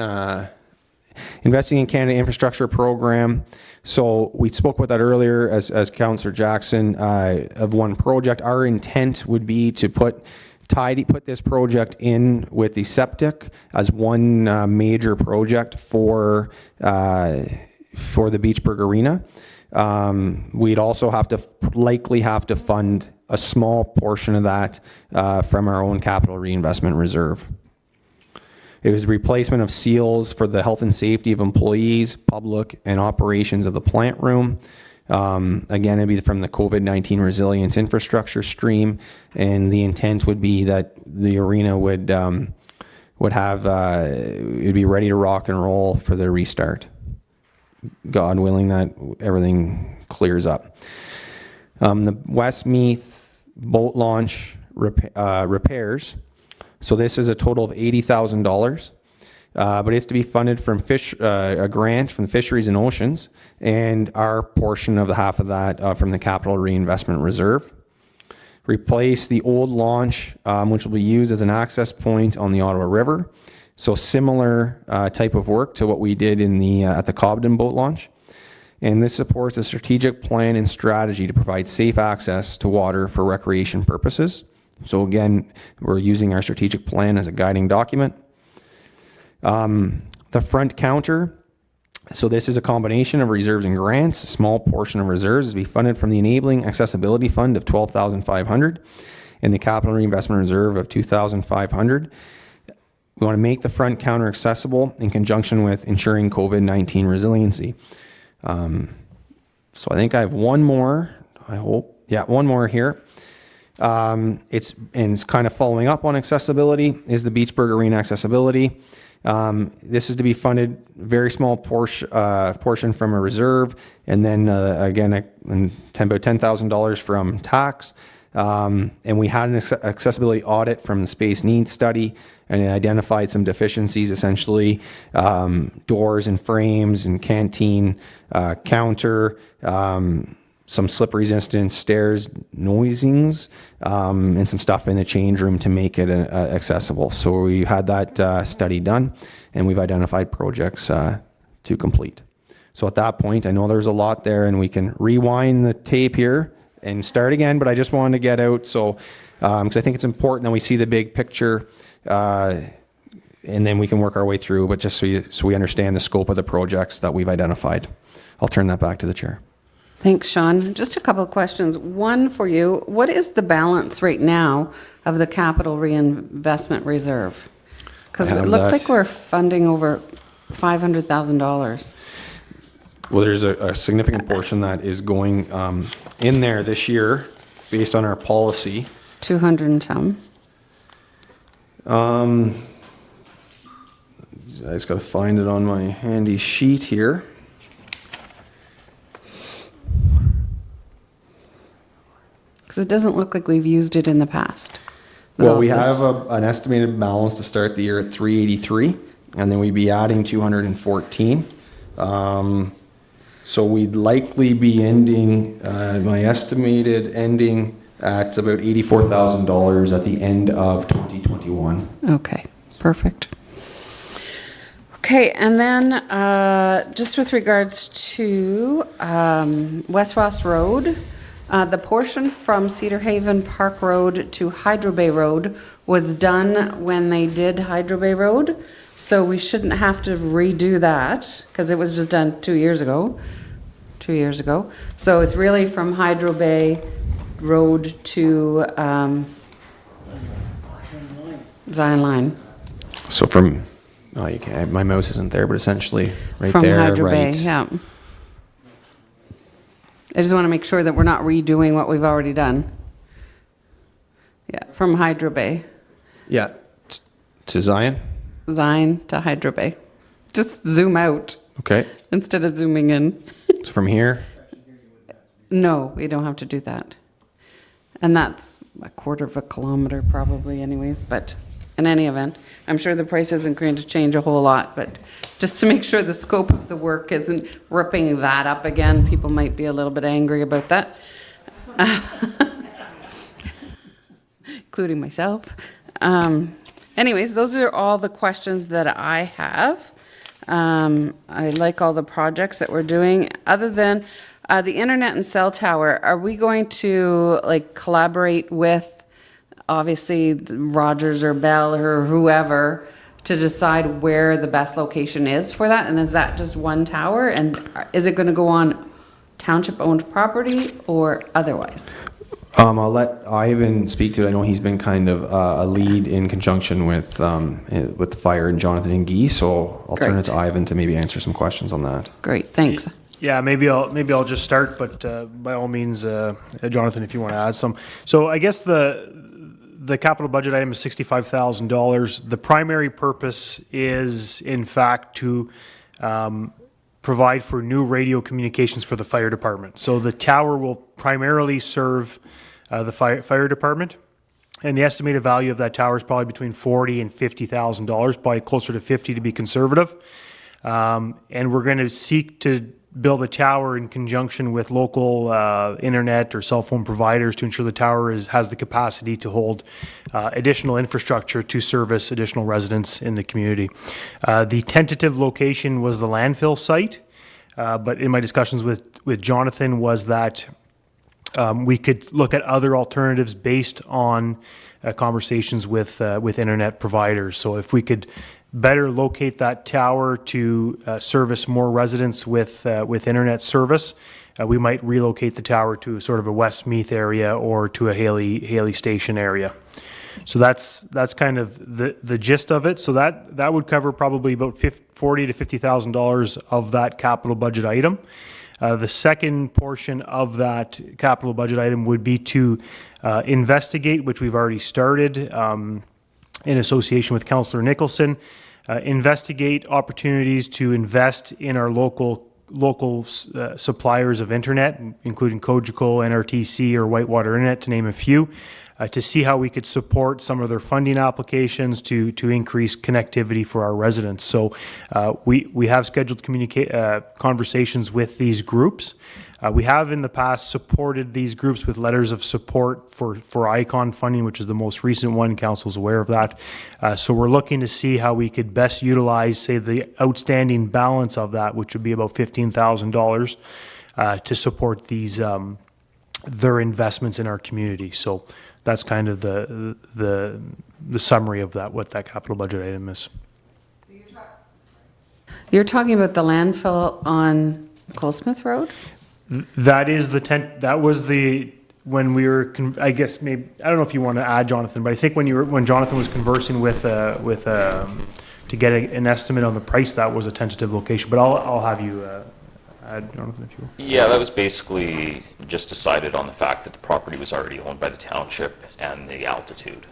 [SPEAKER 10] Canada Infrastructure Program. So we spoke about that earlier as Councillor Jackson of one project. Our intent would be to put this project in with the septic as one major project for the Beachburg Arena. We'd also likely have to fund a small portion of that from our own capital reinvestment reserve. It was replacement of seals for the health and safety of employees, public, and operations of the plant room. Again, it'd be from the COVID-19 resilience infrastructure stream, and the intent would be that the arena would have it'd be ready to rock and roll for the restart. God willing that everything clears up. The Westmeath boat launch repairs. So this is a total of $80,000, but it's to be funded from a grant from Fisheries and Oceans, and our portion of the half of that from the Capital Reinvestment Reserve. Replace the old launch, which will be used as an access point on the Ottawa River. So similar type of work to what we did in at the Cobden boat launch. And this supports a strategic plan and strategy to provide safe access to water for recreation purposes. So again, we're using our strategic plan as a guiding document. The front counter. So this is a combination of reserves and grants. A small portion of reserves is to be funded from the Enabling Accessibility Fund of $12,500 and the Capital Reinvestment Reserve of $2,500. We want to make the front counter accessible in conjunction with ensuring COVID-19 resiliency. So I think I have one more, I hope. Yeah, one more here. It's kind of following up on accessibility is the Beachburg Arena accessibility. This is to be funded very small portion from a reserve, and then again about $10,000 from tax. And we had an accessibility audit from the space needs study, and it identified some deficiencies, essentially doors and frames and canteen counter, some slip resistance, stairs, noisings, and some stuff in the change room to make it accessible. So we had that study done, and we've identified projects to complete. So at that point, I know there's a lot there, and we can rewind the tape here and start again, but I just wanted to get out, so because I think it's important that we see the big picture, and then we can work our way through, but just so we understand the scope of the projects that we've identified. I'll turn that back to the chair.
[SPEAKER 5] Thanks, Sean. Just a couple of questions. One for you. What is the balance right now of the Capital Reinvestment Reserve? Because it looks like we're funding over $500,000?
[SPEAKER 10] Well, there's a significant portion that is going in there this year based on our policy.
[SPEAKER 5] 200 and some.
[SPEAKER 10] I just got to find it on my handy sheet here.
[SPEAKER 5] Because it doesn't look like we've used it in the past.
[SPEAKER 10] Well, we
[SPEAKER 5] Well, this-
[SPEAKER 10] have an estimated balance to start the year at 383, and then we'd be adding 214. So we'd likely be ending, my estimated ending at about $84,000 at the end of 2021.
[SPEAKER 5] Okay, perfect. Okay, and then just with regards to West Ross Road, the portion from Cedar Haven Park Road to Hydro Bay Road was done when they did Hydro Bay Road, so we shouldn't have to redo that, because it was just done 2 years ago. 2 years ago. So it's really from Hydro Bay Road to Zion Line.
[SPEAKER 10] So from, oh, you can't, my mouse isn't there, but essentially right
[SPEAKER 5] From
[SPEAKER 10] there,
[SPEAKER 5] Hydro Bay,
[SPEAKER 10] right?
[SPEAKER 5] yeah. I just want to make sure that we're not redoing what we've already done. Yeah, from Hydro Bay,
[SPEAKER 10] Yeah, to Zion.
[SPEAKER 5] Zion to Hydro Bay. Just zoom out
[SPEAKER 10] Okay,
[SPEAKER 5] instead of zooming in.
[SPEAKER 10] so from here,
[SPEAKER 5] No, we don't have to do that. And that's a quarter of a kilometer probably anyways, but in any event, I'm sure the price isn't going to change a whole lot, but just to make sure the scope of the work isn't ripping that up again, people might be a little bit angry about that. Including myself. Anyways, those are all the questions that I have. I like all the projects that we're doing. Other than the internet and cell tower, are we going to like collaborate with obviously Rogers or Bell or whoever to decide where the best location is for that? And is that just one tower? And is it going to go on township-owned property or otherwise?
[SPEAKER 10] I'll let Ivan speak to it. I know he's been kind of a lead in conjunction with the fire and Jonathan and Guy, so I'll turn it to
[SPEAKER 5] Great.
[SPEAKER 10] Ivan to maybe answer some questions on that.
[SPEAKER 5] Great, thanks.
[SPEAKER 9] Yeah, maybe I'll just start, but by all means, Jonathan, if you want to add some. So I guess the capital budget item is $65,000. The primary purpose is, in fact, to provide for new radio communications for the fire department. So the tower will primarily serve the fire department, and the estimated value of that tower is probably between $40,000 and $50,000, probably closer to $50,000 to be conservative. And we're going to seek to build a tower in conjunction with local internet or cell phone providers to ensure the tower has the capacity to hold additional infrastructure to service additional residents in the community. The tentative location was the landfill site, but in my discussions with Jonathan was that we could look at other alternatives based on conversations with internet providers. So if we could better locate that tower to service more residents with internet service, we might relocate the tower to sort of a Westmeath area or to a Haley Station area. So that's kind of the gist of it. So that would cover probably about $40,000 to $50,000 of that capital budget item. The second portion of that capital budget item would be to investigate, which we've already started in association with Councillor Nicholson, investigate opportunities to invest in our local suppliers of internet, including Cogeco, NRTC, or Whitewater Internet, to name a few, to see how we could support some of their funding applications to increase connectivity for our residents. So we have scheduled conversations with these groups. We have in the past supported these groups with letters of support for ICON funding, which is the most recent one. Council's aware of that. So we're looking to see how we could best utilize, say, the outstanding balance of that, which would be about $15,000, to support these their investments in our community. So that's kind of the summary of that, what that capital budget item is.
[SPEAKER 5] You're talking about the landfill on Colesmith Road?
[SPEAKER 9] That is that was the when we were, I guess maybe, I don't know if you want to add, Jonathan, but I think when Jonathan was conversing with to get an estimate on the price, that was a tentative location. But I'll have you add, Jonathan, if you will.
[SPEAKER 13] Yeah, that was basically just decided on the fact that the property was already owned by the township and the altitude.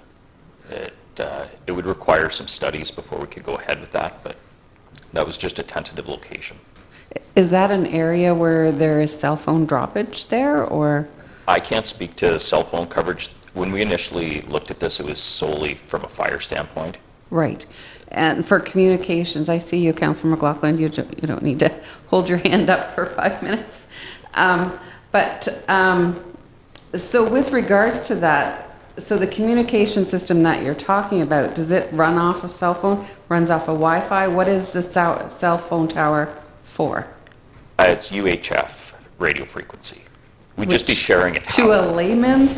[SPEAKER 13] It would require some studies before we could go ahead with that, but that was just a tentative location.
[SPEAKER 5] Is that an area where there is cell phone droppage there, or?
[SPEAKER 13] I can't speak to cell phone coverage. When we initially looked at this, it was solely from a fire standpoint.
[SPEAKER 5] Right. And for communications, I see you, Councillor McLaughlin, you don't need to hold your hand up for 5 minutes. So with regards to that, so the communication system that you're talking about, does it run off a cell phone, runs off a Wi-Fi? What is the cell phone tower for?
[SPEAKER 13] It's UHF radio frequency. We'd just be sharing a
[SPEAKER 5] To
[SPEAKER 13] tower.
[SPEAKER 5] a layman's?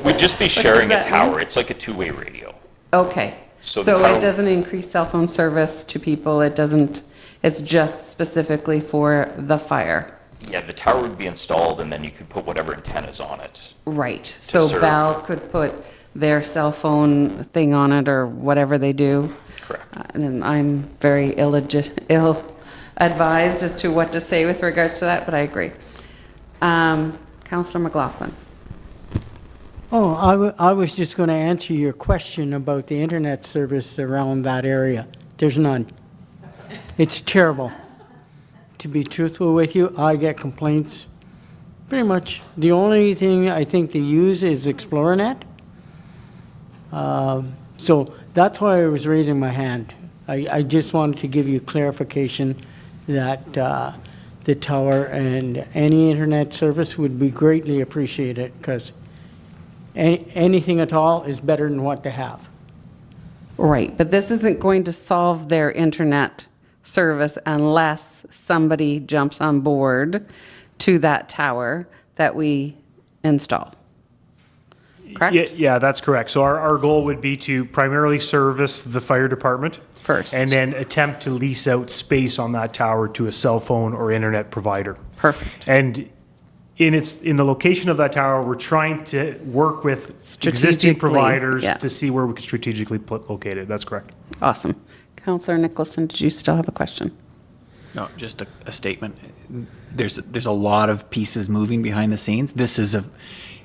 [SPEAKER 13] We'd just be
[SPEAKER 5] What
[SPEAKER 13] sharing
[SPEAKER 5] does
[SPEAKER 13] a
[SPEAKER 5] that
[SPEAKER 13] tower.
[SPEAKER 5] mean?
[SPEAKER 13] It's like a two-way radio.
[SPEAKER 5] Okay.
[SPEAKER 13] So
[SPEAKER 5] So
[SPEAKER 13] the tower-
[SPEAKER 5] it doesn't increase cell phone service to people, it's just specifically for the fire?
[SPEAKER 13] Yeah, the tower would be installed and then you could put whatever antennas on it.
[SPEAKER 5] Right, so
[SPEAKER 13] serve.
[SPEAKER 5] Bell could put their cell phone thing on it or whatever they do.
[SPEAKER 13] Correct.
[SPEAKER 5] And I'm very ill-advised as to what to say with regards to that, but I agree. Councillor McLaughlin.
[SPEAKER 4] Oh, I was just going to answer your question about the internet service around that area. There's none. It's terrible. To be truthful with you, I get complaints pretty much. The only thing I think they use is ExplorerNet. So that's why I was raising my hand. I just wanted to give you clarification that the tower and any internet service would be greatly appreciated, because anything at all is better than what they have.
[SPEAKER 5] Right, but this isn't going to solve their internet service unless somebody jumps on board to that tower that we install. Correct?
[SPEAKER 9] Yeah, that's correct. So our goal would be to primarily service the fire department
[SPEAKER 5] First.
[SPEAKER 9] and then attempt to lease out space on that tower to a cell phone or internet provider.
[SPEAKER 5] Perfect.
[SPEAKER 9] And in the location of that tower, we're trying to work with existing
[SPEAKER 5] Strategically,
[SPEAKER 9] providers
[SPEAKER 5] yeah.
[SPEAKER 9] to see where we could strategically locate it. That's correct.
[SPEAKER 5] Awesome. Councillor Nicholson, did you still have a question?
[SPEAKER 6] No, just a statement. There's a lot of pieces moving behind the scenes. This is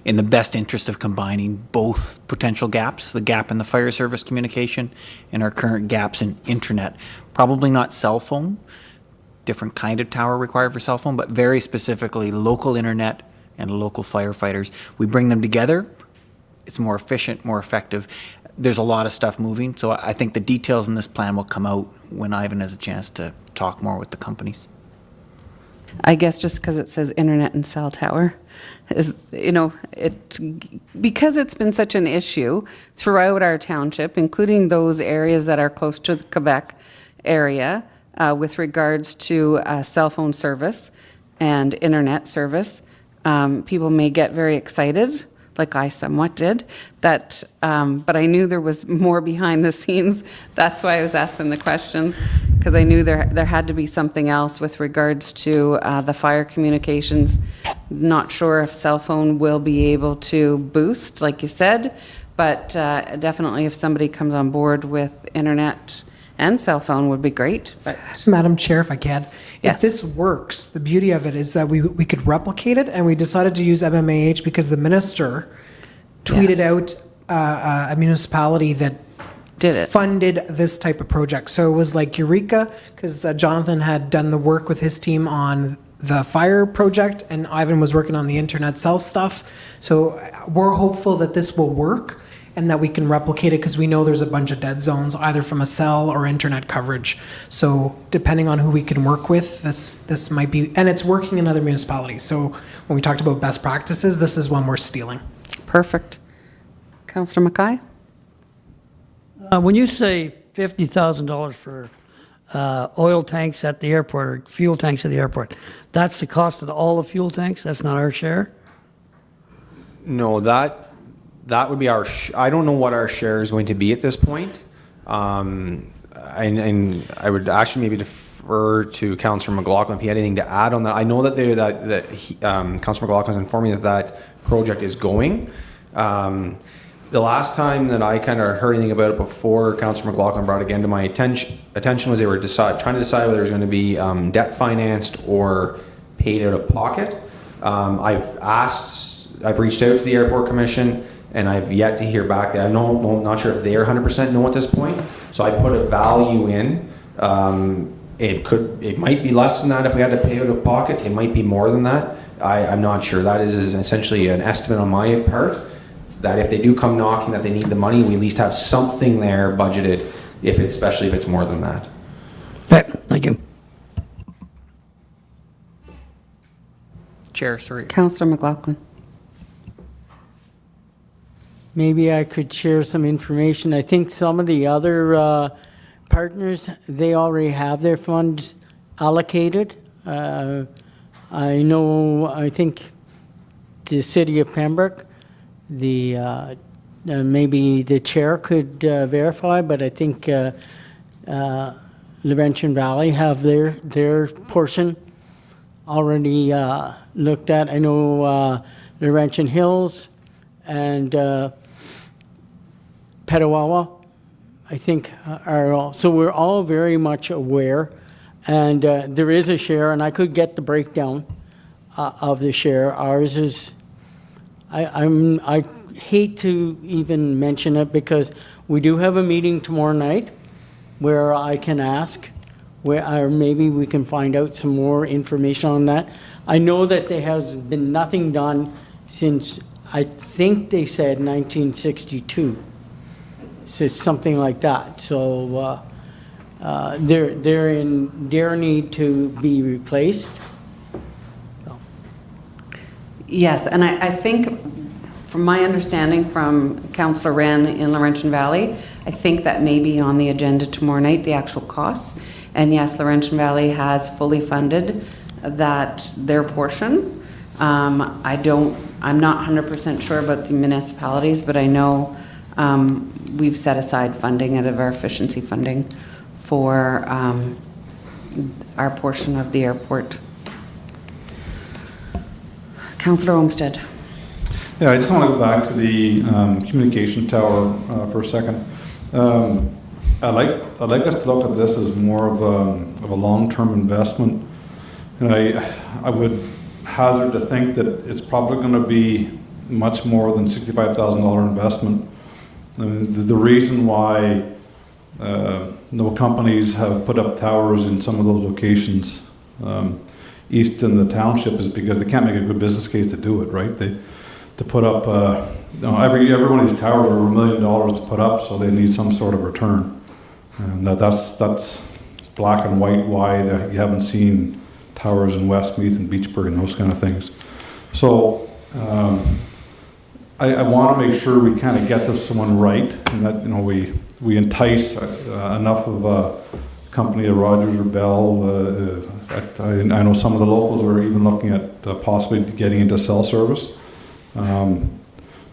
[SPEAKER 6] in the best interest of combining both potential gaps, the gap in the fire service communication and our current gaps in internet. Probably not cell phone, different kind of tower required for cell phone, but very specifically local internet and local firefighters. We bring them together. It's more efficient, more effective. There's a lot of stuff moving, so I think the details in this plan will come out when Ivan has a chance to talk more with the companies.
[SPEAKER 5] I guess just because it says internet and cell tower is, because it's been such an issue throughout our township, including those areas that are close to the Quebec area, with regards to cell phone service and internet service, people may get very excited, like I somewhat did, but I knew there was more behind the scenes. That's why I was asking the questions, because I knew there had to be something else with regards to the fire communications. Not sure if cell phone will be able to boost, like you said, but definitely if somebody comes on board with internet and cell phone would be great. But
[SPEAKER 7] Madam Chair, if I can.
[SPEAKER 5] Yes.
[SPEAKER 7] If this works, the beauty of it is that we could replicate it, and we decided to use MMAH because the minister tweeted
[SPEAKER 5] Yes.
[SPEAKER 7] out a municipality that
[SPEAKER 5] Did it.
[SPEAKER 7] funded this type of project. So it was like Eureka, because Jonathan had done the work with his team on the fire project, and Ivan was working on the internet cell stuff. So we're hopeful that this will work and that we can replicate it, because we know there's a bunch of dead zones, either from a cell or internet coverage. So depending on who we can work with, this might be, and it's working in other municipalities. So when we talked about best practices, this is one we're stealing.
[SPEAKER 5] perfect. Councillor Mackay?
[SPEAKER 11] When you say $50,000 for oil tanks at the airport, or fuel tanks at the airport, that's the cost of all the fuel tanks? That's not our share?
[SPEAKER 10] No, that would be I don't know what our share is going to be at this point. And I would actually maybe defer to Councillor McLaughlin if he had anything to add on that. I know that Councillor McLaughlin has informed me that project is going. The last time that I kind of heard anything about it before Councillor McLaughlin brought it again to my attention was they were trying to decide whether it was going to be debt financed or paid out of pocket. I've reached out to the Airport Commission and I've yet to hear back. I'm not sure if they're 100% know at this point. So I put a value in. It might be less than that if we had to pay out of pocket. It might be more than that. I'm not sure. That is essentially an estimate on my part, that if they do come knocking that they need the money, we at least have something there budgeted, especially if it's more than that.
[SPEAKER 11] Okay, thank you.
[SPEAKER 6] Chair, sorry.
[SPEAKER 5] Councillor McLaughlin.
[SPEAKER 4] Maybe I could share some information. I think some of the other partners, they already have their funds allocated. I think the City of Pembroke, maybe the chair could verify, but I think Laurentian Valley have their portion already looked at. I know Laurentian Hills and Petawawa, I think, are all. So we're all very much aware, and there is a share, and I could get the breakdown of the share. Ours is, I hate to even mention it because we do have a meeting tomorrow night where I can ask, or maybe we can find out some more information on that. I know that there has been nothing done since, I think they said 1962. So it's something like that. So they're in their need to be replaced. So.
[SPEAKER 5] Yes, and I think from my understanding from Councillor Wren in Laurentian Valley, I think that may be on the agenda tomorrow night, the actual costs. And yes, Laurentian Valley has fully funded their portion. I'm not 100% sure about the municipalities, but I know we've set aside funding out of our efficiency funding for our portion of the airport. Councillor Olmsted.
[SPEAKER 3] Yeah, I just want to go back to the communication tower for a second. I'd like us to look at this as more of a long-term investment, and I would hazard to think that it's probably going to be much more than $65,000 investment. I mean, the reason why no companies have put up towers in some of those locations east in the township is because they can't make a good business case to do it, right? To put up, every one of these towers are $1 million to put up, so they need some sort of return. And that's black and white why you haven't seen towers in Westmeath and Beachburg and those kind of things. So I want to make sure we kind of get this someone right, and that we entice enough of a company, a Rogers or Bell. I know some of the locals are even looking at possibly getting into cell service.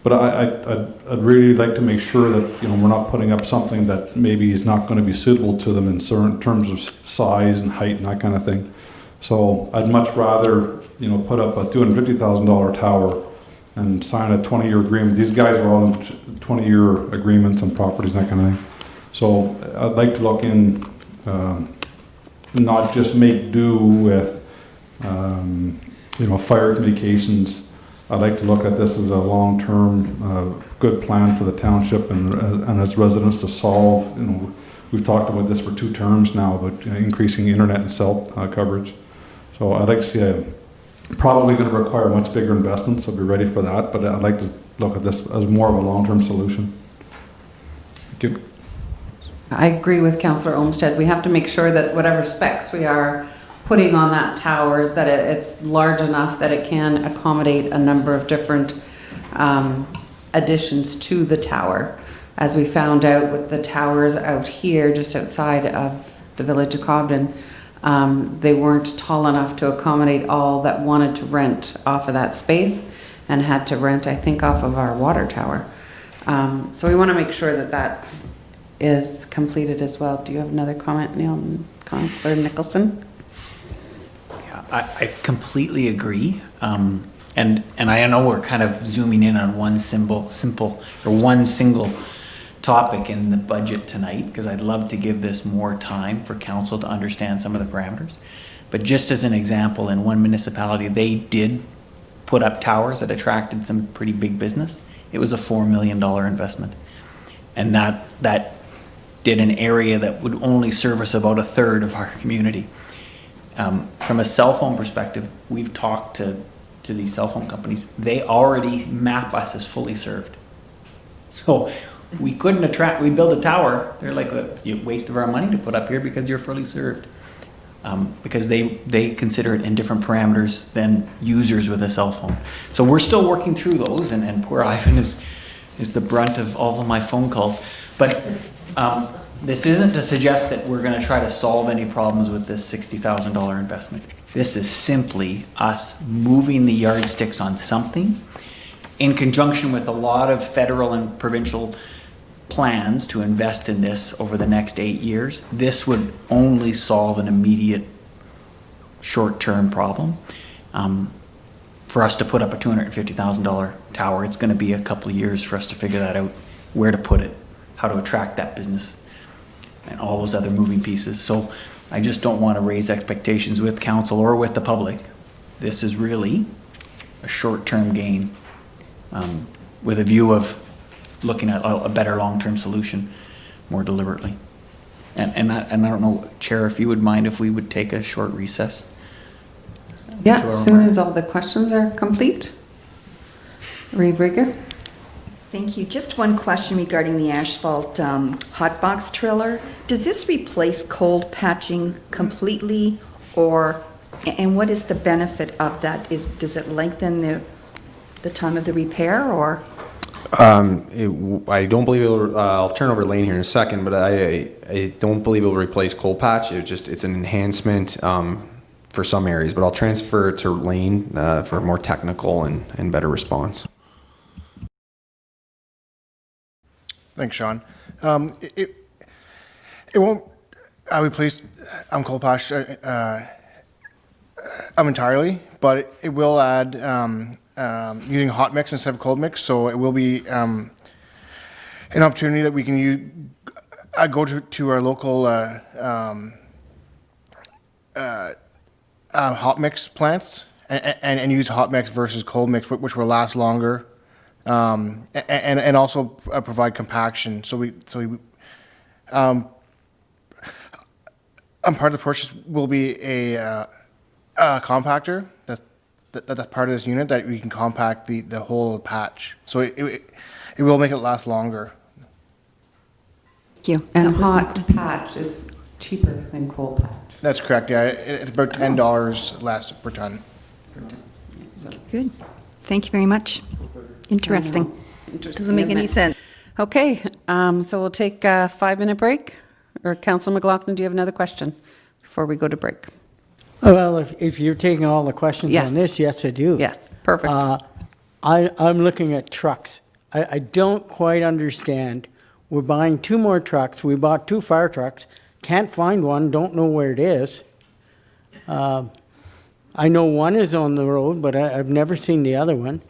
[SPEAKER 3] But I'd really like to make sure that we're not putting up something that maybe is not going to be suitable to them in certain terms of size and height and that kind of thing. So I'd much rather put up a $250,000 tower and sign a 20-year agreement. These guys are all in 20-year agreements on properties and that kind of thing. So I'd like to look in, not just make do with fire communications. I'd like to look at this as a long-term, good plan for the township and its residents to solve. We've talked about this for 2 terms now, about increasing internet and cell coverage. So I'd like to see probably going to require much bigger investments, so be ready for that. But I'd like to look at this as more of a long-term solution. Thank you.
[SPEAKER 5] I agree with Councillor Olmsted. We have to make sure that whatever specs we are putting on that tower is that it's large enough that it can accommodate a number of different additions to the tower. As we found out with the towers out here, just outside of the village of Cobden, they weren't tall enough to accommodate all that wanted to rent off of that space and had to rent, I think, off of our water tower. So we want to make sure that is completed as well. Do you have another comment, Neil? Councillor Nicholson?
[SPEAKER 6] I completely agree. And I know we're kind of zooming in on one single topic in the budget tonight, because I'd love to give this more time for council to understand some of the parameters. But just as an example, in one municipality, they did put up towers that attracted some pretty big business. It was a $4 million investment. And that did an area that would only service about a third of our community. From a cell phone perspective, we've talked to these cell phone companies. They already map us as fully served. So we couldn't attract, we build a tower, they're like, it's a waste of our money to put up here because you're fully served. Because they consider it in different parameters than users with a cell phone. So we're still working through those, and poor Ivan is the brunt of all of my phone calls. But this isn't to suggest that we're going to try to solve any problems with this $60,000 investment. This is simply us moving the yardsticks on something in conjunction with a lot of federal and provincial plans to invest in this over the next 8 years. This would only solve an immediate short-term problem. For us to put up a $250,000 tower, it's going to be a couple of years for us to figure that out, where to put it, how to attract that business, and all those other moving pieces. So I just don't want to raise expectations with council or with the public. This is really a short-term gain with a view of looking at a better long-term solution more deliberately. And I don't know, Chair, if you would mind if we would take a short recess?
[SPEAKER 5] Yeah, as soon as all the questions are complete. Reeve Rigger?
[SPEAKER 2] Thank you. Just one question regarding the asphalt hot box trailer. Does this replace cold patching completely, and what is the benefit of that? Does it lengthen the time of the repair, or?
[SPEAKER 10] I don't believe it'll, I'll turn over to Lane here in a second, but I don't believe it'll replace cold patch. It's an enhancement for some areas, but I'll transfer to Lane for a more technical and better response.
[SPEAKER 12] Thanks, Sean. It won't replace cold patch entirely, but it will add using hot mix instead of cold mix. So it will be an opportunity that we can use. I go to our local hot mix plants and use hot mix versus cold mix, which will last longer. And also provide compaction. So we part of the purchase will be a compactor that's part of this unit that we can compact the whole patch. So it will make it last longer.
[SPEAKER 2] Thank you.
[SPEAKER 5] And hot patch is cheaper than cold patch.
[SPEAKER 12] That's correct. Yeah, it's about $10 less per ton.
[SPEAKER 2] Good. Thank you very much. Interesting. Doesn't make any sense.
[SPEAKER 5] Okay, so we'll take a 5-minute break. Or Councillor McLaughlin, do you have another question before we go to break?
[SPEAKER 4] Well, if you're taking all the questions
[SPEAKER 5] Yes.
[SPEAKER 4] on this, yes, I do.
[SPEAKER 5] Yes, perfect.
[SPEAKER 4] I'm looking at trucks. I don't quite understand. We're buying 2 more trucks. We bought 2 fire trucks. Can't find one, don't know where it is. I know one is on the road, but I've never seen the other one.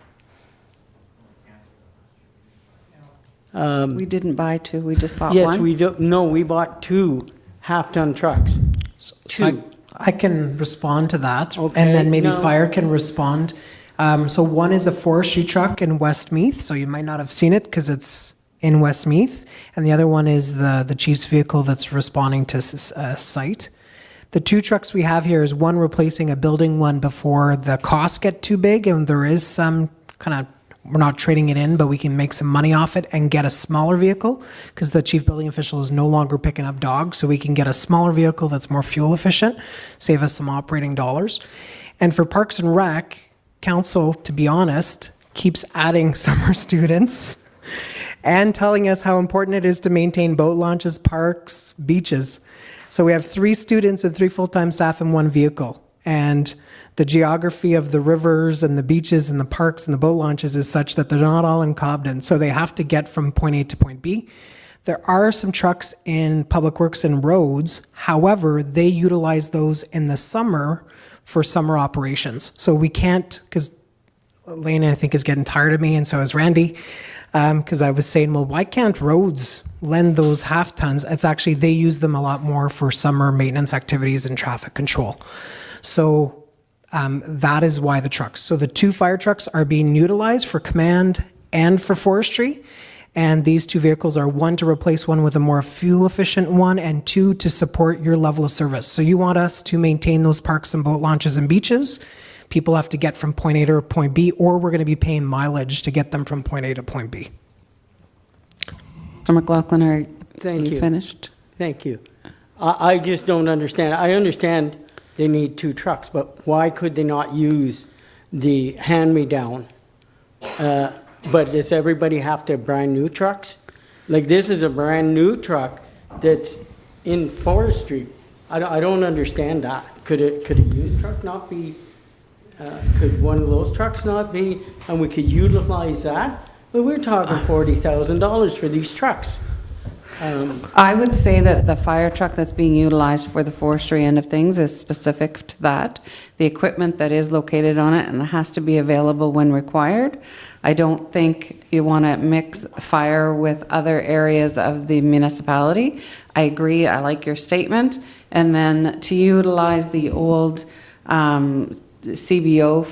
[SPEAKER 5] We didn't buy 2, we just bought one?
[SPEAKER 4] Yes, we do. No, we bought 2 half-ton trucks.
[SPEAKER 7] So I can respond to that,
[SPEAKER 4] Okay,
[SPEAKER 7] and then maybe
[SPEAKER 4] no.
[SPEAKER 7] Fire can respond. So one is a forestry truck in Westmeath, so you might not have seen it because it's in Westmeath, and the other one is the chief's vehicle that's responding to a site. The 2 trucks we have here is one replacing a building one before the costs get too big, and there is some kind of, we're not trading it in, but we can make some money off it and get a smaller vehicle because the chief building official is no longer picking up dogs. So we can get a smaller vehicle that's more fuel efficient, save us some operating dollars. And for Parks and Rec, council, to be honest, keeps adding summer students and telling us how important it is to maintain boat launches, parks, beaches. So we have 3 students and 3 full-time staff in 1 vehicle. And the geography of the rivers and the beaches and the parks and the boat launches is such that they're not all in Cobden. So they have to get from point A to point B. There are some trucks in Public Works and Roads. However, they utilize those in the summer for summer operations. So we can't, because Lane, I think, is getting tired of me, and so is Randy, because I was saying, well, why can't roads lend those half tons? It's actually, they use them a lot more for summer maintenance activities and traffic control. So that is why the trucks. So the 2 fire trucks are being utilized for command and for forestry. And these 2 vehicles are, 1 to replace one with a more fuel efficient one, and 2 to support your level of service. So you want us to maintain those parks and boat launches and beaches. People have to get from point A to point B, or we're going to be paying mileage to get them from point A to point B.
[SPEAKER 5] Mr. McLaughlin, are
[SPEAKER 4] Thank
[SPEAKER 5] you
[SPEAKER 4] you.
[SPEAKER 5] finished?
[SPEAKER 4] Thank you. I just don't understand. I understand they need 2 trucks, but why could they not use the hand-me-down? But does everybody have to have brand-new trucks? Like, this is a brand-new truck that's in forestry. I don't understand that. Could a used truck not be, could one of those trucks not be, and we could utilize that? But we're talking $40,000 for these trucks.
[SPEAKER 5] I would say that the fire truck that's being utilized for the forestry end of things is specific to that. The equipment that is located on it, and it has to be available when required. I don't think you want to mix fire with other areas of the municipality. I agree, I like your statement. And then to utilize the old CBO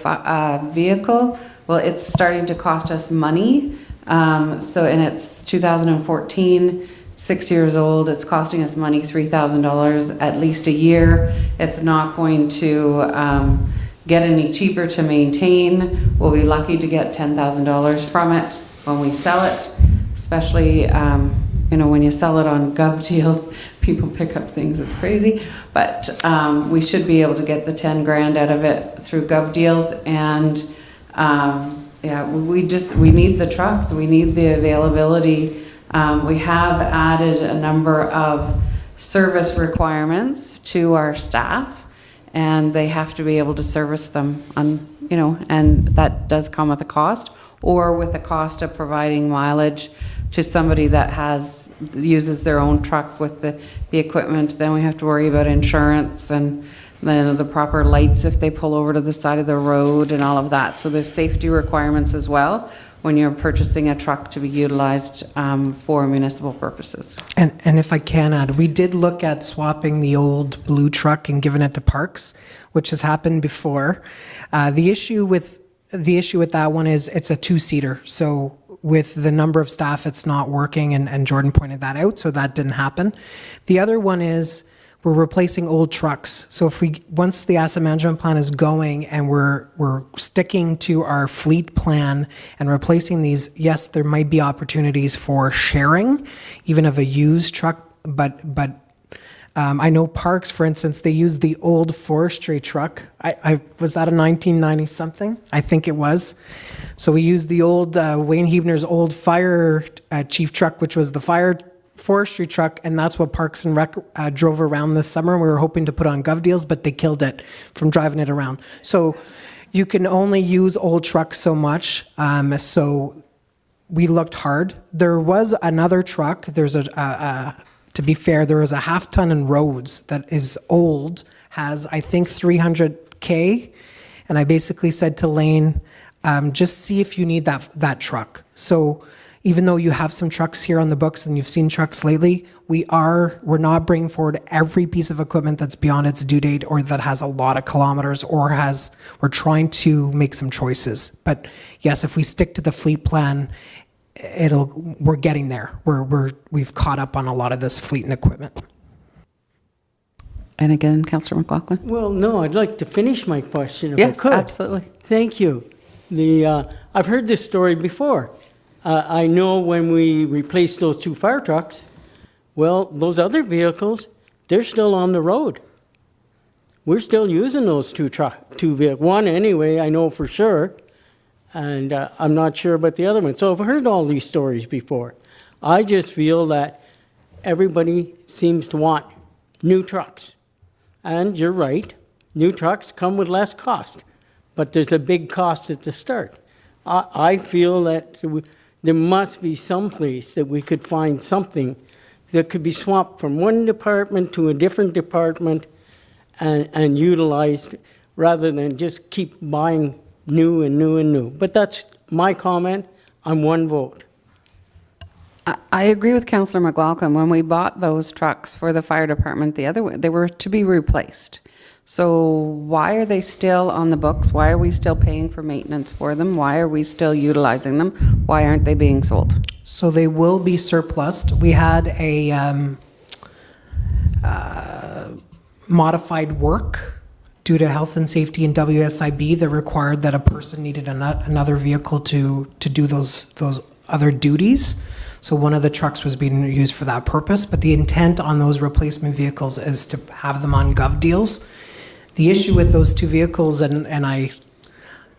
[SPEAKER 5] vehicle, well, it's starting to cost us money. And it's 2014, 6 years old. It's costing us money, $3,000 at least a year. It's not going to get any cheaper to maintain. We'll be lucky to get $10,000 from it when we sell it, especially when you sell it on gov deals, people pick up things, it's crazy. But we should be able to get the 10 grand out of it through gov deals. And we need the trucks, we need the availability. We have added a number of service requirements to our staff, and they have to be able to service them and that does come with a cost, or with the cost of providing mileage to somebody that uses their own truck with the equipment. Then we have to worry about insurance and then the proper lights if they pull over to the side of the road and all of that. So there's safety requirements as well when you're purchasing a truck to be utilized for municipal purposes.
[SPEAKER 7] And if I can add, we did look at swapping the old blue truck and giving it to Parks, which has happened before. The issue with that one is it's a 2-seater. So with the number of staff, it's not working, and Jordan pointed that out, so that didn't happen. The other one is we're replacing old trucks. So once the asset management plan is going and we're sticking to our fleet plan and replacing these, yes, there might be opportunities for sharing, even of a used truck, but I know Parks, for instance, they use the old forestry truck. Was that a 1990 something? I think it was. So we used the old Wayne Huebner's old fire chief truck, which was the fire forestry truck, and that's what Parks and Rec drove around this summer. We were hoping to put on gov deals, but they killed it from driving it around. So you can only use old trucks so much. So we looked hard. There was another truck. There's to be fair, there is a half-ton in roads that is old, has, I think, 300K. And I basically said to Lane, just see if you need that truck. So even though you have some trucks here on the books and you've seen trucks lately, we're not bringing forward every piece of equipment that's beyond its due date or that has a lot of kilometers or we're trying to make some choices. But yes, if we stick to the fleet plan, we're getting there. We've caught up on a lot of this fleet and equipment.
[SPEAKER 5] And again, Councillor McLaughlin.
[SPEAKER 4] Well, no, I'd like to finish my question if I could.
[SPEAKER 5] Yes, absolutely.
[SPEAKER 4] Thank you. I've heard this story before. I know when we replaced those 2 fire trucks, well, those other vehicles, they're still on the road. We're still using those 2 vehicles. One anyway, I know for sure. And I'm not sure about the other one. So I've heard all these stories before. I just feel that everybody seems to want new trucks. And you're right, new trucks come with less cost. But there's a big cost at the start. I feel that there must be some place that we could find something that could be swapped from one department to a different department and utilized rather than just keep buying new and new and new. But that's my comment. I'm one vote.
[SPEAKER 5] I agree with Councillor McLaughlin. When we bought those trucks for the fire department, they were to be replaced. So why are they still on the books? Why are we still paying for maintenance for them? Why are we still utilizing them? Why aren't they being sold?
[SPEAKER 7] So they will be surplused. We had a modified work due to health and safety in WSIB that required that a person needed another vehicle to do those other duties. So one of the trucks was being used for that purpose, but the intent on those replacement vehicles is to have them on gov deals. The issue with those two vehicles, and I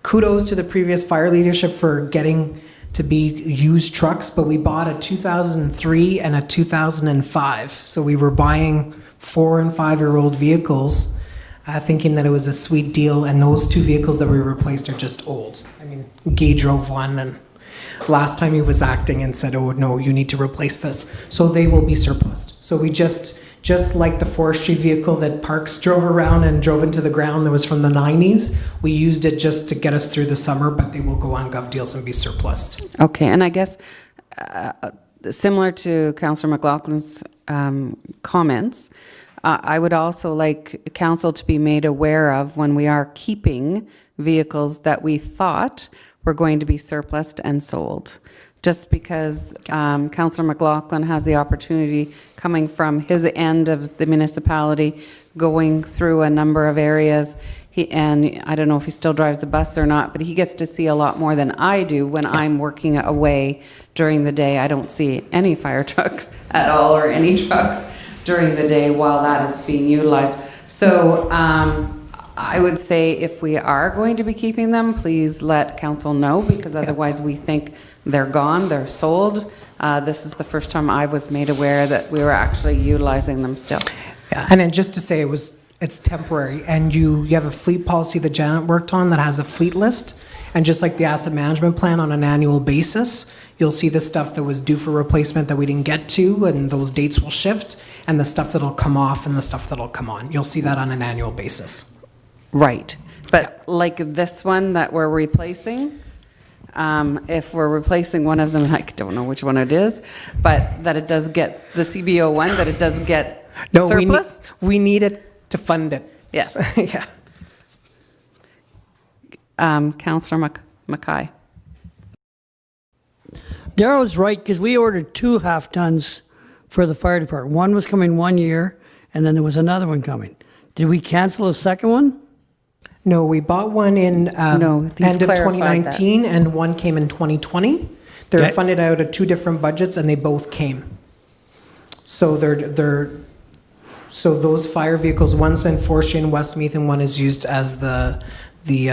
[SPEAKER 7] kudos to the previous fire leadership for getting to be used trucks, but we bought a 2003 and a 2005. So we were buying 4 and 5-year-old vehicles, thinking that it was a sweet deal, and those two vehicles that we replaced are just old. I mean, Guy drove one, and last time he was acting and said, oh no, you need to replace this. So they will be surplused. So we just like the forestry vehicle that Parks drove around and drove into the ground that was from the 90s, we used it just to get us through the summer, but they will go on gov deals and be surplused.
[SPEAKER 5] Okay, and I guess similar to Councillor McLaughlin's comments, I would also like council to be made aware of when we are keeping vehicles that we thought were going to be surplused and sold. Just because Councillor McLaughlin has the opportunity coming from his end of the municipality, going through a number of areas, and I don't know if he still drives a bus or not, but he gets to see a lot more than I do when I'm working away during the day. I don't see any fire trucks at all or any trucks during the day while that is being utilized. So I would say if we are going to be keeping them, please let council know, because otherwise we think they're gone, they're sold. This is the first time I was made aware that we were actually utilizing them still.
[SPEAKER 7] Yeah, and then just to say it's temporary, and you have a fleet policy that Janet worked on that has a fleet list, and just like the asset management plan on an annual basis, you'll see the stuff that was due for replacement that we didn't get to, and those dates will shift, and the stuff that'll come off and the stuff that'll come on. You'll see that on an annual basis.
[SPEAKER 5] Right, but like this one that we're replacing, if we're replacing one of them, I don't know which one it is, but that it does get, the CBO one, that it does get surplus?
[SPEAKER 7] We need it to fund it.
[SPEAKER 5] Yes.
[SPEAKER 7] Yeah.
[SPEAKER 5] Councillor Mackay.
[SPEAKER 11] Darrell's right, because we ordered 2 half-tons for the fire department. One was coming 1 year, and then there was another one coming. Did we cancel the second one?
[SPEAKER 7] No, we bought one in
[SPEAKER 5] No, he's
[SPEAKER 7] end of
[SPEAKER 5] clarified
[SPEAKER 7] 2019, and one came in 2020. They're
[SPEAKER 11] Okay.
[SPEAKER 7] funded out of 2 different budgets, and they both came. So so those fire vehicles, one's in forestry in Westmeath, and one is used as the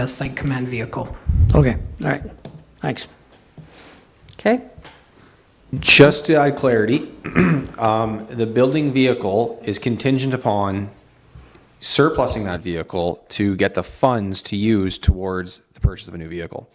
[SPEAKER 7] site command vehicle.
[SPEAKER 11] Okay, all right, thanks.
[SPEAKER 5] Okay.
[SPEAKER 10] Just to add clarity, the building vehicle is contingent upon surplusing that vehicle to get the funds to use towards the purchase of a new vehicle.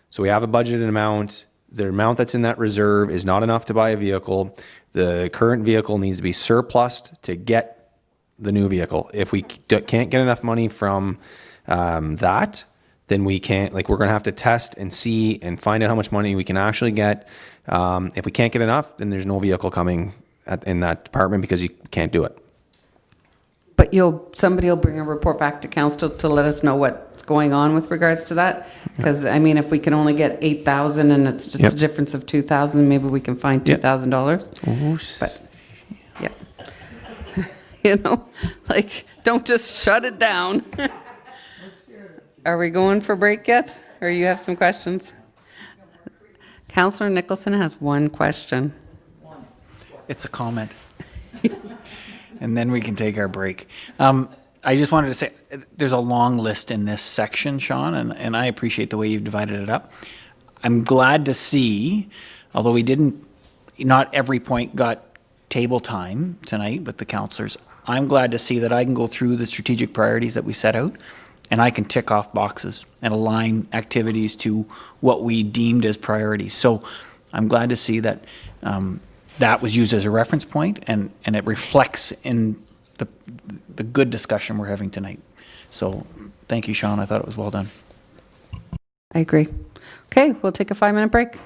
[SPEAKER 10] So we have a budgeted amount. The amount that's in that reserve is not enough to buy a vehicle. The current vehicle needs to be surplused to get the new vehicle. If we can't get enough money from that, then we can't, like, we're going to have to test and see and find out how much money we can actually get. If we can't get enough, then there's no vehicle coming in that department because you can't do it.
[SPEAKER 5] But somebody will bring a report back to council to let us know what's going on with regards to that. Because, I mean, if we can only get 8,000 and it's just a difference of 2,000, maybe we can find $2,000. But, yeah. You know, like, don't just shut it down. Are we going for break yet? Or you have some questions? Councillor Nicholson has one question.
[SPEAKER 6] It's a comment. And then we can take our break. I just wanted to say, there's a long list in this section, Sean, and I appreciate the way you've divided it up. I'm glad to see, although not every point got table time tonight with the councillors, I'm glad to see that I can go through the strategic priorities that we set out, and I can tick off boxes and align activities to what we deemed as priorities. So I'm glad to see that that was used as a reference point, and it reflects in the good discussion we're having tonight. So thank you, Sean. I thought it was well done.
[SPEAKER 5] I agree. Okay, we'll take a 5-minute break.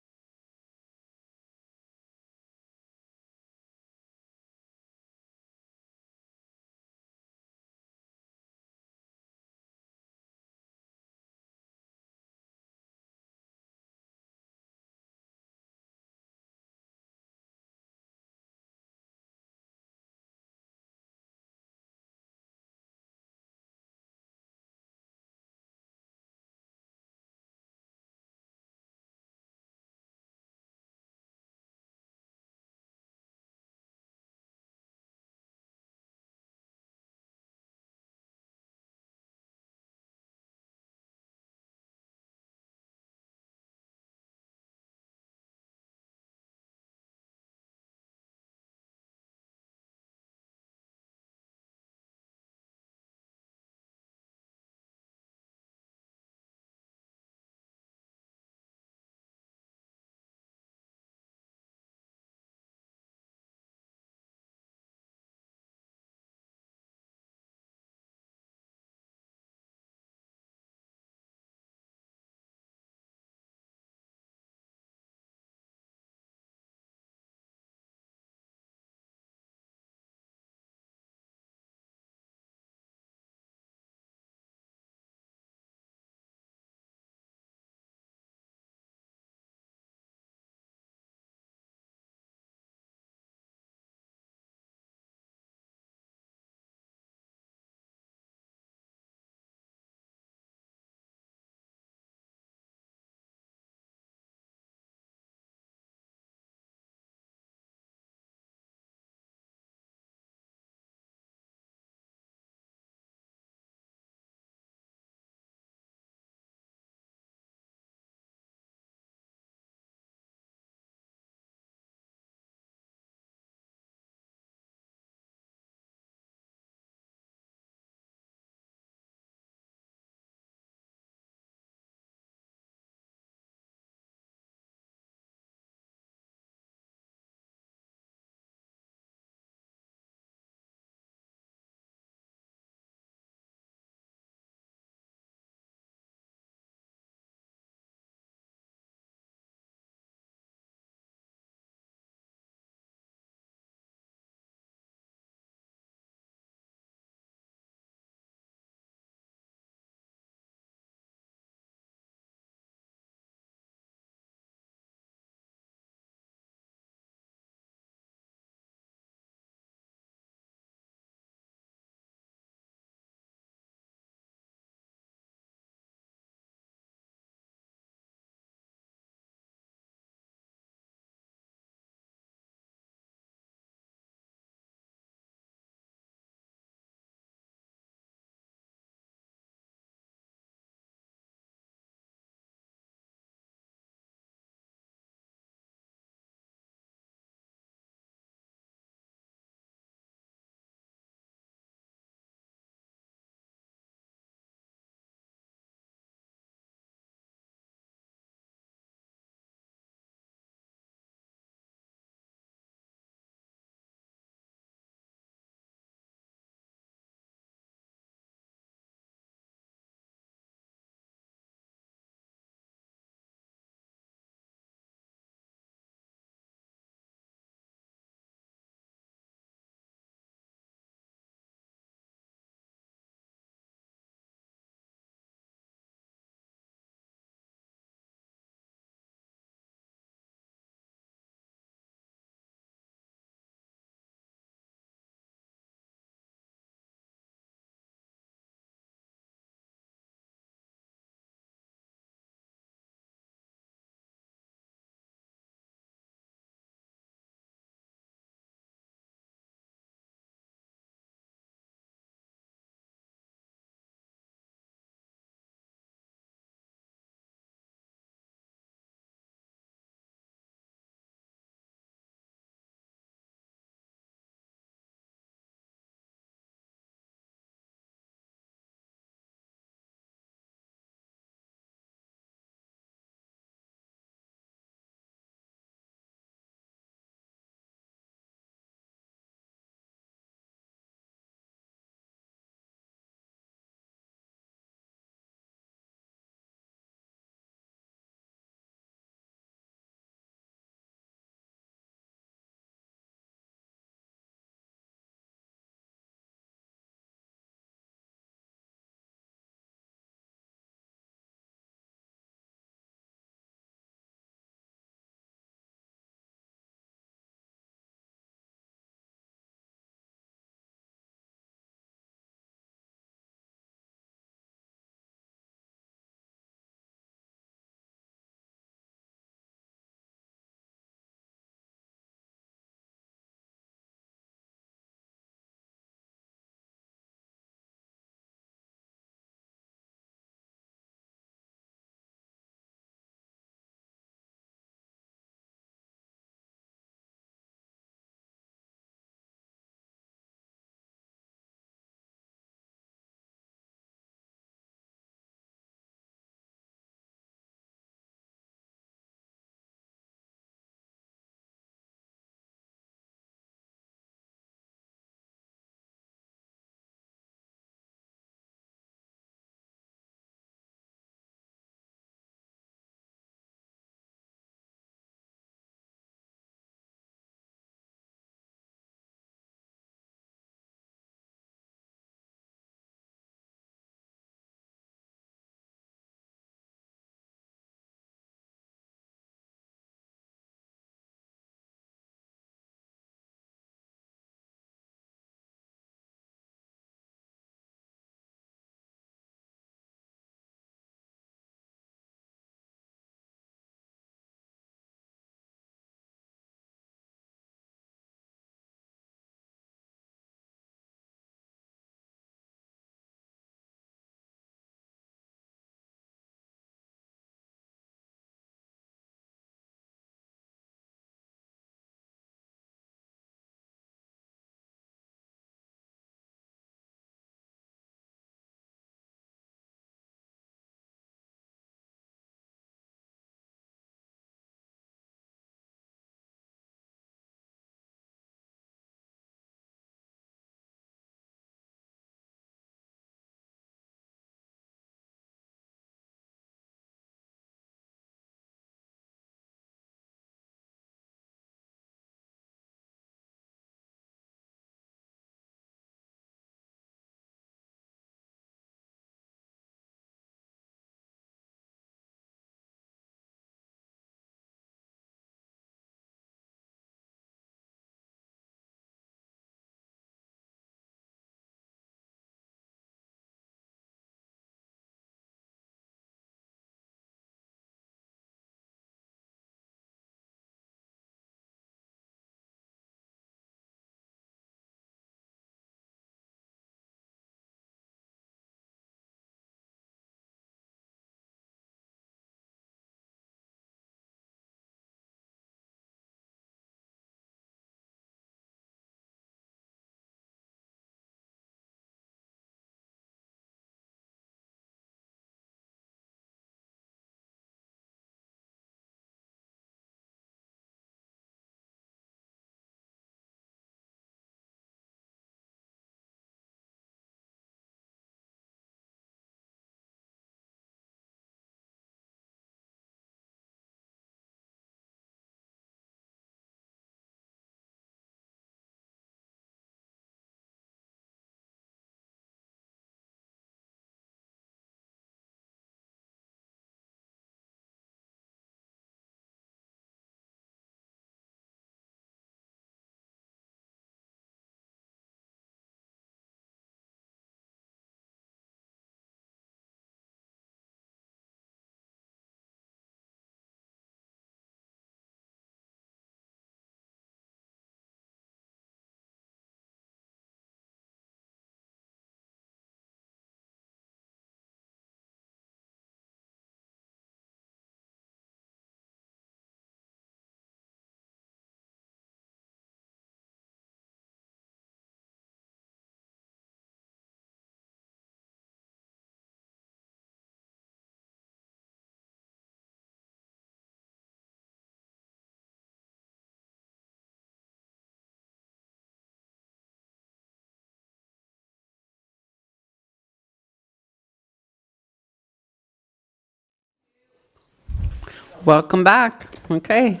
[SPEAKER 5] Welcome back. Okay.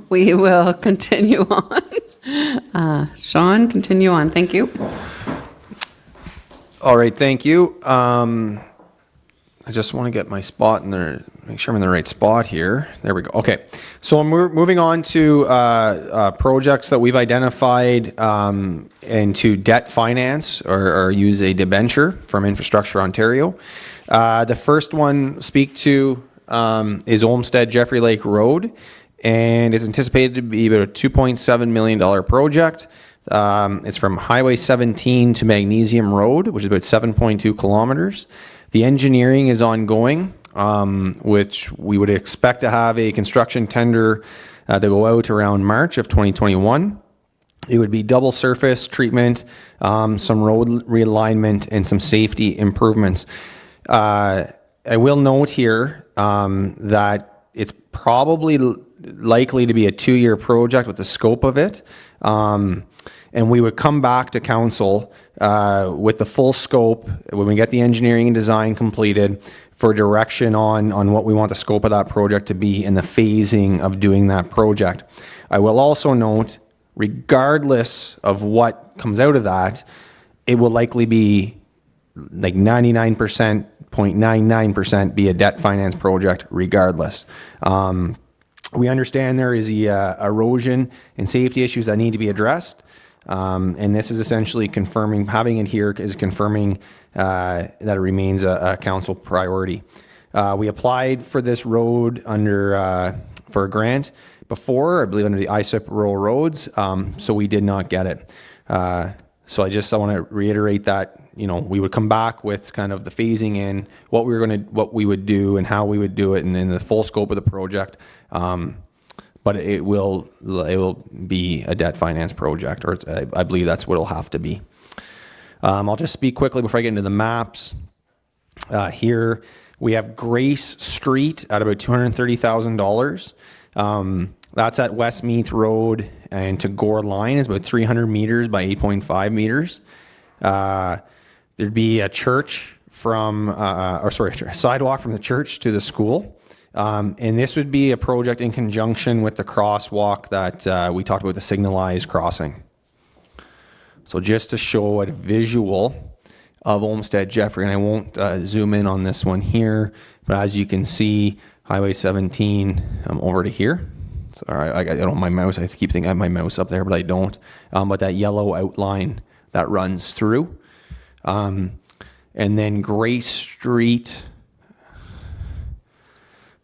[SPEAKER 5] We will continue on. Sean, continue on. Thank you.
[SPEAKER 10] All right, thank you. I just want to get my spot in there, make sure I'm in the right spot here. There we go. Okay, so we're moving on to projects that we've identified into debt finance or use a debenture from Infrastructure Ontario. The first one speak to is Olmsted Jeffrey Lake Road, and it's anticipated to be about a $2.7 million project. It's from Highway 17 to Magnesium Road, which is about 7.2 kilometers. The engineering is ongoing, which we would expect to have a construction tender to go out around March of 2021. It would be double surface treatment, some road realignment, and some safety improvements. I will note here that it's probably likely to be a 2-year project with the scope of it. And we would come back to council with the full scope when we get the engineering and design completed for direction on what we want the scope of that project to be and the phasing of doing that project. I will also note, regardless of what comes out of that, it will likely be like 99.99% be a debt finance project regardless. We understand there is the erosion and safety issues that need to be addressed. And this is essentially confirming, having it here is confirming that it remains a council priority. We applied for this road under for a grant before, I believe under the ISIP rural roads, so we did not get it. So I want to reiterate that, you know, we would come back with kind of the phasing in, what we would do and how we would do it, and then the full scope of the project. But it will be a debt finance project, or I believe that's what it'll have to be. I'll just speak quickly before I get into the maps. Here we have Grace Street at about $230,000. That's at Westmeath Road and to Gore Line is about 300 meters by 8.5 meters. There'd be a church from, sidewalk from the church to the school. And this would be a project in conjunction with the crosswalk that we talked about, the signalized crossing. So just to show a visual of Olmsted Jeffrey, and I won't zoom in on this one here, but as you can see, Highway 17 over to here. Sorry, I don't have my mouse. I keep thinking I have my mouse up there, but I don't. But that yellow outline that runs through. And then Grace Street,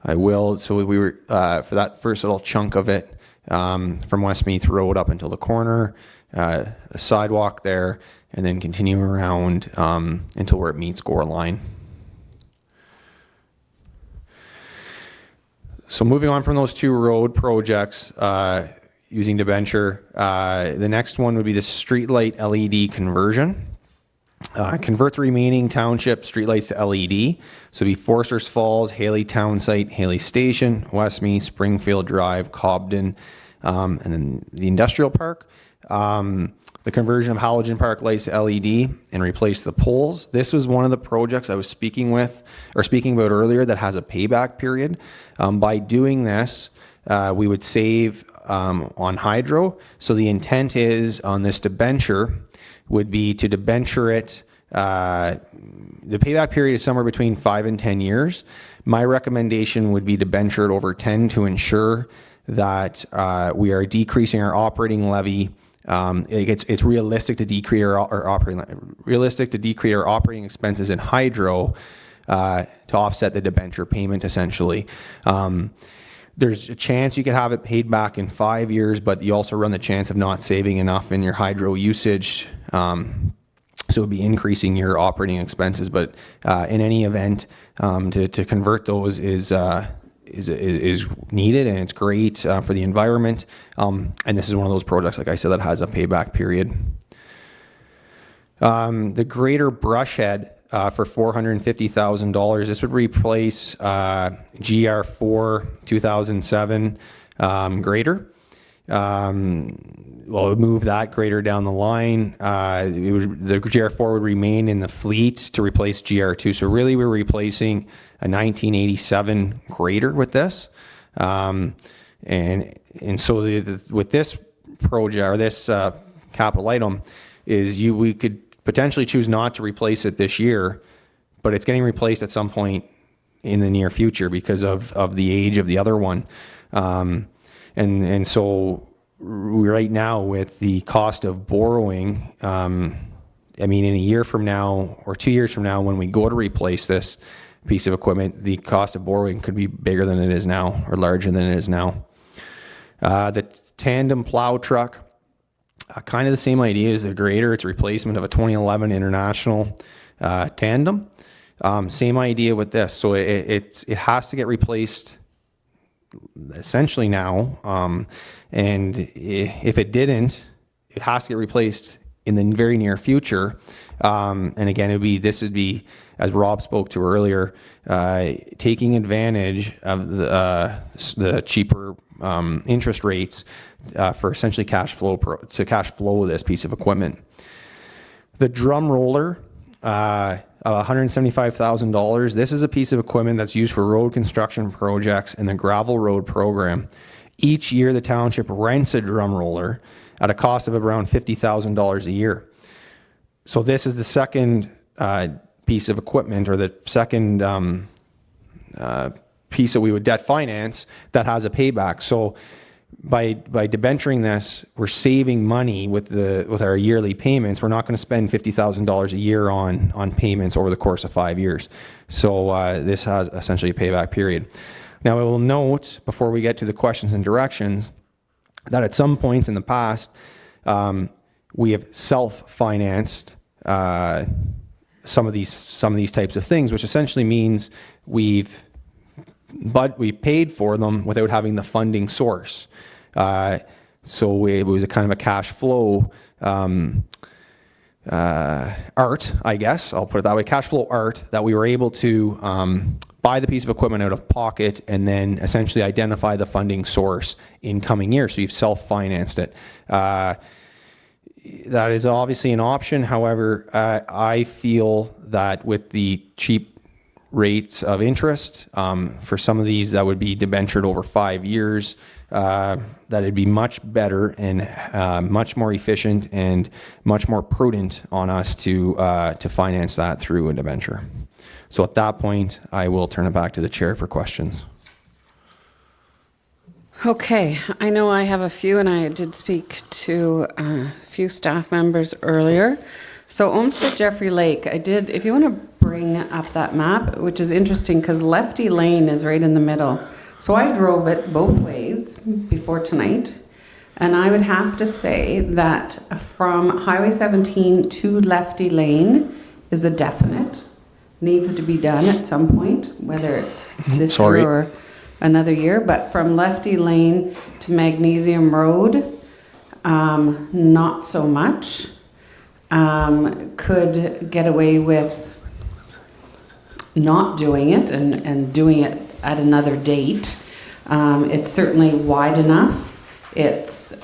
[SPEAKER 10] I will, so we were, for that first little chunk of it, from Westmeath Road up until the corner, a sidewalk there, and then continue around until where it meets Gore Line. So moving on from those two road projects, using debenture, the next one would be the streetlight LED conversion. Convert the remaining township streetlights to LED. So it'd be Forsters Falls, Haley Town Site, Haley Station, Westmeath, Springfield Drive, Cobden, and then the industrial park. The conversion of Halogen Park lights to LED and replace the poles. This was one of the projects I was speaking about earlier that has a payback period. By doing this, we would save on hydro. So the intent is on this debenture would be to debenture it. The payback period is somewhere between 5 and 10 years. My recommendation would be debenture it over 10 to ensure that we are decreasing our operating levy. It's realistic to decrease our operating expenses in hydro to offset the debenture payment, essentially. There's a chance you could have it paid back in 5 years, but you also run the chance of not saving enough in your hydro usage. So it would be increasing your operating expenses. But in any event, to convert those is needed, and it's great for the environment. And this is one of those projects, like I said, that has a payback period. The Greater Brushhead for $450,000. This would replace GR4 2007 grader. It would move that grader down the line. The GR4 would remain in the fleet to replace GR2. So really we're replacing a 1987 grader with this. And so with this project or this capital item is we could potentially choose not to replace it this year, but it's getting replaced at some point in the near future because of the age of the other one. And so right now with the cost of borrowing, I mean, in a year from now or 2 years from now, when we go to replace this piece of equipment, the cost of borrowing could be bigger than it is now or larger than it is now. The tandem plow truck, kind of the same idea as the grader. It's a replacement of a 2011 International tandem. Same idea with this. So it has to get replaced essentially now. And if it didn't, it has to get replaced in the very near future. And again, this would be, as Rob spoke to earlier, taking advantage of the cheaper interest rates for essentially cash flow this piece of equipment. The drum roller, $175,000. This is a piece of equipment that's used for road construction projects and the gravel road program. Each year, the township rents a drum roller at a cost of around $50,000 a year. So this is the second piece of equipment, or the second piece that we would debt finance that has a payback. So by debenturing this, we're saving money with our yearly payments. We're not going to spend $50,000 a year on payments over the course of 5 years. So this has essentially a payback period. Now, I will note, before we get to the questions and directions, that at some points in the past, we have self-financed some of these types of things, which essentially means we've paid for them without having the funding source. So it was a kind of a cash flow art, I guess, I'll put it that way, cash flow art, that we were able to buy the piece of equipment out of pocket and then essentially identify the funding source in coming years. So you've self-financed it. That is obviously an option. However, I feel that with the cheap rates of interest, for some of these that would be debentured over 5 years, that it'd be much better and much more efficient and much more prudent on us to finance that through a debenture. So at that point, I will turn it back to the chair for questions.
[SPEAKER 5] Okay, I know I have a few, and I did speak to a few staff members earlier. So Olmsted Jeffrey Lake, if you want to bring up that map, which is interesting because Lefty Lane is right in the middle. So I drove it both ways before tonight, and I would have to say that from Highway 17 to Lefty Lane is a definite. Needs to be done at some point, whether it's this year or another year. But from Lefty Lane to Magnesium Road, not so much. Could get away with not doing it and doing it at another date. It's certainly wide enough. It's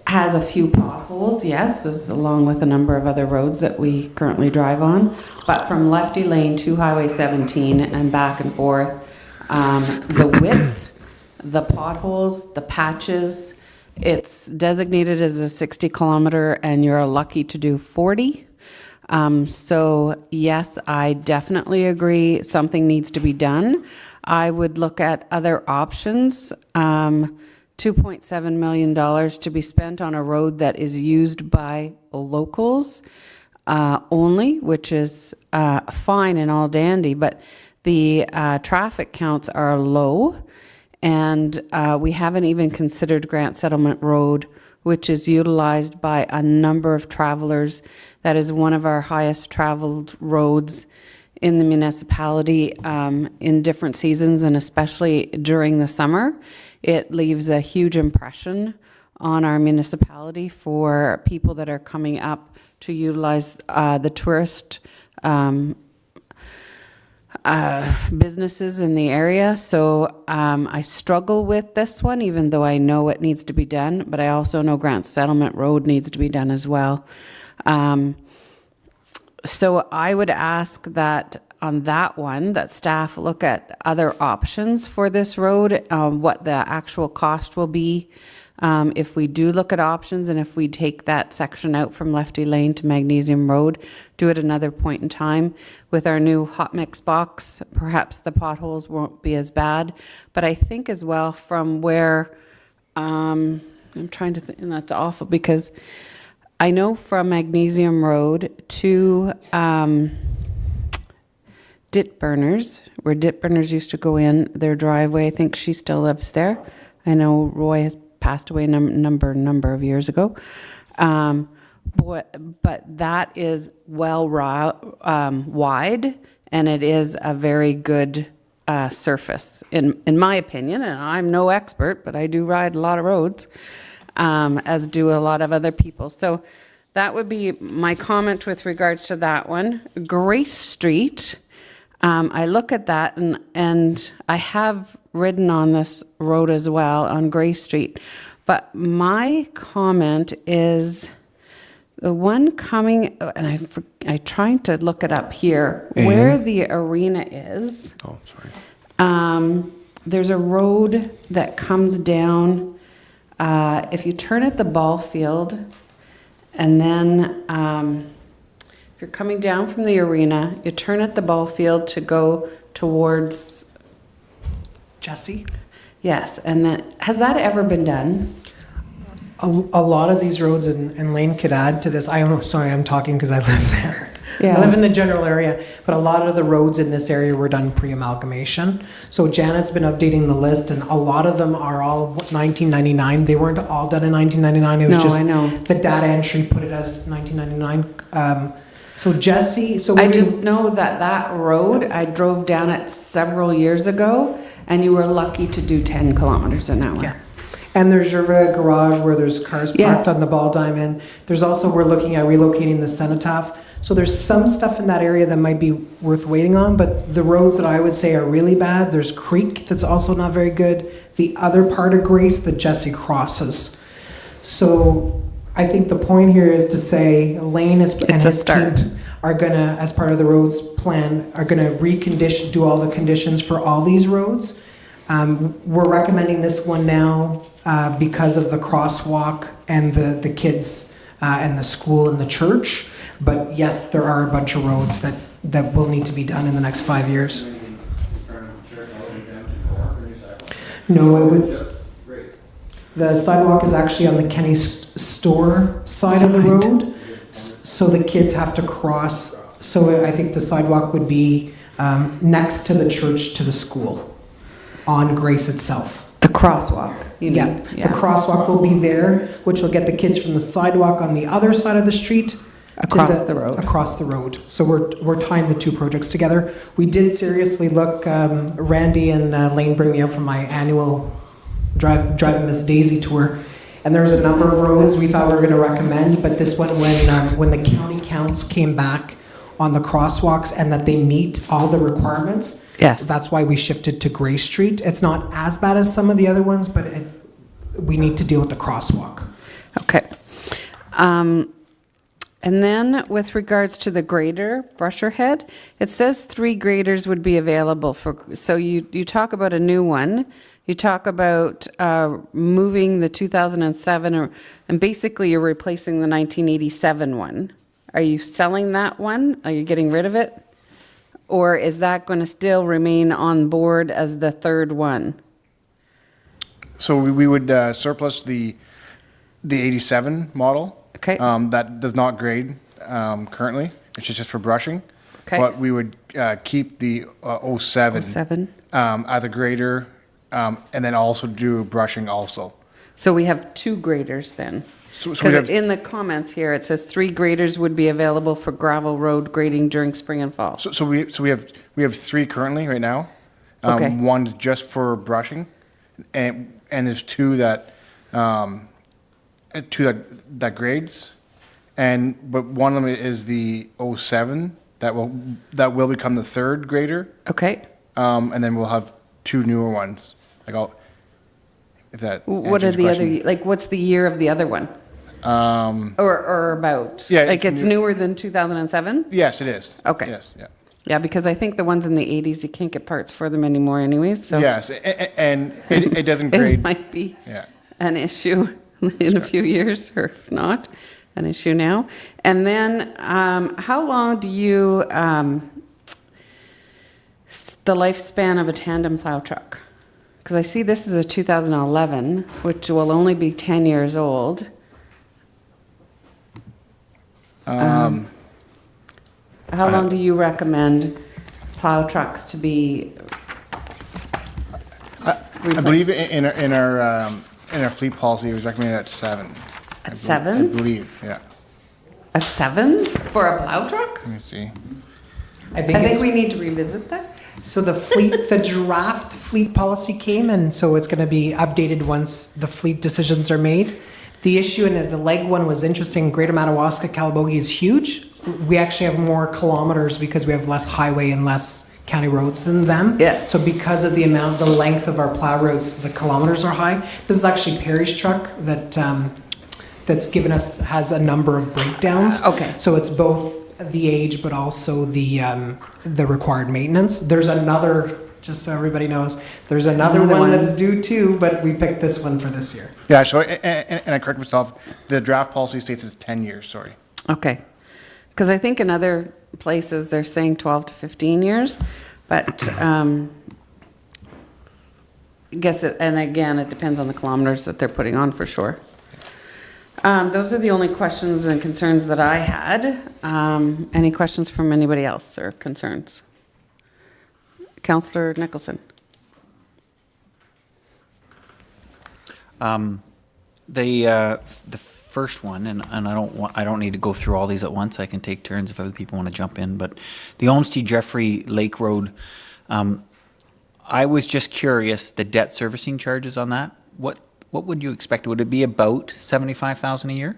[SPEAKER 5] has a few potholes, yes, along with a number of other roads that we currently drive on. But from Lefty Lane to Highway 17 and back and forth, the width, the potholes, the patches, it's designated as a 60 kilometer and you're lucky to do 40. So yes, I definitely agree something needs to be done. I would look at other options. $2.7 million to be spent on a road that is used by locals only, which is fine and all dandy, but the traffic counts are low, and we haven't even considered Grant Settlement Road, which is utilized by a number of travelers. That is one of our highest traveled roads in the municipality in different seasons, and especially during the summer. It leaves a huge impression on our municipality for people that are coming up to utilize the tourist businesses in the area. So I struggle with this one, even though I know it needs to be done, but I also know Grant Settlement Road needs to be done as well. So I would ask that on that one, that staff look at other options for this road, what the actual cost will be. If we do look at options and if we take that section out from Lefty Lane to Magnesium Road, do it another point in time with our new hot mix box, perhaps the potholes won't be as bad. But I think as well from where, I'm trying to think, and that's awful because I know from Magnesium Road to Dit Burners, where Dit Burners used to go in, their driveway, I think she still lives there. I know Roy has passed away a number of years ago. But that is well wide, and it is a very good surface, in my opinion. And I'm no expert, but I do ride a lot of roads, as do a lot of other people. So that would be my comment with regards to that one. Grace Street, I look at that, and I have ridden on this road as well, on Grace Street. But my comment is the one coming, and I'm trying to look it up here, where the arena is.
[SPEAKER 10] Oh, sorry.
[SPEAKER 5] There's a road that comes down, if you turn at the ball field, and then if you're coming down from the arena, you turn at the ball field to go towards
[SPEAKER 7] Jesse?
[SPEAKER 5] Yes, and then, has that ever been done?
[SPEAKER 7] A lot of these roads, and Lane could add to this. I'm talking because I live there.
[SPEAKER 5] Yeah.
[SPEAKER 7] I live in the general area, but a lot of the roads in this area were done pre-amalgamation. So Janet's been updating the list, and a lot of them are all 1999. They weren't all done in 1999. It was just
[SPEAKER 5] I know.
[SPEAKER 7] the data entry put it as 1999. So Jesse,
[SPEAKER 5] I just know that road, I drove down it several years ago, and you were lucky to do 10 kilometers an hour.
[SPEAKER 7] Yeah. And there's Gervais Garage where there's cars parked on the ball diamond. There's also, we're looking at relocating the cenotaph. So there's some stuff in that area that might be worth waiting on, but the roads that I would say are really bad, there's Creek that's also not very good. The other part of Grace that Jesse crosses. So I think the point here is to say Lane and his team are gonna, as part of the roads plan, are gonna recondition, do all the conditions for all these roads. We're recommending this one now because of the crosswalk and the kids and the school and the church. But yes, there are a bunch of roads that will need to be done in the next 5 years. No, it would. The sidewalk is actually on the Kenny store side of the road, so the kids have to cross. So I think the sidewalk would be next to the church to the school, on Grace itself.
[SPEAKER 5] The crosswalk, you mean?
[SPEAKER 7] The crosswalk will be there, which will get the kids from the sidewalk on the other side of the street
[SPEAKER 5] across the road.
[SPEAKER 7] Across the road. So we're tying the two projects together. We did seriously look. Randy and Lane bring me out for my annual driving Miss Daisy tour, and there's a number of roads we thought we were going to recommend, but this one, when the county counts came back on the crosswalks and that they meet all the requirements.
[SPEAKER 5] Yes.
[SPEAKER 7] That's why we shifted to Grace Street. It's not as bad as some of the other ones, but we need to deal with the crosswalk.
[SPEAKER 5] Okay. And then with regards to the grader, Brusherhead, it says 3 graders would be available for, so you talk about a new one. You talk about moving the 2007, and basically you're replacing the 1987 one. Are you selling that one? Are you getting rid of it? Or is that going to still remain on board as the third one?
[SPEAKER 12] So we would surplus the 87 model.
[SPEAKER 5] Okay.
[SPEAKER 12] That does not grade currently. It's just for brushing.
[SPEAKER 5] Okay.
[SPEAKER 12] But we would keep the 07 as a grader, and then also do brushing also.
[SPEAKER 5] So we have 2 graders then?
[SPEAKER 12] So
[SPEAKER 5] Because in the comments here, it says 3 graders would be available for gravel road grading during spring and fall.
[SPEAKER 12] So we have 3 currently right now.
[SPEAKER 5] Okay.
[SPEAKER 12] One's just for brushing, and there's 2 that grades, but one of them is the 07 that will become the 3rd grader.
[SPEAKER 5] Okay.
[SPEAKER 12] And then we'll have 2 newer ones. If that
[SPEAKER 5] What are
[SPEAKER 12] answers
[SPEAKER 5] the
[SPEAKER 12] your
[SPEAKER 5] other,
[SPEAKER 12] question.
[SPEAKER 5] like, what's the year of the other one? Or about?
[SPEAKER 12] Yeah,
[SPEAKER 5] Like,
[SPEAKER 12] it's
[SPEAKER 5] it's newer than 2007?
[SPEAKER 12] Yes, it is.
[SPEAKER 5] Okay.
[SPEAKER 12] Yes, yeah.
[SPEAKER 5] Yeah, because I think the ones in the 80s, you can't get parts for them anymore anyways, so.
[SPEAKER 12] Yes, and it doesn't
[SPEAKER 5] It
[SPEAKER 12] grade.
[SPEAKER 5] might be
[SPEAKER 12] Yeah.
[SPEAKER 5] an issue in a few years, or if not, an issue now. And then, how long do you, the lifespan of a tandem plow truck? Because I see this is a 2011, which will only be 10 years old. How long do you recommend plow trucks to be
[SPEAKER 12] I believe in our fleet policy, it was recommended at 7.
[SPEAKER 5] At
[SPEAKER 12] I
[SPEAKER 5] 7?
[SPEAKER 12] believe, yeah.
[SPEAKER 5] A 7 for a plow truck?
[SPEAKER 12] Let me see.
[SPEAKER 7] I think
[SPEAKER 5] I
[SPEAKER 7] it's,
[SPEAKER 5] think we need to revisit that.
[SPEAKER 7] so the draft fleet policy came, and so it's going to be updated once the fleet decisions are made. The issue in the leg one was interesting. Greater Madawaska, Calabogie is huge. We actually have more kilometers because we have less highway and less county roads than them.
[SPEAKER 5] Yeah.
[SPEAKER 7] So because of the length of our plow roads, the kilometers are high. This is actually Perry's truck that has a number of breakdowns.
[SPEAKER 5] Okay.
[SPEAKER 7] So it's both the age, but also the required maintenance. There's another, just so everybody knows, there's another one that's due too, but we picked this one for this year.
[SPEAKER 12] Yeah, so, and I correct myself, the draft policy states it's 10 years, sorry.
[SPEAKER 5] Okay. Because I think in other places, they're saying 12 to 15 years, but I guess and again, it depends on the kilometers that they're putting on for sure. Those are the only questions and concerns that I had. Any questions from anybody else or concerns? Councillor Nicholson.
[SPEAKER 6] The first one, and I don't need to go through all these at once. I can take turns if other people want to jump in. But the Olmsted Jeffrey Lake Road, I was just curious, the debt servicing charges on that. What would you expect? Would it be about $75,000 a year?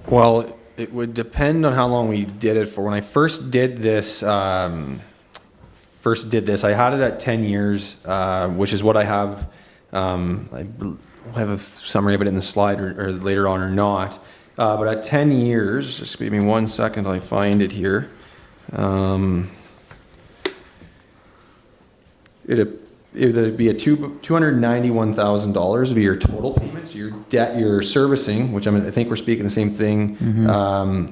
[SPEAKER 10] Well, it would depend on how long we did it for. When I first did this, I had it at 10 years, which is what I have. I have a summary of it in the slide or later on or not. But at 10 years, just give me 1 second, I find it here. It'd be a $291,000 would be your total payments. Your debt, your servicing, which I think we're speaking the same thing,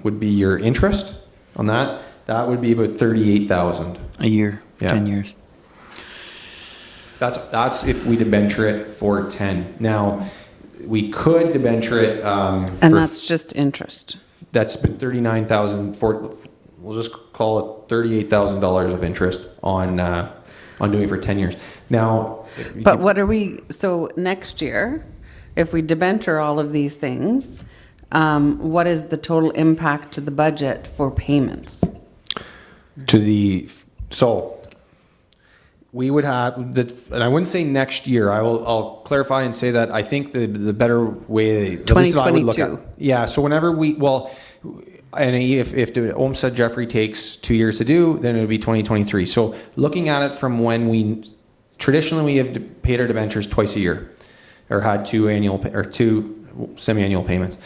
[SPEAKER 10] would be your interest on that. That would be about $38,000
[SPEAKER 6] A year,
[SPEAKER 10] Yeah.
[SPEAKER 6] 10 years.
[SPEAKER 10] That's if we debenture it for 10. Now, we could debenture it.
[SPEAKER 5] And that's just interest.
[SPEAKER 10] That's been $39,000 for. We'll just call it $38,000 of interest on doing it for 10 years. Now,
[SPEAKER 5] But what are we, so next year, if we debenture all of these things, what is the total impact to the budget for payments?
[SPEAKER 10] We would have, and I wouldn't say next year. I'll clarify and say that I think the better way, at least I would look at.
[SPEAKER 5] 2022.
[SPEAKER 10] Yeah. So whenever and if the Olmsted Jeffrey takes 2 years to do, then it would be 2023. So looking at it from when traditionally we have paid our debentures twice a year, or had two semi-annual payments.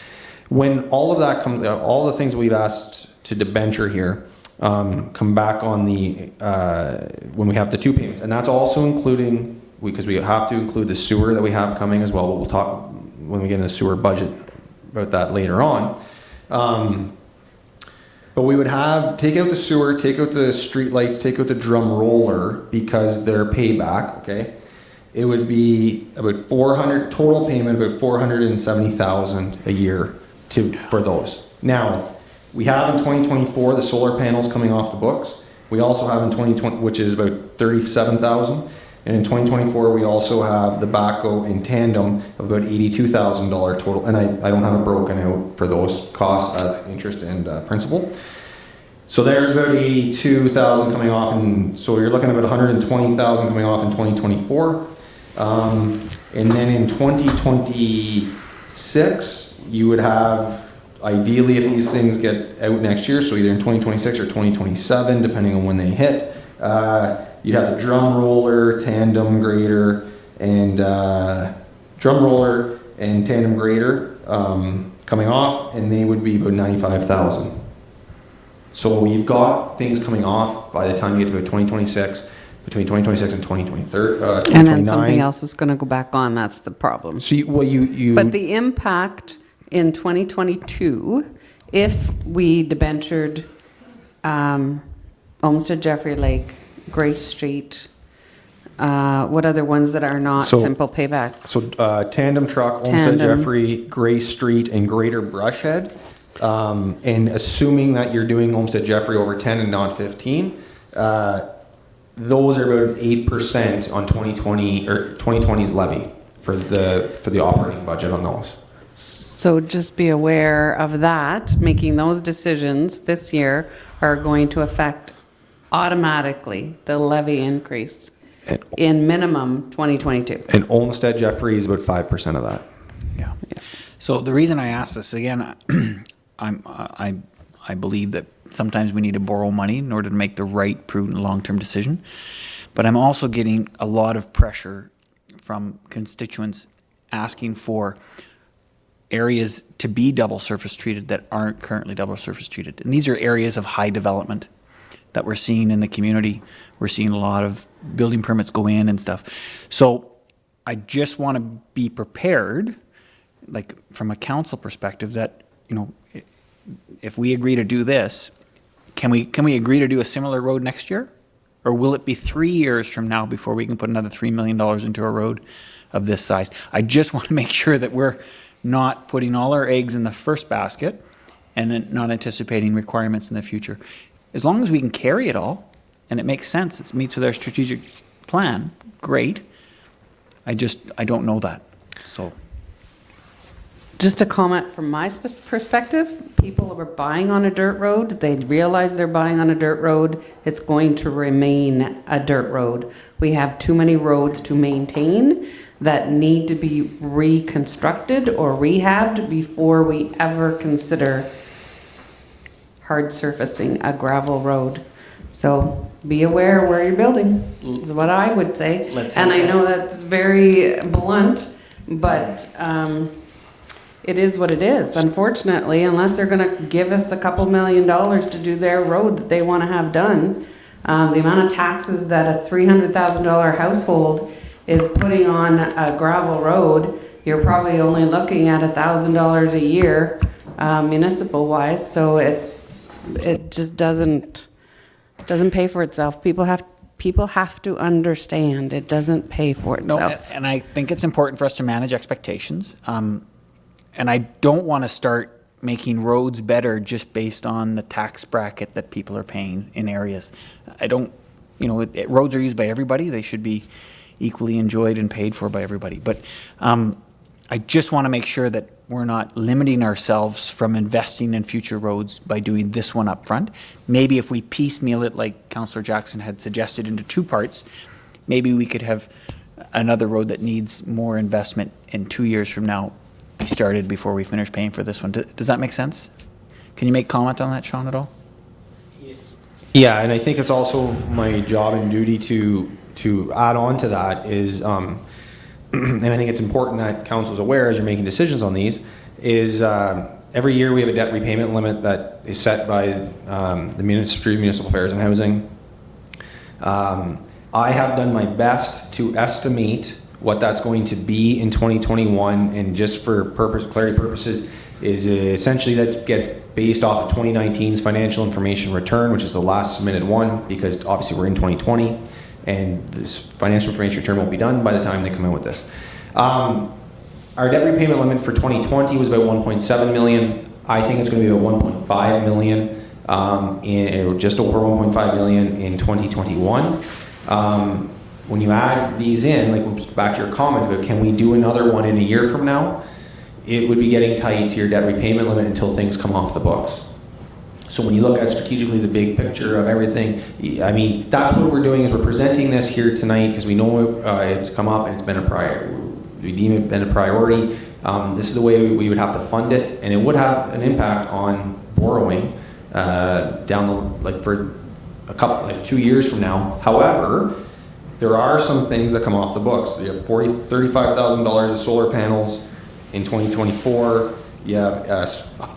[SPEAKER 10] When all of that comes, all the things we've asked to debenture here. Come back on when we have the two payments, and that's also including because we have to include the sewer that we have coming as well. We'll talk when we get in the sewer budget about that later on. But we would take out the sewer, take out the street lights, take out the drum roller because they're payback. Okay, it would be about 400 total payment, about 470,000 a year for those. Now. We have in 2024 the solar panels coming off the books. We also have in 2020, which is about 37,000, and in 2024 we also have the backhoe in tandem of about $82,000 total. And I don't have it broken out for those costs, interest and principal. So there's about 82,000 coming off, and so you're looking at about 120,000 coming off in 2024, and then in 2026 you would have. Ideally, if these things get out next year, so either in 2026 or 2027, depending on when they hit, you'd have the drum roller, tandem grader, and coming off, and they would be about 95,000. So you've got things coming off by the time you get to about 2026, between 2026 and 2029.
[SPEAKER 5] And then something else is going to go back on, that's the problem.
[SPEAKER 10] So you
[SPEAKER 5] But the impact in 2022, if we debentured Olmsted Jeffrey Lake, Grace Street, what other ones that are not simple payback?
[SPEAKER 10] So Tandem Truck, Olmsted Jeffrey, Grace Street, and Greater Brushhead. And assuming that you're doing Olmsted Jeffrey over 10 and not 15, those are about 8% on 2020 or 2020's levy for the operating budget on those.
[SPEAKER 5] So just be aware of that. Making those decisions this year are going to affect automatically the levy increase in minimum 2022.
[SPEAKER 10] And Olmsted Jeffrey is about 5% of that.
[SPEAKER 6] Yeah. So the reason I ask this, again, I believe that sometimes we need to borrow money in order to make the right, prudent, long-term decision. But I'm also getting a lot of pressure from constituents asking for areas to be double surface treated that aren't currently double surface treated. And these are areas of high development that we're seeing in the community. We're seeing a lot of building permits go in and stuff. So I just want to be prepared, like from a council perspective, that, you know, if we agree to do this, can we agree to do a similar road next year? Or will it be 3 years from now before we can put another $3 million into a road of this size? I just want to make sure that we're not putting all our eggs in the first basket and then not anticipating requirements in the future. As long as we can carry it all and it makes sense, it meets with our strategic plan, great. I don't know that, so.
[SPEAKER 5] Just a comment from my perspective, people who are buying on a dirt road, they realize they're buying on a dirt road, it's going to remain a dirt road. We have too many roads to maintain that need to be reconstructed or rehabbed before we ever consider hard surfacing a gravel road. So be aware where you're building, is what I would say. And I know that's very blunt, but it is what it is. Unfortunately, unless they're going to give us a couple $1 million to do their road that they want to have done, the amount of taxes that a $300,000 household is putting on a gravel road, you're probably only looking at $1,000 a year municipal wise. So it just doesn't pay for itself. People have to understand it doesn't pay for itself.
[SPEAKER 6] No, and I think it's important for us to manage expectations. And I don't want to start making roads better just based on the tax bracket that people are paying in areas. I don't, roads are used by everybody. They should be equally enjoyed and paid for by everybody. But I just want to make sure that we're not limiting ourselves from investing in future roads by doing this one up front. Maybe if we piecemeal it, like Councillor Jackson had suggested, into two parts, maybe we could have another road that needs more investment in 2 years from now be started before we finish paying for this one. Does that make sense? Can you make comment on that, Sean, at all?
[SPEAKER 10] Yeah, and I think it's also my job and duty to add on to that is, and I think it's important that council's aware as you're making decisions on these, is every year we have a debt repayment limit that is set by the Ministry of Municipal Affairs and Housing. I have done my best to estimate what that's going to be in 2021, and just for clarity purposes, is essentially that gets based off of 2019's financial information return, which is the last submitted one, because obviously we're in 2020, and this financial information return won't be done by the time they come out with this. Our debt repayment limit for 2020 was about 1.7 million. I think it's going to be about 1.5 million, or just over 1.5 million in 2021. When you add these in, like back to your comment about can we do another one in a year from now, it would be getting tight to your debt repayment limit until things come off the books. So when you look at strategically the big picture of everything, I mean, that's what we're doing, is we're presenting this here tonight because we know it's come up and it's been a priority. We deem it been a priority. This is the way we would have to fund it, and it would have an impact on borrowing for a couple, 2 years from now. However, there are some things that come off the books. You have $35,000 of solar panels in 2024. you have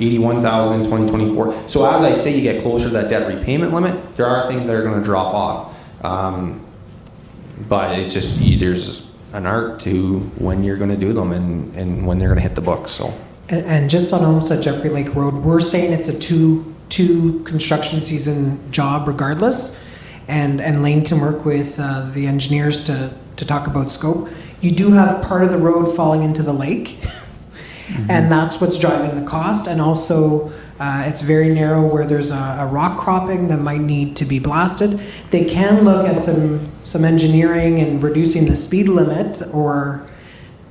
[SPEAKER 10] 81,000 in 2024. So as I say, you get closer to that debt repayment limit, there are things that are going to drop off. But it's just, there's an art to when you're going to do them and when they're going to hit the books. So.
[SPEAKER 7] And just on Olmsted Jeffrey Lake Road, we're saying it's a two construction season job regardless. And Lane can work with the engineers to talk about scope. You do have part of the road falling into the lake, and that's what's driving the cost. And also, it's very narrow where there's a rock cropping that might need to be blasted. They can look at some engineering and reducing the speed limit or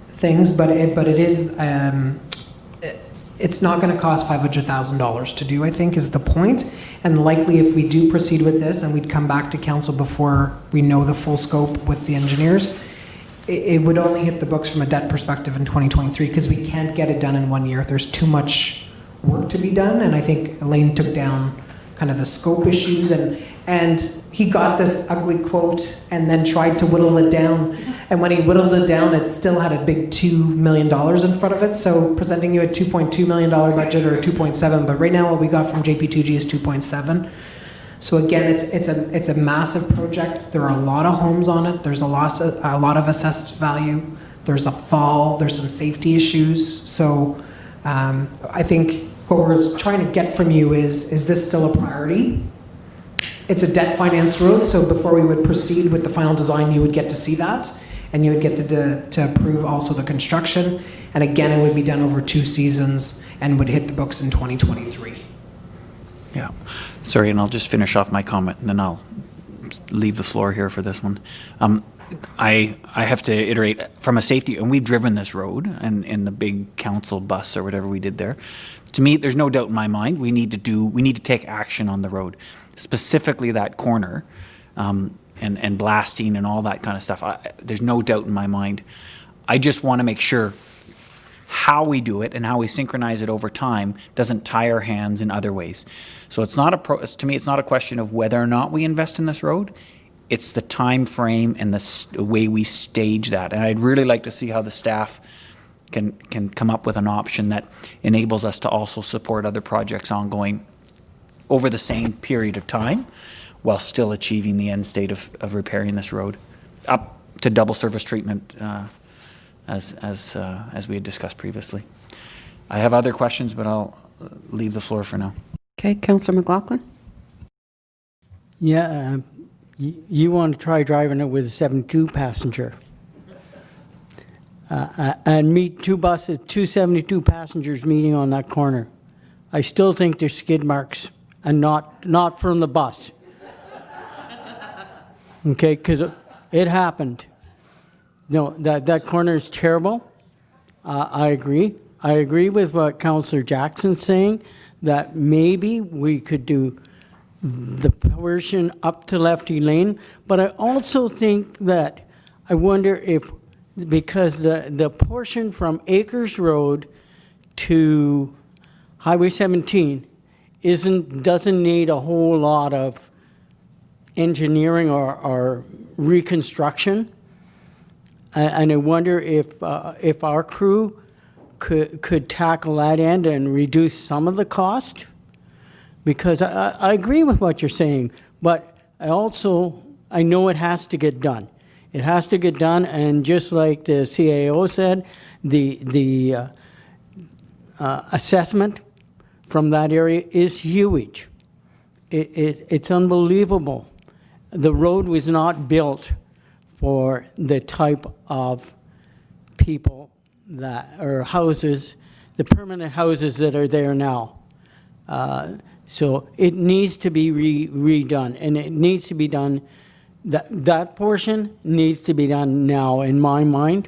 [SPEAKER 7] things, but it is it's not going to cost $500,000 to do, I think, is the point. And likely if we do proceed with this and we'd come back to council before we know the full scope with the engineers, it would only hit the books from a debt perspective in 2023 because we can't get it done in 1 year. There's too much work to be done. And I think Elaine took down kind of the scope issues and he got this ugly quote and then tried to whittle it down. And when he whittled it down, it still had a big $2 million in front of it. So presenting you a $2.2 million budget or a 2.7, but right now what we got from JP2G is 2.7. So again, it's a massive project. There are a lot of homes on it. There's a lot of assessed value. There's a fall. There's some safety issues. So I think what we're trying to get from you is this still a priority? It's a debt financed road, so before we would proceed with the final design, you would get to see that, and you would get to approve also the construction. And again, it would be done over 2 seasons and would hit the books in 2023.
[SPEAKER 6] Yeah. Sorry, and I'll just finish off my comment, and then I'll leave the floor here for this one. I have to iterate from a safety, and we've driven this road and in the big council bus or whatever we did there. To me, there's no doubt in my mind we need to take action on the road, specifically that corner, and blasting and all that kind of stuff. There's no doubt in my mind. I just want to make sure how we do it and how we synchronize it over time doesn't tie our hands in other ways. So it's not to me, it's not a question of whether or not we invest in this road. It's the time frame and the way we stage that. And I'd really like to see how the staff can come up with an option that enables us to also support other projects ongoing over the same period of time while still achieving the end state of repairing this road up to double surface treatment as we had discussed previously. I have other questions, but I'll leave the floor for now.
[SPEAKER 5] Okay, Councillor McLaughlin.
[SPEAKER 4] Yeah, you want to try driving it with a 72 passenger. And meet 2 buses, 2 72 passengers meeting on that corner. I still think there's skid marks and not from the bus. Okay, because it happened. No, that corner is terrible. I agree. I agree with what Councillor Jackson's saying, that maybe we could do the portion up to Lefty Lane, but I also think that I wonder if, because the portion from Acres Road to Highway 17 doesn't need a whole lot of engineering or reconstruction, and I wonder if our crew could tackle that end and reduce some of the cost, because I agree with what you're saying, but I know it has to get done. It has to get done, and just like the CAO said, the assessment from that area is huge. It's unbelievable. The road was not built for the type of people or houses, the permanent houses that are there now. So it needs to be redone, and it needs to be done. That portion needs to be done now, in my mind,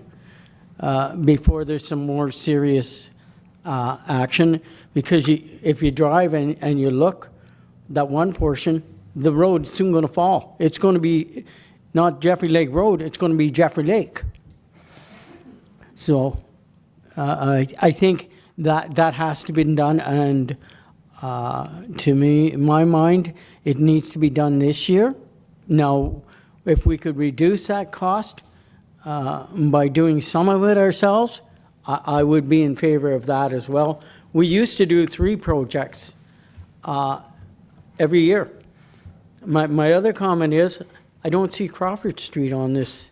[SPEAKER 4] before there's some more serious action. Because if you drive and you look, that one portion, the road's soon going to fall. It's going to be not Jeffrey Lake Road, it's going to be Jeffrey Lake. So I think that has to be done, and to me, in my mind, it needs to be done this year. Now, if we could reduce that cost by doing some of it ourselves, I would be in favor of that as well. We used to do 3 projects every year. My other comment is, I don't see Crawford Street on this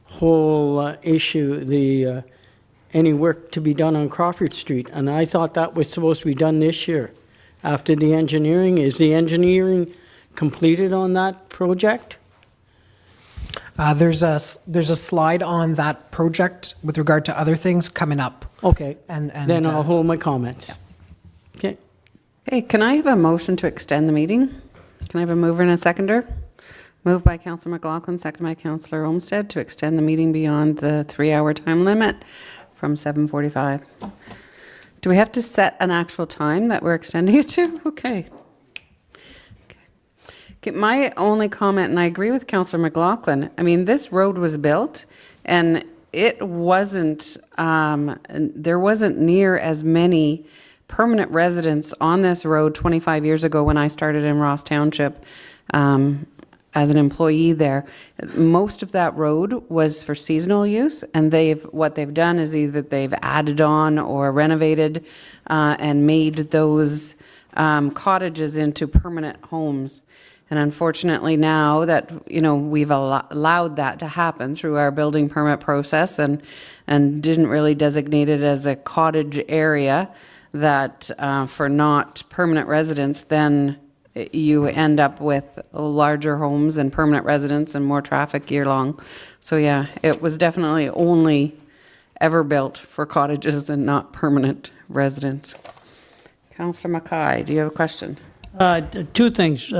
[SPEAKER 4] whole issue, any work to be done on Crawford Street. And I thought that was supposed to be done this year after the engineering. Is the engineering completed on that project?
[SPEAKER 7] There's a slide on that project with regard to other things coming up.
[SPEAKER 4] Okay,
[SPEAKER 7] And
[SPEAKER 4] then I'll hold my comments. Okay.
[SPEAKER 5] Hey, can I have a motion to extend the meeting? Can I have a mover and a seconder? Moved by Councillor McLaughlin, seconded by Councillor Olmsted to extend the meeting beyond the 3-hour time limit from 7:45. Do we have to set an actual time that we're extending it to? Okay. My only comment, and I agree with Councillor McLaughlin, I mean, this road was built and it wasn't, there wasn't near as many permanent residents on this road 25 years ago when I started in Ross Township as an employee there. Most of that road was for seasonal use, and what they've done is either they've added on or renovated and made those cottages into permanent homes. And unfortunately now that, we've allowed that to happen through our building permit process and didn't really designate it as a cottage area, that for not permanent residents, then you end up with larger homes and permanent residents and more traffic year long. So yeah, it was definitely only ever built for cottages and not permanent residents. Councillor Mackay, do you have a question?
[SPEAKER 11] 2 things.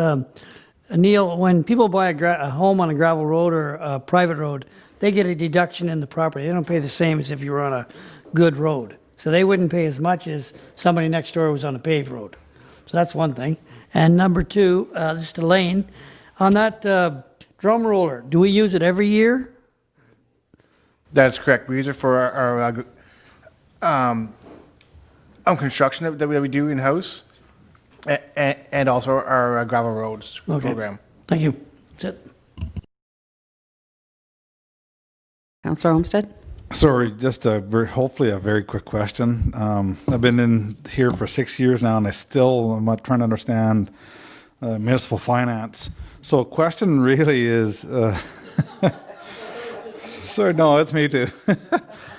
[SPEAKER 11] Neil, when people buy a home on a gravel road or a private road, they get a deduction in the property. They don't pay the same as if you were on a good road. So they wouldn't pay as much as somebody next door was on a paved road. So that's one thing. And number 2, this is to Lane, on that drum roller, do we use it every year?
[SPEAKER 12] That's correct. We use it for our construction that we do in-house, and also our gravel roads program.
[SPEAKER 11] Thank you. That's it.
[SPEAKER 5] Councillor Olmsted?
[SPEAKER 3] Sorry, just hopefully a very quick question. I've been in here for 6 years now, and I still am trying to understand municipal finance. So question really is, sorry, no, it's me too.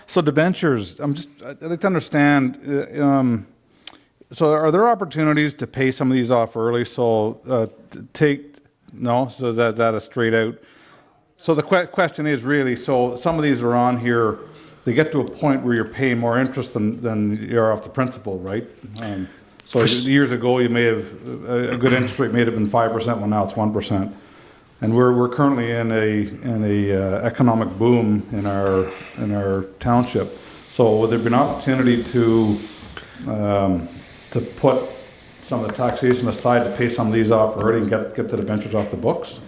[SPEAKER 3] So debentures, I'd like to understand, so are there opportunities to pay some of these off early? So so is that a straight out? So the question is really, so some of these are on here, they get to a point where you're paying more interest than you're off the principal, right? So years ago, you may have, a good interest rate may have been 5%, well now it's 1%. And we're currently in a economic boom in our township. So would there be an opportunity to put some of the taxation aside to pay some of these off already and get the debentures off the books?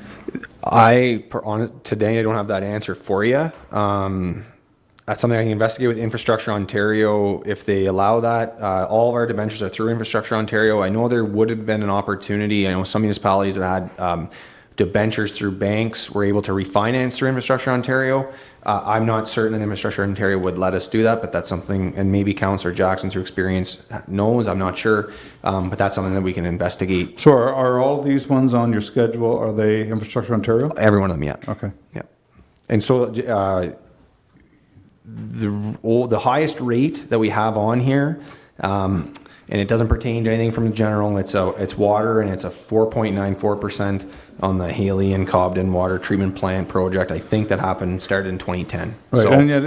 [SPEAKER 10] Today I don't have that answer for you. That's something I can investigate with Infrastructure Ontario if they allow that. All of our debentures are through Infrastructure Ontario. I know there would have been an opportunity. I know some municipalities that had debentures through banks were able to refinance through Infrastructure Ontario. I'm not certain that Infrastructure Ontario would let us do that, but that's something, and maybe Councillor Jackson through experience knows, I'm not sure, but that's something that we can investigate.
[SPEAKER 3] So are all of these ones on your schedule, are they Infrastructure Ontario?
[SPEAKER 10] Every one of them, yeah.
[SPEAKER 3] Okay.
[SPEAKER 10] Yeah. And so the highest rate that we have on here, and it doesn't pertain to anything from the general, it's water, and it's a 4.94% on the Haley and Cobden water treatment plant project. I think that started in 2010.
[SPEAKER 3] Right,
[SPEAKER 10] so,
[SPEAKER 3] and yet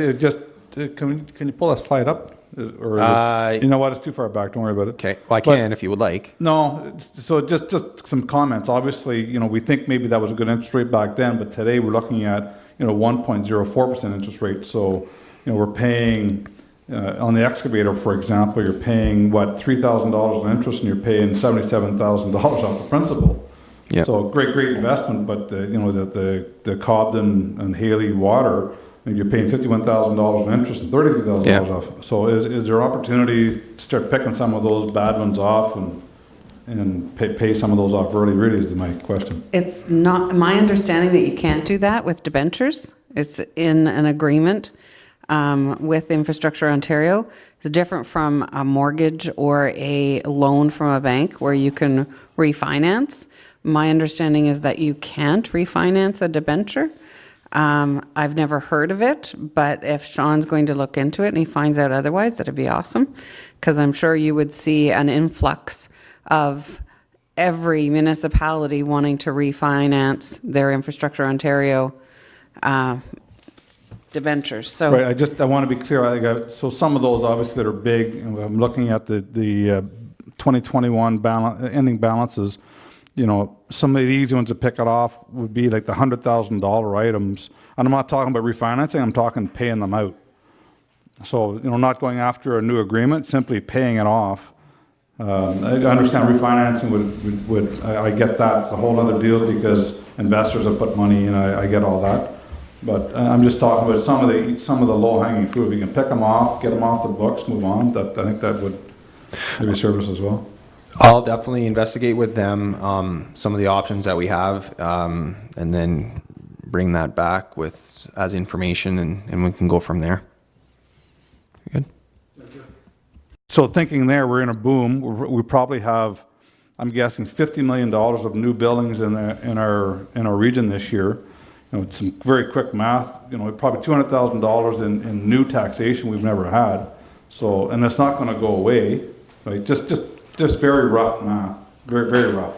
[SPEAKER 3] can you pull that slide up? Or is it, you know what, it's too far back, don't worry about it.
[SPEAKER 10] Okay, well I can if you would like.
[SPEAKER 3] No, so just some comments. Obviously, we think maybe that was a good interest rate back then, but today we're looking at, 1.04% interest rate. So, we're paying, on the excavator, for example, you're paying, $3,000 in interest, and you're paying $77,000 off the principal.
[SPEAKER 10] Yeah.
[SPEAKER 3] So great investment, but the Cobden and Haley water, you're paying $51,000 in interest and $33,000 off. So is there opportunity to start picking some of those bad ones off and pay some of those off early? Really is my question.
[SPEAKER 5] It's not my understanding that you can't do that with debentures. It's in an agreement. with Infrastructure Ontario. It's different from a mortgage or a loan from a bank where you can refinance. My understanding is that you can't refinance a debenture. I've never heard of it, but if Sean's going to look into it and he finds out otherwise, that'd be awesome. Because I'm sure you would see an influx of every municipality wanting to refinance their Infrastructure Ontario debentures. So
[SPEAKER 3] Right, I want to be clear, so some of those obviously that are big, and I'm looking at the 2021 ending balances, you know, some of the easy ones to pick it off would be like the $100,000 items. And I'm not talking about refinancing, I'm talking paying them out. So, you know, not going after a new agreement, simply paying it off. I understand refinancing I get that, it's a whole other deal because investors have put money in, I get all that. But I'm just talking about some of the low-hanging fruit. If you can pick them off, get them off the books, move on, I think that would maybe serve us as well.
[SPEAKER 10] I'll definitely investigate with them some of the options that we have, and then bring that back as information, and we can go from there. Good.
[SPEAKER 3] So thinking there, we're in a boom. We probably have, I'm guessing, $50 million of new buildings in our region this year. You know, it's some very quick math. You know, probably $200,000 in new taxation we've never had. So, and it's not going to go away. Right? Just very rough math. Very, very rough.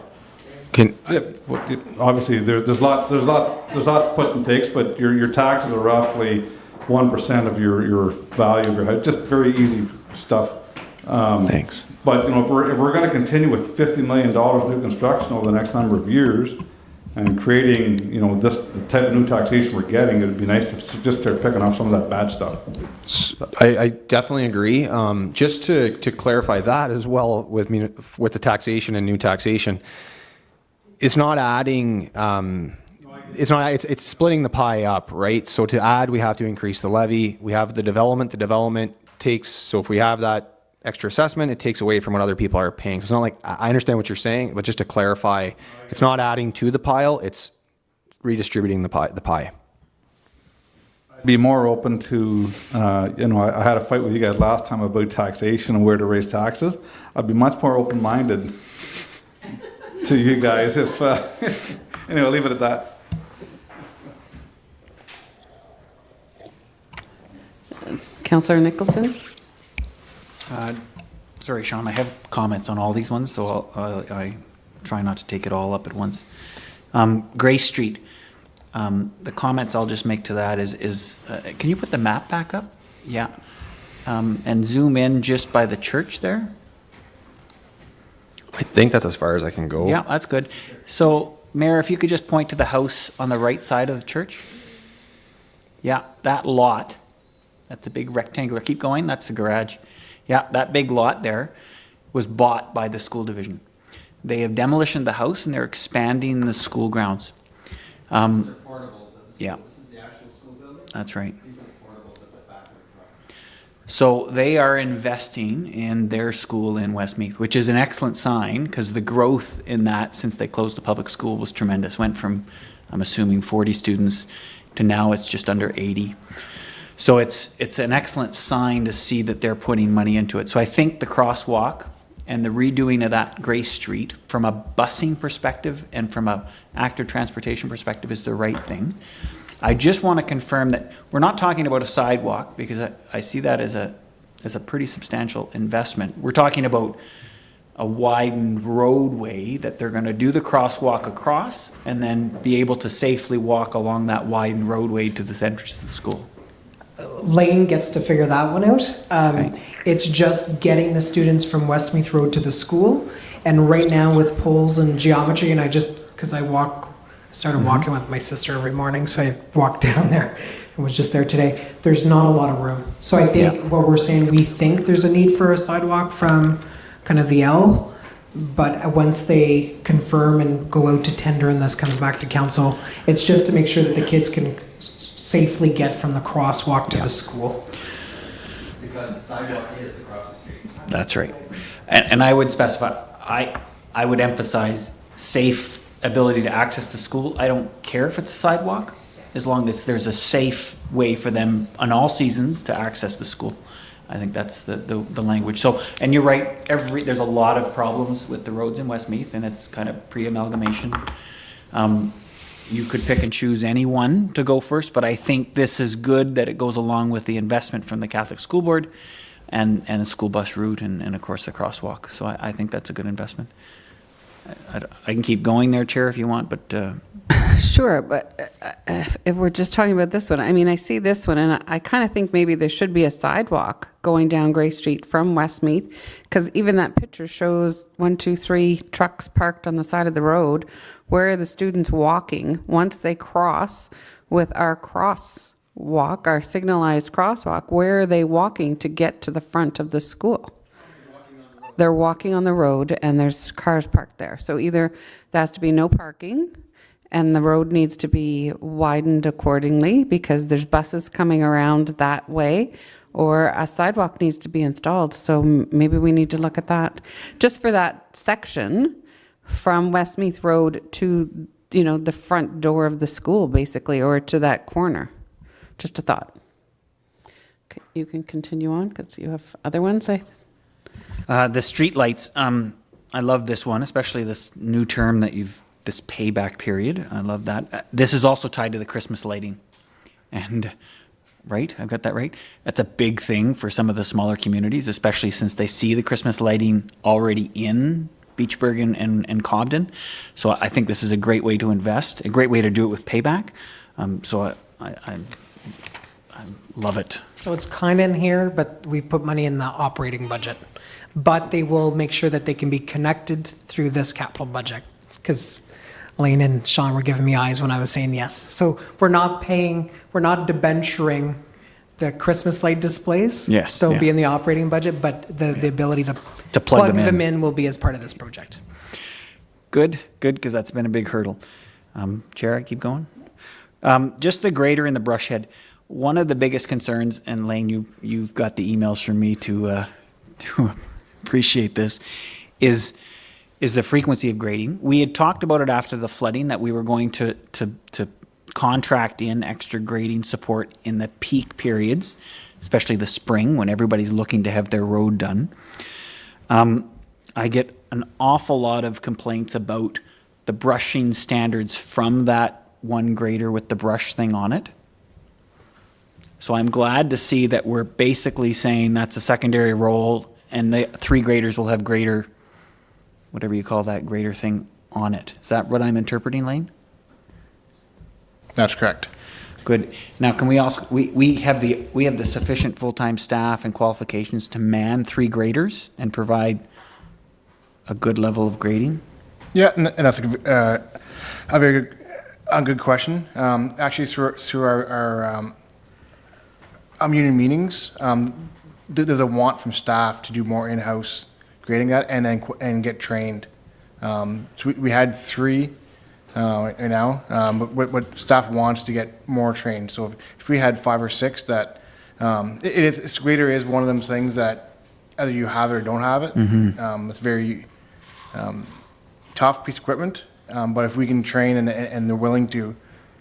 [SPEAKER 3] Obviously, there's lots of puts and takes, but your taxes are roughly 1% of your value of your house. Just very easy stuff.
[SPEAKER 10] Thanks.
[SPEAKER 3] But you know, if we're going to continue with $50 million new construction over the next number of years, and creating, you know, the type of new taxation we're getting, it'd be nice to just start picking up some of that bad stuff.
[SPEAKER 10] I definitely agree. Just to clarify that as well with the taxation and new taxation, it's not adding. It's splitting the pie up, right? So to add, we have to increase the levy. We have the development. The development takes. So if we have that extra assessment, it takes away from what other people are paying. So it's not like, I understand what you're saying, but just to clarify, it's not adding to the pile, it's redistributing the pie.
[SPEAKER 3] I'd be more open to, you know, I had a fight with you guys last time about taxation and where to raise taxes. I'd be much more open-minded to you guys if, anyway, I'll leave it at that.
[SPEAKER 5] Councillor Nicholson?
[SPEAKER 6] Sorry, Sean, I have comments on all these ones, so I try not to take it all up at once. Gray Street, the comments I'll just make to that is can you put the map back up? Yeah. And zoom in just by the church there?
[SPEAKER 10] I think that's as far as I can go.
[SPEAKER 6] Yeah, that's good. So, Mayor, if you could just point to the house on the right side of the church. Yeah, that lot, that's a big rectangular, keep going, that's the garage. Yeah, that big lot there was bought by the school division. They have demolished the house and they're expanding the school grounds.
[SPEAKER 10] These are portables at the school.
[SPEAKER 6] Yeah.
[SPEAKER 10] This is the actual school building?
[SPEAKER 6] That's right.
[SPEAKER 10] These are the portables at the back of the property.
[SPEAKER 6] So they are investing in their school in Westmeath, which is an excellent sign because the growth in that since they closed the public school was tremendous. Went from, I'm assuming, 40 students to now it's just under 80. So it's an excellent sign to see that they're putting money into it. So I think the crosswalk and the redoing of that Grace Street from a busing perspective and from a active transportation perspective is the right thing. I just want to confirm that we're not talking about a sidewalk because I see that as a pretty substantial investment. We're talking about a widened roadway that they're going to do the crosswalk across and then be able to safely walk along that widened roadway to the entrance of the school.
[SPEAKER 7] Lane gets to figure that one out.
[SPEAKER 6] Okay.
[SPEAKER 7] It's just getting the students from Westmeath Road to the school. And right now with poles and geometry, and because I started walking with my sister every morning, so I walked down there and was just there today. There's not a lot of room. So I think what we're saying, we think there's a need for a sidewalk from kind of the L, but once they confirm and go out to tender and this comes back to council, it's just to make sure that the kids can safely get from the crosswalk to the school.
[SPEAKER 10] Because the sidewalk is across the street.
[SPEAKER 6] That's right. And I would specify, I would emphasize safe ability to access the school. I don't care if it's a sidewalk. as long as there's a safe way for them on all seasons to access the school. I think that's the language. So, and you're right, there's a lot of problems with the roads in Westmeath, and it's kind of pre-amalgamation. You could pick and choose any one to go first, but I think this is good that it goes along with the investment from the Catholic School Board and a school bus route and of course the crosswalk. So I think that's a good investment. I can keep going there, Chair, if you want, but
[SPEAKER 5] Sure, but if we're just talking about this one, I mean, I see this one, and I kind of think maybe there should be a sidewalk going down Gray Street from Westmeath, because even that picture shows 1, 2, 3 trucks parked on the side of the road. Where are the students walking once they cross with our crosswalk, our signalized crosswalk? Where are they walking to get to the front of the school? They're walking on the road, and there's cars parked there. So either there has to be no parking, and the road needs to be widened accordingly because there's buses coming around that way, or a sidewalk needs to be installed. So maybe we need to look at that. Just for that section from Westmeath Road to, the front door of the school, basically, or to that corner. Just a thought. Okay, you can continue on because you have other ones,
[SPEAKER 6] the street lights, I love this one, especially this new term that this payback period. I love that. This is also tied to the Christmas lighting. And, right? I've got that right? That's a big thing for some of the smaller communities, especially since they see the Christmas lighting already in Beachburg and Cobden. So I think this is a great way to invest, a great way to do it with payback. So I love it.
[SPEAKER 7] So it's kind of in here, but we put money in the operating budget. But they will make sure that they can be connected through this capital budget, because Elaine and Sean were giving me eyes when I was saying yes. So we're not debenturing the Christmas light displays.
[SPEAKER 6] Yes,
[SPEAKER 7] They'll
[SPEAKER 6] yeah.
[SPEAKER 7] be in the operating budget, but the ability to
[SPEAKER 6] plug
[SPEAKER 7] them in will be as part of this project.
[SPEAKER 6] Good, because that's been a big hurdle. Chair, I keep going. Just the grader and the brush head. One of the biggest concerns, and Lane, you've got the emails from me to appreciate this, is the frequency of grading. We had talked about it after the flooding that we were going to contract in extra grading support in the peak periods, especially the spring when everybody's looking to have their road done. I get an awful lot of complaints about the brushing standards from that one grader with the brush thing on it. So I'm glad to see that we're basically saying that's a secondary role, and the 3 graders will have grader, whatever you call that grader thing, on it. Is that what I'm interpreting, Lane?
[SPEAKER 12] That's correct.
[SPEAKER 6] Good. Now, can we also, we have the sufficient full-time staff and qualifications to man 3 graders and provide a good level of grading?
[SPEAKER 12] Yeah, and that's a very good question. Actually, through our union meetings, there's a want from staff to do more in-house grading that and get trained. So we had 3 right now, but what staff wants to get more trained. So if we had 5 or 6, that grader is one of them things that either you have it or don't have it.
[SPEAKER 6] Mm-hmm.
[SPEAKER 12] It's very tough piece of equipment, but if we can train and they're willing to,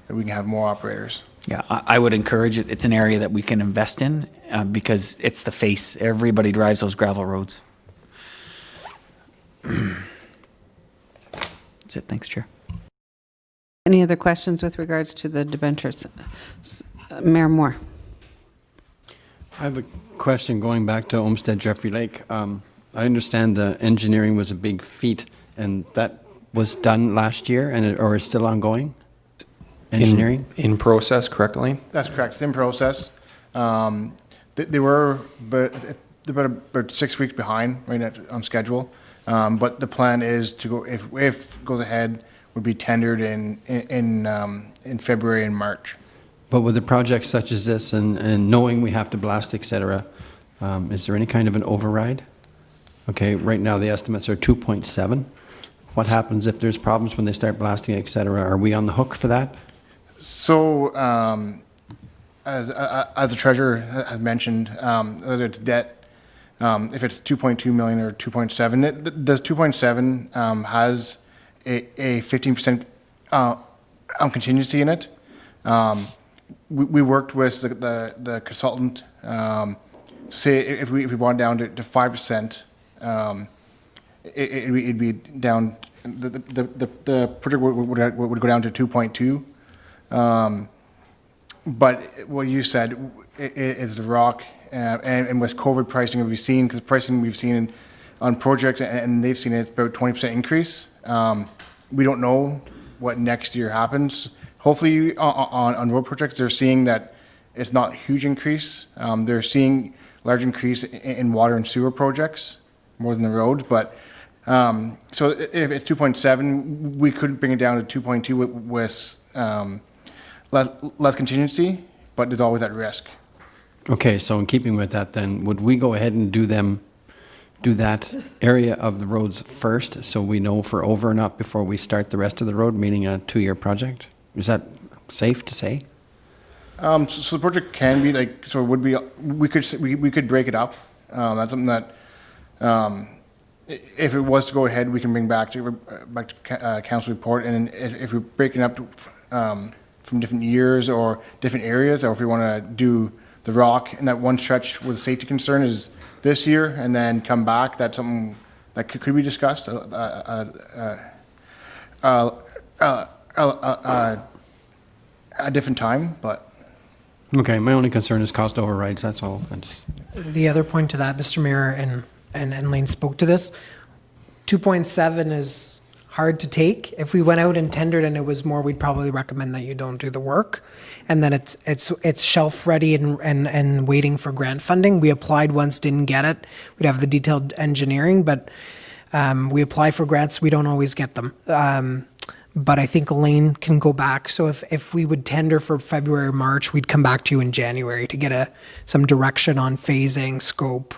[SPEAKER 12] then we can have more operators.
[SPEAKER 6] Yeah, I would encourage it. It's an area that we can invest in because it's the face. Everybody drives those gravel roads. That's it. Thanks, Chair.
[SPEAKER 5] Any other questions with regards to the debentures? Mayor Moore.
[SPEAKER 1] I have a question going back to Olmsted Jeffrey Lake. I understand the engineering was a big feat, and that was done last year, or is still ongoing? Engineering?
[SPEAKER 10] In process, correct, Elaine?
[SPEAKER 12] That's correct. It's in process. They were about 6 weeks behind right now on schedule. But the plan is to go, if it goes ahead, would be tendered in February and March.
[SPEAKER 1] But with a project such as this and knowing we have to blast, et cetera, is there any kind of an override? Okay, right now the estimates are 2.7. What happens if there's problems when they start blasting, et cetera? Are we on the hook for that?
[SPEAKER 12] So, as the treasurer has mentioned, whether it's debt, if it's 2.2 million or 2.7, this 2.7 has a 15% contingency in it. We worked with the consultant, say if we brought it down to 5%, it'd be down, the project would go down to 2.2. But what you said is the rock, and with COVID pricing, we've seen, because pricing we've seen on projects, and they've seen it's about 20% increase. We don't know what next year happens. Hopefully on road projects, they're seeing that it's not a huge increase. They're seeing large increase in water and sewer projects more than the roads. But so if it's 2.7, we could bring it down to 2.2 with less contingency, but there's always that risk.
[SPEAKER 1] Okay, so in keeping with that then, would we go ahead and do that area of the roads first, so we know for over and up before we start the rest of the road, meaning a 2-year project? Is that safe to say?
[SPEAKER 12] So the project can be like, so it would be, we could break it up. That's something that, if it was to go ahead, we can bring back to council report, and if we're breaking up from different years or different areas, or if we want to do the rock and that one stretch where the safety concern is this year and then come back, that's something that could be discussed a different time, but.
[SPEAKER 1] Okay, my only concern is cost overrides, that's all.
[SPEAKER 7] The other point to that, Mr. Mayor, and Lane spoke to this, 2.7 is hard to take. If we went out and tendered and it was more, we'd probably recommend that you don't do the work. And then it's shelf ready and waiting for grant funding. We applied once, didn't get it. We'd have the detailed engineering, but we apply for grants, we don't always get them. But I think Lane can go back. So if we would tender for February or March, we'd come back to you in January to get some direction on phasing, scope,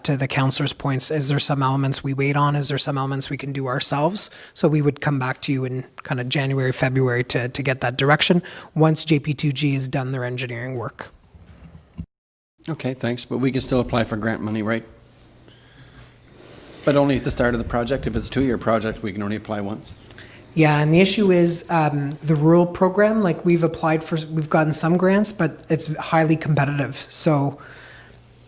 [SPEAKER 7] to the councillor's points. Is there some elements we wait on? Is there some elements we can do ourselves? So we would come back to you in kind of January, February to get that direction once JP2G has done their engineering work.
[SPEAKER 1] Okay, thanks, but we can still apply for grant money, right? But only at the start of the project. If it's a 2-year project, we can only apply once.
[SPEAKER 7] Yeah, and the issue is the rural program, like we've gotten some grants, but it's highly competitive. So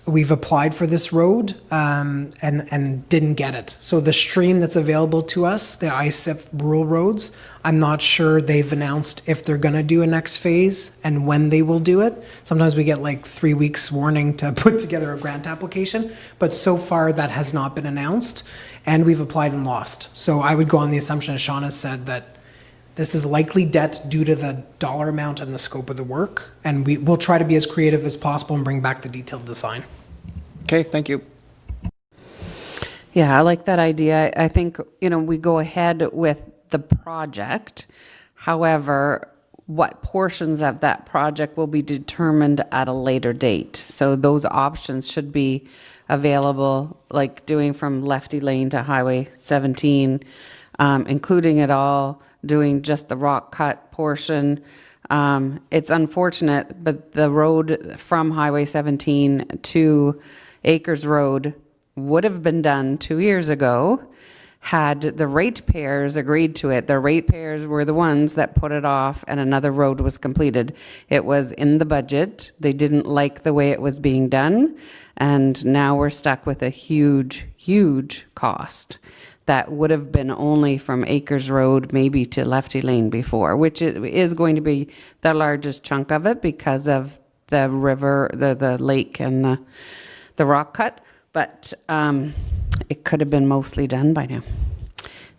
[SPEAKER 7] we've applied for this road and didn't get it. So the stream that's available to us, the ISIP rural roads, I'm not sure they've announced if they're going to do a next phase and when they will do it. Sometimes we get like 3 weeks warning to put together a grant application, but so far that has not been announced, and we've applied and lost. So I would go on the assumption, as Sean has said, that this is likely debt due to the dollar amount and the scope of the work, and we'll try to be as creative as possible and bring back the detailed design.
[SPEAKER 1] Okay, thank you.
[SPEAKER 5] Yeah, I like that idea. I think, we go ahead with the project. However, what portions of that project will be determined at a later date. So those options should be available, like doing from Lefty Lane to Highway 17, including it all, doing just the rock cut portion. It's unfortunate, but the road from Highway 17 to Acres Road would have been done 2 years ago had the ratepayers agreed to it. The ratepayers were the ones that put it off and another road was completed. It was in the budget. They didn't like the way it was being done, and now we're stuck with a huge, huge cost that would have been only from Acres Road maybe to Lefty Lane before, which is going to be the largest chunk of it because of the river, the lake and the rock cut, but it could have been mostly done by now.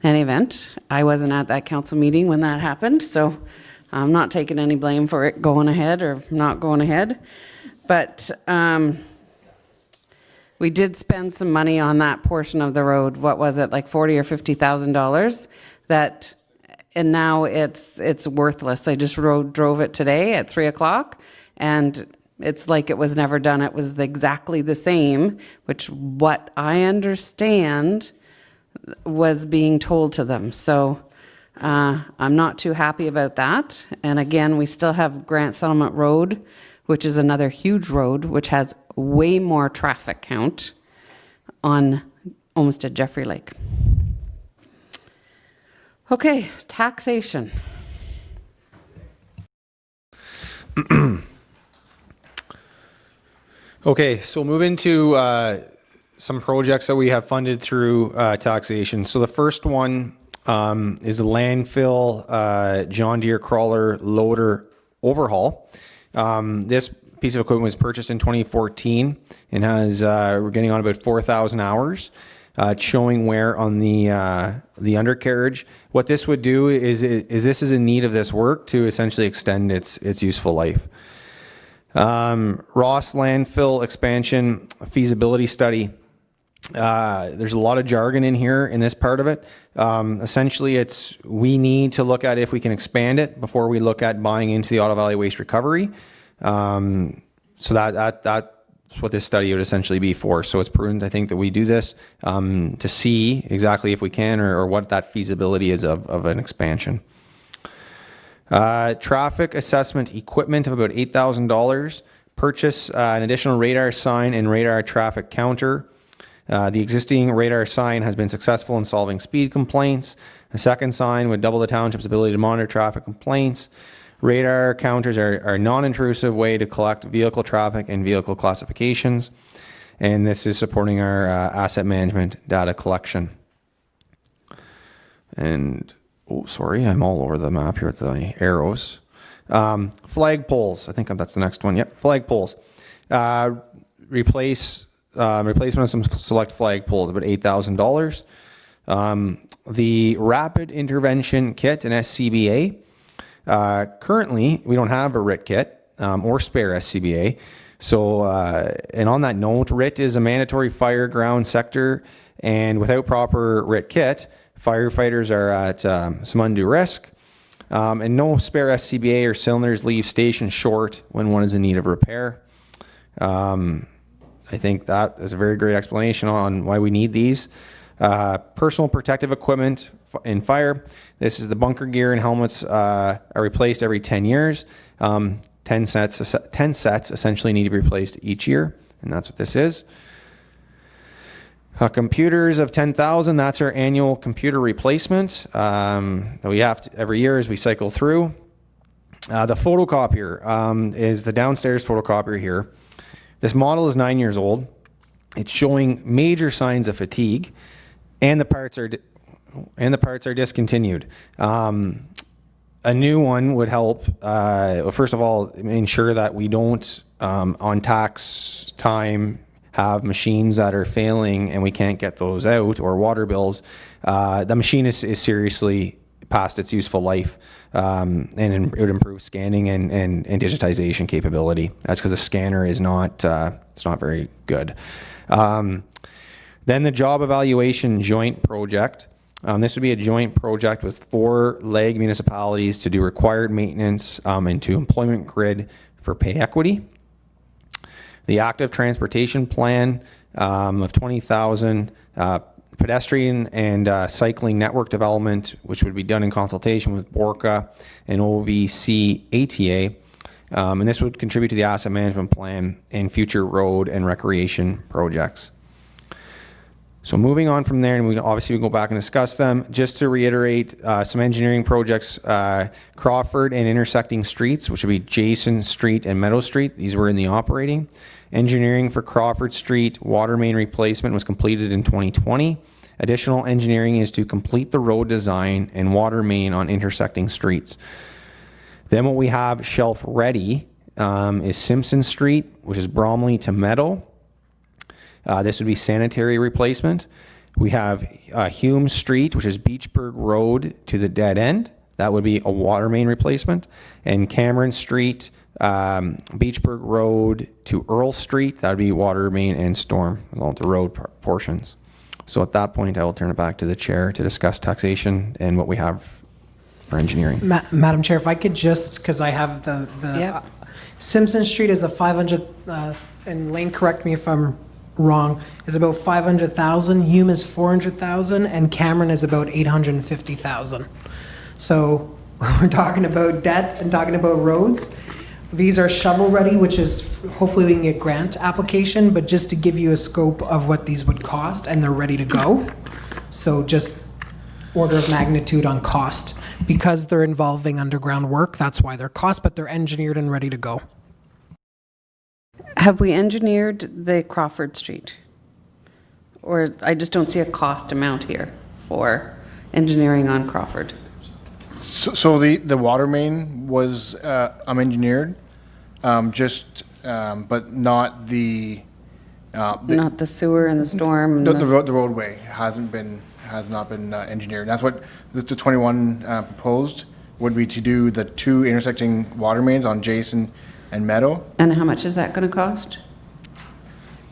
[SPEAKER 5] In any event, I wasn't at that council meeting when that happened, so I'm not taking any blame for it going ahead or not going ahead. But we did spend some money on that portion of the road. What was it, like $40,000 or $50,000? That, and now it's worthless. I just drove it today at 3 o'clock, and it's like it was never done. It was exactly the same, which what I understand was being told to them. So I'm not too happy about that. And again, we still have Grant Settlement Road, which is another huge road, which has way more traffic count on almost at Jeffrey Lake. Okay, taxation.
[SPEAKER 10] Okay, so move into some projects that we have funded through taxation. So the first one is the landfill John Deere crawler loader overhaul. This piece of equipment was purchased in 2014 and has we're getting on about 4,000 hours. It's showing wear on the undercarriage. What this would do is this is in need of this work to essentially extend its useful life. Ross landfill expansion feasibility study. There's a lot of jargon in here in this part of it. Essentially, we need to look at if we can expand it before we look at buying into the Ottawa Valley Waste Recovery. So that's what this study would essentially be for. So it's prudent, I think, that we do this to see exactly if we can or what that feasibility is of an expansion. Traffic assessment equipment of about $8,000. Purchase an additional radar sign and radar traffic counter. The existing radar sign has been successful in solving speed complaints. A second sign would double the township's ability to monitor traffic complaints. Radar counters are a non-intrusive way to collect vehicle traffic and vehicle classifications. And this is supporting our asset management data collection. And, oh, sorry, I'm all over the map here with the arrows. Flag poles, I think that's the next one. Yep, flag poles. Replacement of some select flag poles, about $8,000. The rapid intervention kit, an SCBA. Currently, we don't have a RIT kit or spare SCBA. So, and on that note, RIT is a mandatory fire ground sector, and without proper RIT kit, firefighters are at some undue risk. And no spare SCBA or cylinders leave station short when one is in need of repair. I think that is a very great explanation on why we need these. Personal protective equipment in fire. This is the bunker gear and helmets are replaced every 10 years. 10 sets essentially need to be replaced each year, and that's what this is. Computers of 10,000, that's our annual computer replacement that we have to, every year as we cycle through. The photocopier is the downstairs photocopier here. This model is 9 years old. It's showing major signs of fatigue, and the parts are discontinued. A new one would help. First of all, ensure that we don't, on tax time, have machines that are failing and we can't get those out, or water bills. The machine is seriously past its useful life, and it would improve scanning and digitization capability. That's because the scanner is not it's not very good. Then the job evaluation joint project. This would be a joint project with 4 leg municipalities to do required maintenance into employment grid for pay equity. The active transportation plan of 20,000. Pedestrian and cycling network development, which would be done in consultation with BORCA and OVC ATA. And this would contribute to the asset management plan and future road and recreation projects. So moving on from there, and we go back and discuss them. Just to reiterate, some engineering projects, Crawford and intersecting streets, which would be Jason Street and Meadow Street. These were in the operating. Engineering for Crawford Street water main replacement was completed in 2020. Additional engineering is to complete the road design and water main on intersecting streets. Then what we have shelf ready is Simpson Street, which is Bromley to Meadow. This would be sanitary replacement. We have Hume Street, which is Beachburg Road to the dead end. That would be a water main replacement. And Cameron Street, Beachburg Road to Earl Street, that would be water main and storm along the road portions. So at that point, I will turn it back to the chair to discuss taxation and what we have for engineering.
[SPEAKER 7] Madam Chair, if I could just, because I have the
[SPEAKER 5] Yep.
[SPEAKER 7] Simpson Street is a 500, and Lane, correct me if I'm wrong, is about 500,000. Hume is 400,000, and Cameron is about 850,000. So when we're talking about debt and talking about roads, these are shovel ready, which is hopefully we can get grant application, but just to give you a scope of what these would cost, and they're ready to go. So just order of magnitude on cost. Because they're involving underground work, that's why they're cost, but they're engineered and ready to go.
[SPEAKER 5] Have we engineered the Crawford Street? Or I just don't see a cost amount here for engineering on Crawford.
[SPEAKER 12] So the water main was engineered, but not the
[SPEAKER 5] Not the sewer and the storm? and
[SPEAKER 12] the roadway has not been engineered. That's what the 21 proposed, would be to do the two intersecting water mains on Jason and Meadow.
[SPEAKER 5] And how much is that going to cost?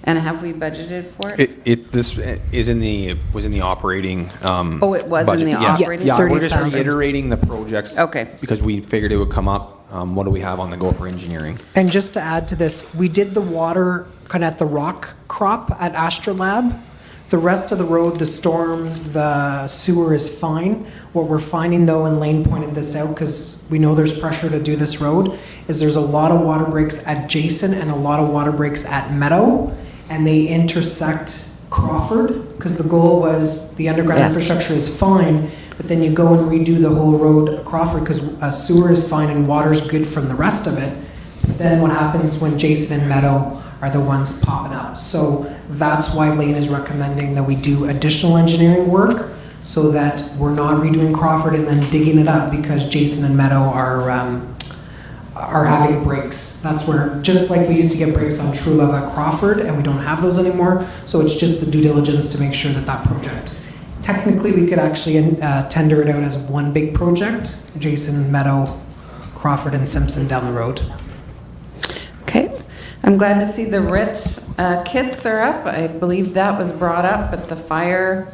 [SPEAKER 5] And have we budgeted for it?
[SPEAKER 10] This is was in the operating.
[SPEAKER 5] Oh, it was in
[SPEAKER 10] budget.
[SPEAKER 5] the
[SPEAKER 10] Yeah.
[SPEAKER 5] operating?
[SPEAKER 10] Yeah, we're just
[SPEAKER 7] 30,000.
[SPEAKER 10] reiterating the projects.
[SPEAKER 5] Okay.
[SPEAKER 10] Because we figured it would come up. What do we have on the go for engineering?
[SPEAKER 7] And just to add to this, we did the water kind of at the rock crop at Astrolab. The rest of the road, the storm, the sewer is fine. What we're finding though, and Lane pointed this out because we know there's pressure to do this road, is there's a lot of water breaks at Jason and a lot of water breaks at Meadow, and they intersect Crawford, because the goal was the underground
[SPEAKER 5] Yes.
[SPEAKER 7] infrastructure is fine, but then you go and redo the whole road at Crawford because sewer is fine and water's good from the rest of it. But then what happens when Jason and Meadow are the ones popping up? So that's why Lane is recommending that we do additional engineering work so that we're not redoing Crawford and then digging it up because Jason and Meadow are having breaks. That's where, just like we used to get breaks on True Love at Crawford, and we don't have those anymore. So it's just the due diligence to make sure that that project. Technically, we could actually tender it out as one big project, Jason, Meadow, Crawford, and Simpson down the road.
[SPEAKER 5] Okay. I'm glad to see the Ritz kits are up. I believe that was brought up at the fire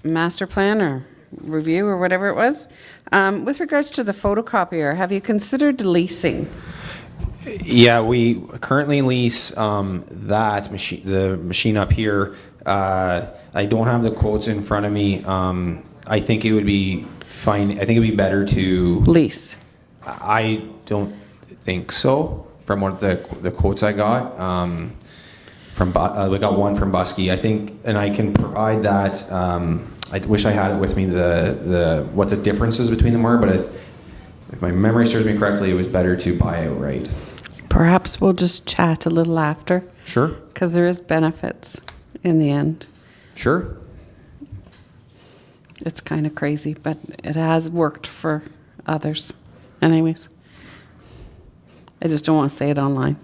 [SPEAKER 5] master plan or review or whatever it was. With regards to the photocopier, have you considered leasing?
[SPEAKER 10] Yeah, we currently lease that machine, the machine up here. I don't have the quotes in front of me. I think it would be fine. I think it'd be better to
[SPEAKER 5] Lease.
[SPEAKER 10] I don't think so. From what the quotes I got, we got one from Busky. I think, and I can provide that. I wish I had it with me. What the differences between them were, but if my memory serves me correctly, it was better to buy outright.
[SPEAKER 5] Perhaps we'll just chat a little after.
[SPEAKER 10] Sure.
[SPEAKER 5] Because there is benefits in the end.
[SPEAKER 10] Sure.
[SPEAKER 5] It's kind of crazy, but it has worked for others. Anyways, I just don't want to say it online.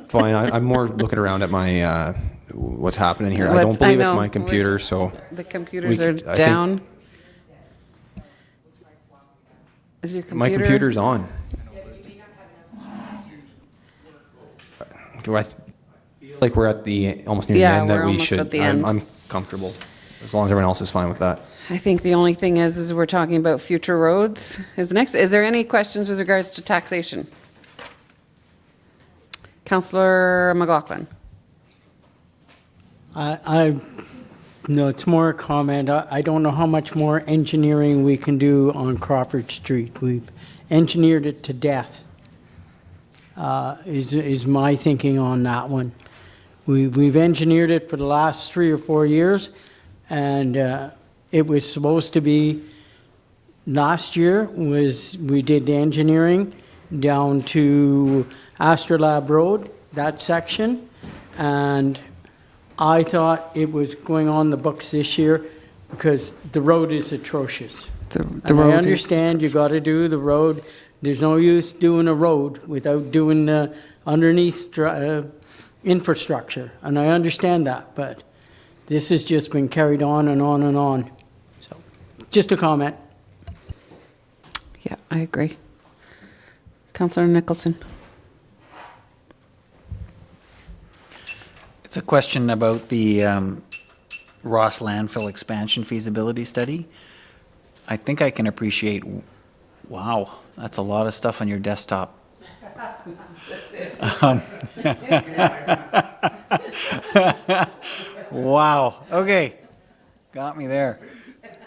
[SPEAKER 10] Fine. I'm more looking around at my what's happening here. I don't believe it's my computer, so
[SPEAKER 5] The computers are
[SPEAKER 10] I think
[SPEAKER 5] down. Is your computer?
[SPEAKER 10] my computer's on. Do I feel like we're at the almost near the
[SPEAKER 5] Yeah,
[SPEAKER 10] end
[SPEAKER 5] we're
[SPEAKER 10] that we
[SPEAKER 5] almost
[SPEAKER 10] should?
[SPEAKER 5] at the end.
[SPEAKER 10] I'm comfortable as long as everyone else is fine with that.
[SPEAKER 5] I think the only thing is we're talking about future roads is the next. Is there any questions with regards to taxation? Councillor McLaughlin.
[SPEAKER 4] No, it's more a comment. I don't know how much more engineering we can do on Crawford Street. We've engineered it to death, is my thinking on that one. We've engineered it for the last 3 or 4 years, and it was supposed to be, last year we did the engineering down to Astrolab Road, that section, and I thought it was going on the books this year because the road is atrocious. And I understand you got to do the road. There's no use doing a road without doing the underneath infrastructure, and I understand that, but this has just been carried on and on and on. So, just a comment.
[SPEAKER 5] Yeah, I agree. Councillor Nicholson.
[SPEAKER 6] It's a question about the Ross landfill expansion feasibility study. I think I can appreciate, wow, that's a lot of stuff on your desktop. Wow, okay, got me there.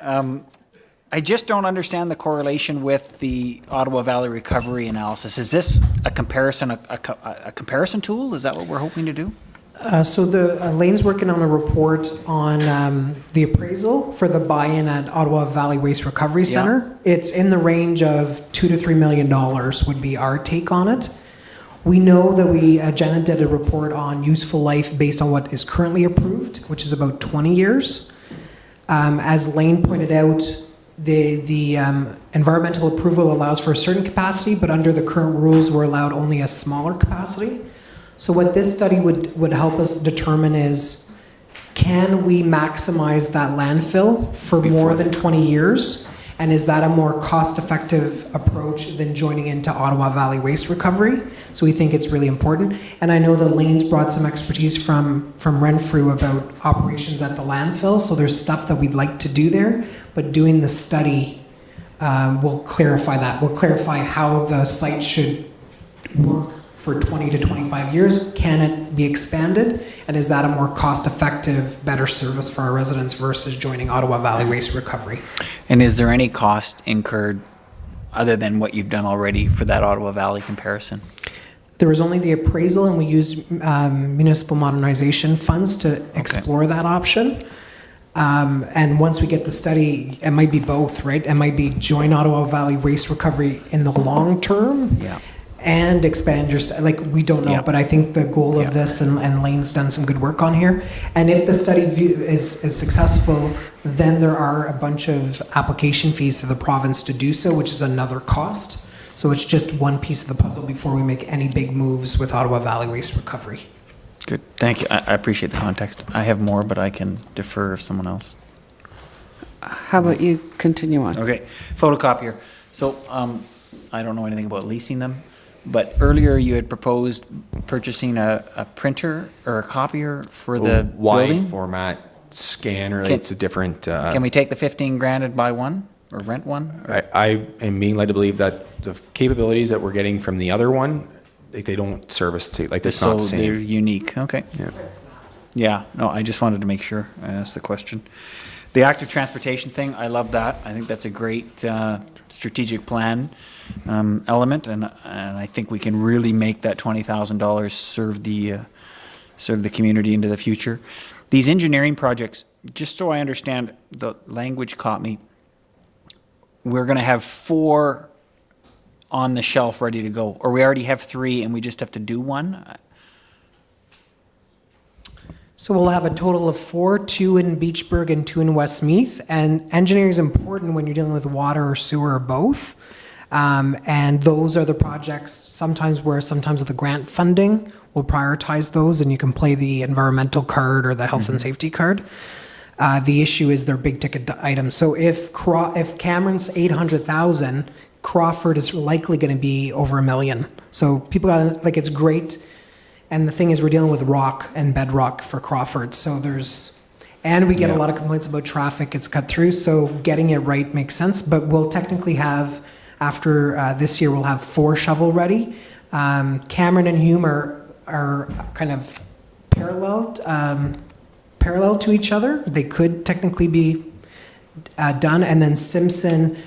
[SPEAKER 6] I just don't understand the correlation with the Ottawa Valley recovery analysis. Is this a comparison, a comparison tool? Is that what we're hoping to do?
[SPEAKER 7] So the Lane's working on a report on the appraisal for the buy-in at Ottawa Valley Waste Recovery Center. It's in the range of $2 to $3 million would be our take on it. We know that Janet did a report on useful life based on what is currently approved, which is about 20 years. As Lane pointed out, the environmental approval allows for a certain capacity, but under the current rules, we're allowed only a smaller capacity. So what this study would help us determine is, can we maximize that landfill for more than 20 years? And is that a more cost-effective approach than joining into Ottawa Valley Waste Recovery? So we think it's really important. And I know that Lane's brought some expertise from Renfrew about operations at the landfill, so there's stuff that we'd like to do there, but doing the study will clarify that. Will clarify how the site should work for 20 to 25 years. Can it be expanded? And is that a more cost-effective, better service for our residents versus joining Ottawa Valley Waste Recovery?
[SPEAKER 6] And is there any cost incurred other than what you've done already for that Ottawa Valley comparison?
[SPEAKER 7] There was only the appraisal, and we used municipal modernization funds to explore that option. And once we get the study, it might be both, right? It might be join Ottawa Valley Waste Recovery in the long term.
[SPEAKER 6] Yeah.
[SPEAKER 7] And expand your, we don't know, but I think the goal of this, and Lane's done some good work on here. And if the study is successful, then there are a bunch of application fees to the province to do so, which is another cost. So it's just one piece of the puzzle before we make any big moves with Ottawa Valley Waste Recovery.
[SPEAKER 6] Good, thank you. I appreciate the context. I have more, but I can defer if someone else.
[SPEAKER 5] How about you continue on?
[SPEAKER 6] Okay, photocopier. So I don't know anything about leasing them, but earlier you had proposed purchasing a printer or a copier for the
[SPEAKER 10] wide
[SPEAKER 6] building.
[SPEAKER 10] format scanner. It's a different.
[SPEAKER 6] Can we take the 15 grand and buy one or rent one?
[SPEAKER 10] I am being led to believe that the capabilities that we're getting from the other one, they don't service to, it's not the
[SPEAKER 6] So they're
[SPEAKER 10] same.
[SPEAKER 6] unique, okay.
[SPEAKER 10] Yeah.
[SPEAKER 6] Yeah, no, I just wanted to make sure I asked the question. The active transportation thing, I love that. I think that's a great strategic plan element, and I think we can really make that $20,000 serve the community into the future. These engineering projects, just so I understand, the language caught me. We're going to have 4 on the shelf ready to go, or we already have 3 and we just have to do one?
[SPEAKER 7] So we'll have a total of 4, 2 in Beachburg and 2 in Westmeath. And engineering is important when you're dealing with water or sewer or both. And those are the projects sometimes with the grant funding, we'll prioritize those, and you can play the environmental card or the health and safety card. The issue is they're big ticket items. So if Cameron's 800,000, Crawford is likely going to be over $1 million. So people got it's great. And the thing is, we're dealing with rock and bedrock for Crawford. So and we get a lot of complaints about traffic. It's cut through. So getting it right makes sense. But we'll technically have, after this year, we'll have 4 shovel ready. Cameron and Hume are kind of parallel to each other. They could technically be done. And then Simpson,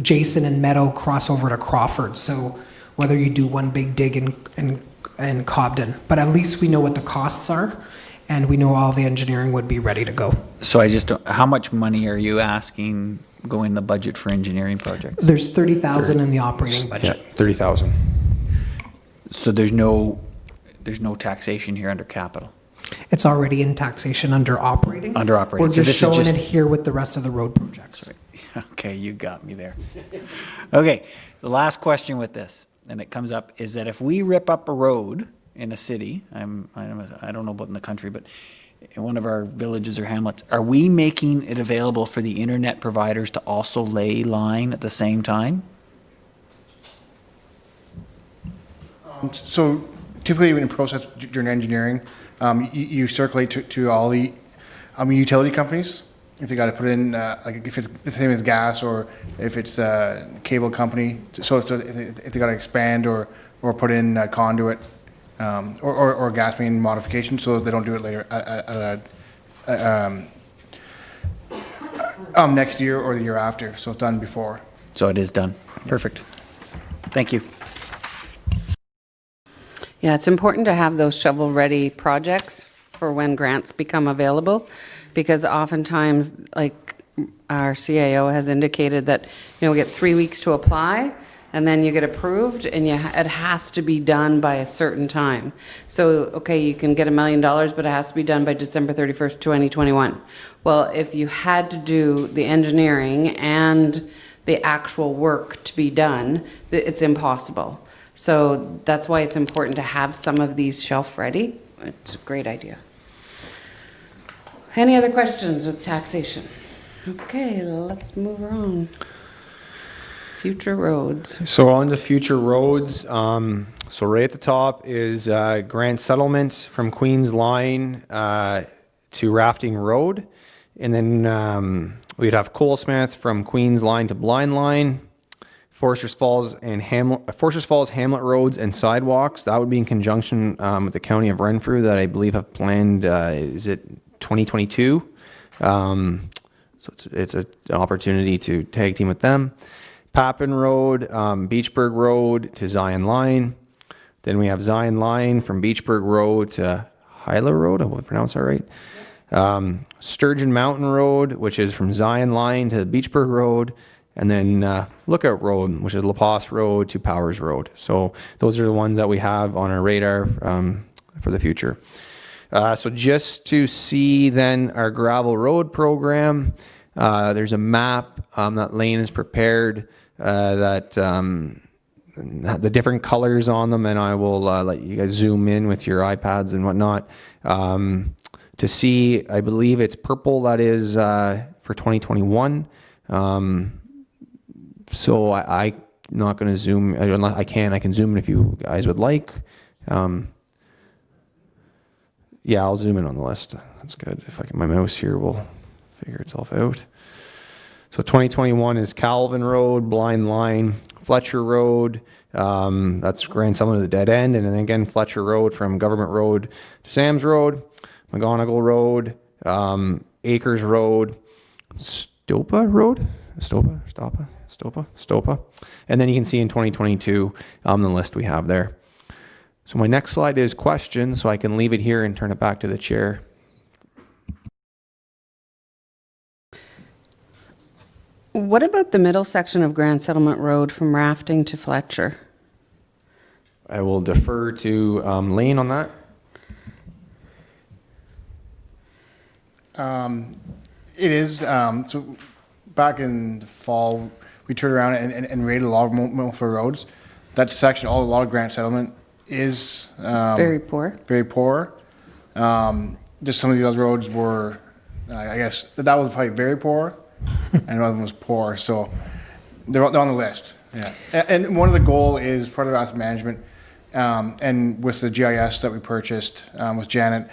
[SPEAKER 7] Jason, and Meadow cross over to Crawford. So whether you do one big dig in Cobden, but at least we know what the costs are, and we know all the engineering would be ready to go.
[SPEAKER 6] So I just don't, how much money are you asking go in the budget for engineering projects?
[SPEAKER 7] There's 30,000 in the operating budget.
[SPEAKER 10] Yeah, 30,000.
[SPEAKER 6] So there's no taxation here under capital?
[SPEAKER 7] It's already in taxation under operating.
[SPEAKER 6] Under operating.
[SPEAKER 7] We're
[SPEAKER 6] So
[SPEAKER 7] just
[SPEAKER 6] this is
[SPEAKER 7] showing
[SPEAKER 6] just-
[SPEAKER 7] it here with the rest of the road projects.
[SPEAKER 6] Okay, you got me there. Okay, the last question with this, and it comes up, is that if we rip up a road in a city, I don't know about in the country, but in one of our villages or hamlets, are we making it available for the internet providers to also lay line at the same time?
[SPEAKER 12] So typically in process during engineering, you circulate to all the utility companies. If they got to put in, if it's the same as gas, or if it's a cable company, so if they got to expand or put in a conduit, or gas main modification, so they don't do it later next year or the year after. So it's done before.
[SPEAKER 6] So it is done. Perfect. Thank you.
[SPEAKER 5] Yeah, it's important to have those shovel-ready projects for when grants become available, because oftentimes, like our CAO has indicated that, we get 3 weeks to apply, and then you get approved, and it has to be done by a certain time. So, okay, you can get $1 million, but it has to be done by December 31st, 2021. Well, if you had to do the engineering and the actual work to be done, it's impossible. So that's why it's important to have some of these shelf ready. It's a great idea. Any other questions with taxation? Okay, let's move on. Future roads.
[SPEAKER 10] So on to future roads. So right at the top is grant settlement from Queens Line to Rafting Road. And then we'd have Colesmith from Queens Line to Blind Line. Foresters Falls Hamlet roads and sidewalks. That would be in conjunction with the County of Renfrew that I believe have planned, is it 2022? So it's an opportunity to tag team with them. Papin Road, Beachburg Road to Zion Line. Then we have Zion Line from Beachburg Road to Hyla Road. I hope I pronounced that right. Sturgeon Mountain Road, which is from Zion Line to Beachburg Road. And then Lookout Road, which is La Passe Road to Powers Road. So those are the ones that we have on our radar for the future. So just to see then our gravel road program, there's a map that Lane has prepared that the different colors on them, and I will let you guys zoom in with your iPads and whatnot to see. I believe it's purple that is for 2021. So I'm not going to zoom. Unless I can zoom in if you guys would like. Yeah, I'll zoom in on the list. That's good. If I get my mouse here, will figure itself out. So 2021 is Calvin Road, Blind Line, Fletcher Road. That's Grand Summit of the Dead End. And then again, Fletcher Road from Government Road to Sam's Road, McGonigal Road, Acres Road, Stopa Road, Stopa. And then you can see in 2022 the list we have there. So my next slide is questions, so I can leave it here and turn it back to the chair.
[SPEAKER 5] What about the middle section of Grand Settlement Road from Rafting to Fletcher?
[SPEAKER 10] I will defer to Lane on that.
[SPEAKER 12] It is, so back in the fall, we turned around and rated a lot of Milford roads. That section, a lot of Grant Settlement is
[SPEAKER 5] Very poor.
[SPEAKER 12] Very poor. Just some of the other roads were, I guess, that was probably very poor, and another one was poor. So they're on the list. Yeah, and one of the goal is part of asset management, and with the GIS that we purchased with Janet,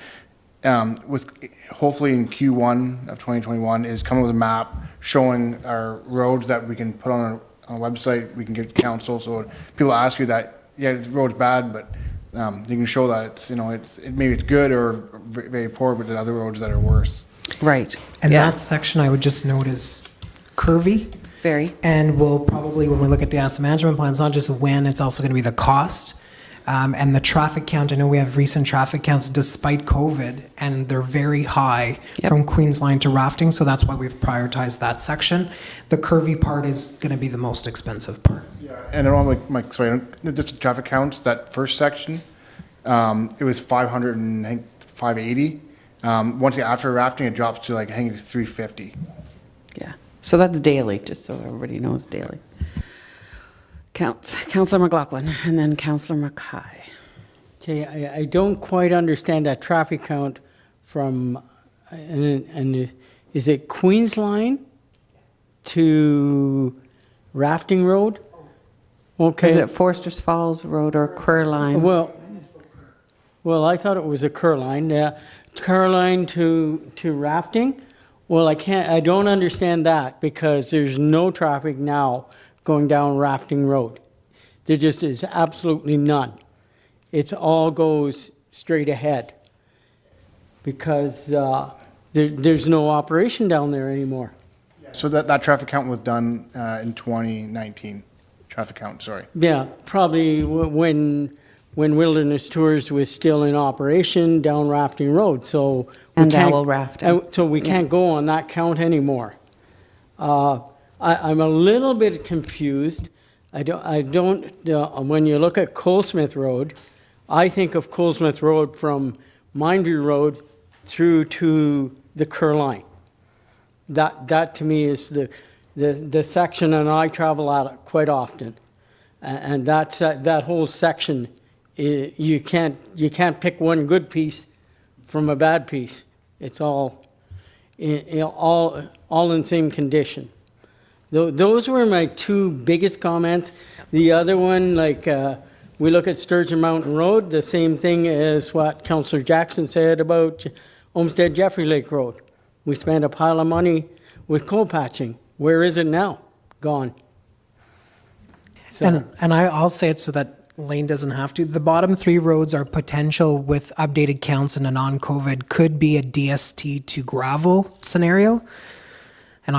[SPEAKER 12] with hopefully in Q1 of 2021 is coming with a map showing our roads that we can put on a website. We can give to council, so people ask you that. Yeah, this road's bad, but you can show that it's maybe it's good or very poor, but there's other roads that are worse.
[SPEAKER 5] Right.
[SPEAKER 7] And
[SPEAKER 5] Yeah.
[SPEAKER 7] that section I would just note is curvy.
[SPEAKER 5] Very.
[SPEAKER 7] And we'll probably, when we look at the asset management plan, it's not just when, it's also going to be the cost. And the traffic count, I know we have recent traffic counts despite COVID, and they're very high from Queens Line to Rafting, so that's why we've prioritized that section. The curvy part is going to be the most expensive part.
[SPEAKER 12] And around just the traffic counts, that first section, it was 500 and I think 580. Once after Rafting, it drops to I think it's 350.
[SPEAKER 5] Yeah. So that's daily, just so everybody knows daily. Councillor McLaughlin and then Councillor Mackay.
[SPEAKER 4] Okay, I don't quite understand that traffic count from, and is it Queens Line to Rafting Road? Okay.
[SPEAKER 5] Is it Forster's Falls Road or Kerr Line?
[SPEAKER 4] Well, I thought it was a Kerr Line. Kerr Line to Rafting? Well, I don't understand that because there's no traffic now going down Rafting Road. There just is absolutely none. It all goes straight ahead because there's no operation down there anymore.
[SPEAKER 12] So that traffic count was done in 2019. Traffic count, sorry.
[SPEAKER 4] Yeah, probably when when Wilderness Tours was still in operation down Rafting Road, so. we
[SPEAKER 5] And
[SPEAKER 4] can't-
[SPEAKER 5] Owl Rafting.
[SPEAKER 4] So we can't go on that count anymore. I'm a little bit confused. I don't, when you look at Colesmith Road, I think of Colesmith Road from Mindview Road through to the Kerr line. That to me is the section, and I travel out it quite often. And that whole section, you can't pick one good piece from a bad piece. It's all in the same condition. Those were my two biggest comments. The other one, we look at Sturgeon Mountain Road, the same thing as what Councillor Jackson said about Olmsted Jeffrey Lake Road. We spent a pile of money with coal patching. Where is it now? Gone. So,
[SPEAKER 7] And I'll say it so that Lane doesn't have to. The bottom three roads are potential with updated counts and a non-COVID could be a DST to gravel scenario. And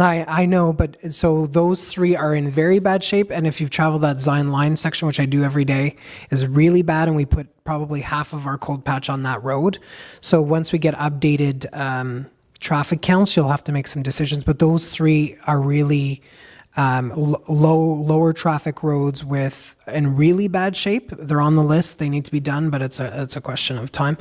[SPEAKER 7] I know, but so those three are in very bad shape. And if you've traveled that Zion line section, which I do every day, is really bad. And we put probably half of our cold patch on that road. So once we get updated traffic counts, you'll have to make some decisions. But those three are really lower traffic roads in really bad shape. They're on the list. They need to be done, but it's a question of time.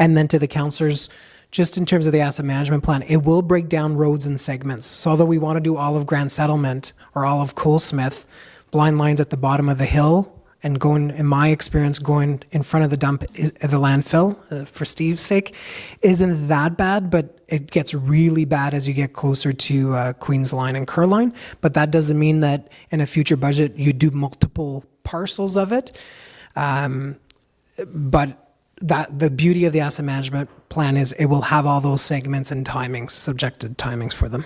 [SPEAKER 7] And then to the councillors, just in terms of the asset management plan, it will break down roads in segments. So although we want to do all of Grand Settlement or all of Colesmith, blind lines at the bottom of the hill and going, in my experience, going in front of the dump, the landfill, for Steve's sake, isn't that bad, but it gets really bad as you get closer to Queen's Line and Kerr Line. But that doesn't mean that in a future budget you do multiple parcels of it. But the beauty of the asset management plan is it will have all those segments and timings, subjected timings for them.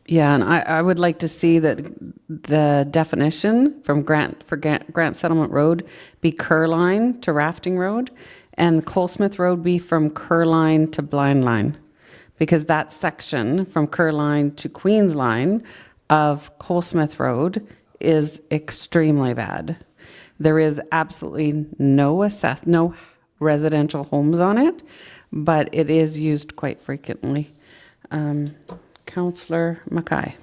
[SPEAKER 5] Yeah, and I would like to see that the definition from Grant Settlement Road be Kerr Line to Rafting Road, and Colesmith Road be from Kerr Line to Blind Line, because that section from Kerr Line to Queen's Line of Colesmith Road is extremely bad. There is absolutely no residential homes on it, but it is used quite frequently. Councillor Mackay.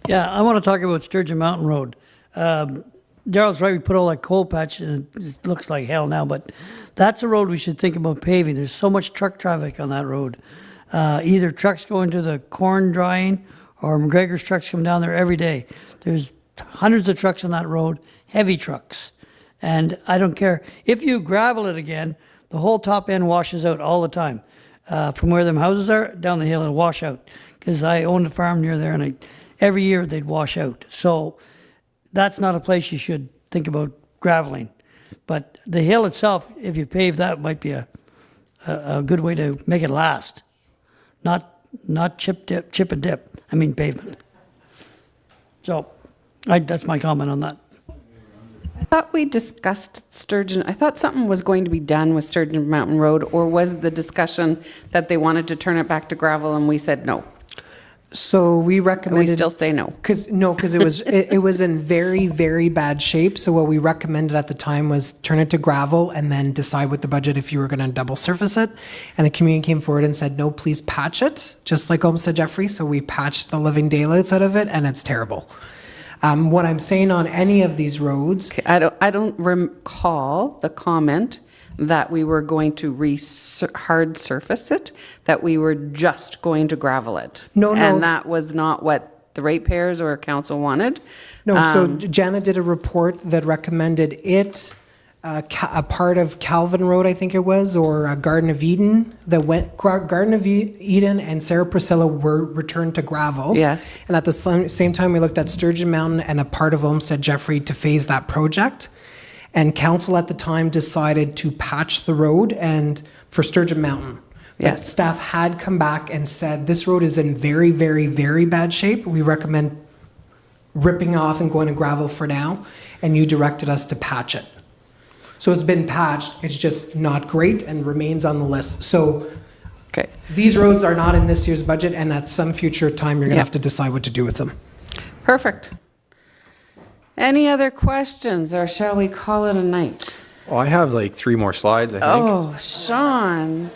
[SPEAKER 11] Yeah, I want to talk about Sturgeon Mountain Road. Daryl's right, we put all that coal patch and it looks like hell now, but that's a road we should think about paving. There's so much truck traffic on that road. Either trucks going to the corn drying or McGregor's trucks come down there every day. There's hundreds of trucks on that road, heavy trucks. And I don't care. If you gravel it again, the whole top end washes out all the time. From where them houses are, down the hill, it'll wash out. Because I owned a farm near there, and every year they'd wash out. So that's not a place you should think about graveling. But the hill itself, if you pave that, might be a good way to make it last. Not chip and dip. I mean pavement. So that's my comment on that.
[SPEAKER 5] I thought we discussed Sturgeon. I thought something was going to be done with Sturgeon Mountain Road, or was the discussion that they wanted to turn it back to gravel and we said no?
[SPEAKER 7] So we recommended.
[SPEAKER 5] We still say no.
[SPEAKER 7] Because it was it was in very, very bad shape. So what we recommended at the time was turn it to gravel and then decide with the budget if you were going to double surface it. And the community came forward and said, no, please patch it, just like Olmsted Jeffrey. So we patched the living daylights out of it, and it's terrible. What I'm saying on any of these roads,
[SPEAKER 5] Okay, I don't recall the comment that we were going to hard surface it, that we were just going to gravel it.
[SPEAKER 7] No.
[SPEAKER 5] And that was not what the ratepayers or council wanted.
[SPEAKER 7] No, so Jana did a report that recommended it, a part of Calvin Road, I think it was, or Garden of Eden, Garden of Eden and Sarah Priscilla were returned to gravel.
[SPEAKER 5] Yes.
[SPEAKER 7] And at the same time, we looked at Sturgeon Mountain and a part of Olmsted Jeffrey to phase that project. And council at the time decided to patch the road and for Sturgeon Mountain. But
[SPEAKER 5] Yes.
[SPEAKER 7] staff had come back and said, this road is in very, very, very bad shape. We recommend ripping off and going to gravel for now. And you directed us to patch it. So it's been patched, it's just not great and remains on the list. So
[SPEAKER 5] Okay.
[SPEAKER 7] these roads are not in this year's budget, and at some future time, you're gonna
[SPEAKER 5] Yep.
[SPEAKER 7] have to decide what to do with them.
[SPEAKER 5] Perfect. Any other questions, or shall we call it a night?
[SPEAKER 10] Oh, I have like 3 more slides, I think.
[SPEAKER 5] Oh, Sean.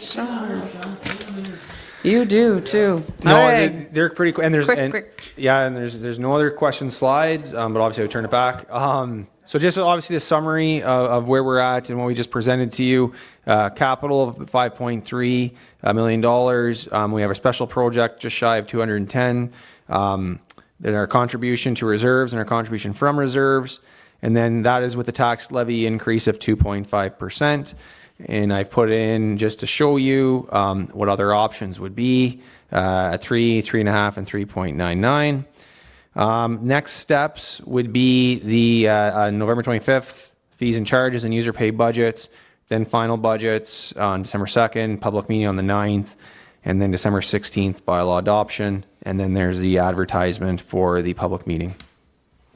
[SPEAKER 5] You do too.
[SPEAKER 10] No,
[SPEAKER 5] All right.
[SPEAKER 10] they're pretty quick. And there's
[SPEAKER 5] Quick.
[SPEAKER 10] Yeah, and there's no other question slides, but obviously I would turn it back. So just obviously the summary of where we're at and what we just presented to you. Capital of $5.3 million. We have a special project just shy of 210. Then our contribution to reserves and our contribution from reserves. And then that is with the tax levy increase of 2.5%. And I've put in just to show you what other options would be at 3, 3.5, and 3.99. Next steps would be the November 25th fees and charges and user pay budgets, then final budgets on December 2nd, public meeting on the 9th, and then December 16th bylaw adoption. And then there's the advertisement for the public meeting.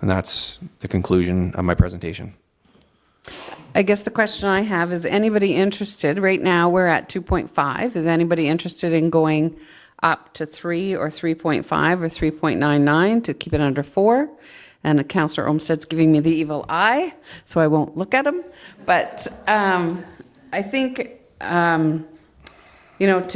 [SPEAKER 10] And that's the conclusion of my presentation.
[SPEAKER 5] I guess the question I have is anybody interested? Right now we're at 2.5. Is anybody interested in going up to 3 or 3.5 or 3.99 to keep it under 4? And Councillor Olmsted's giving me the evil eye, so I won't look at him. But I think, to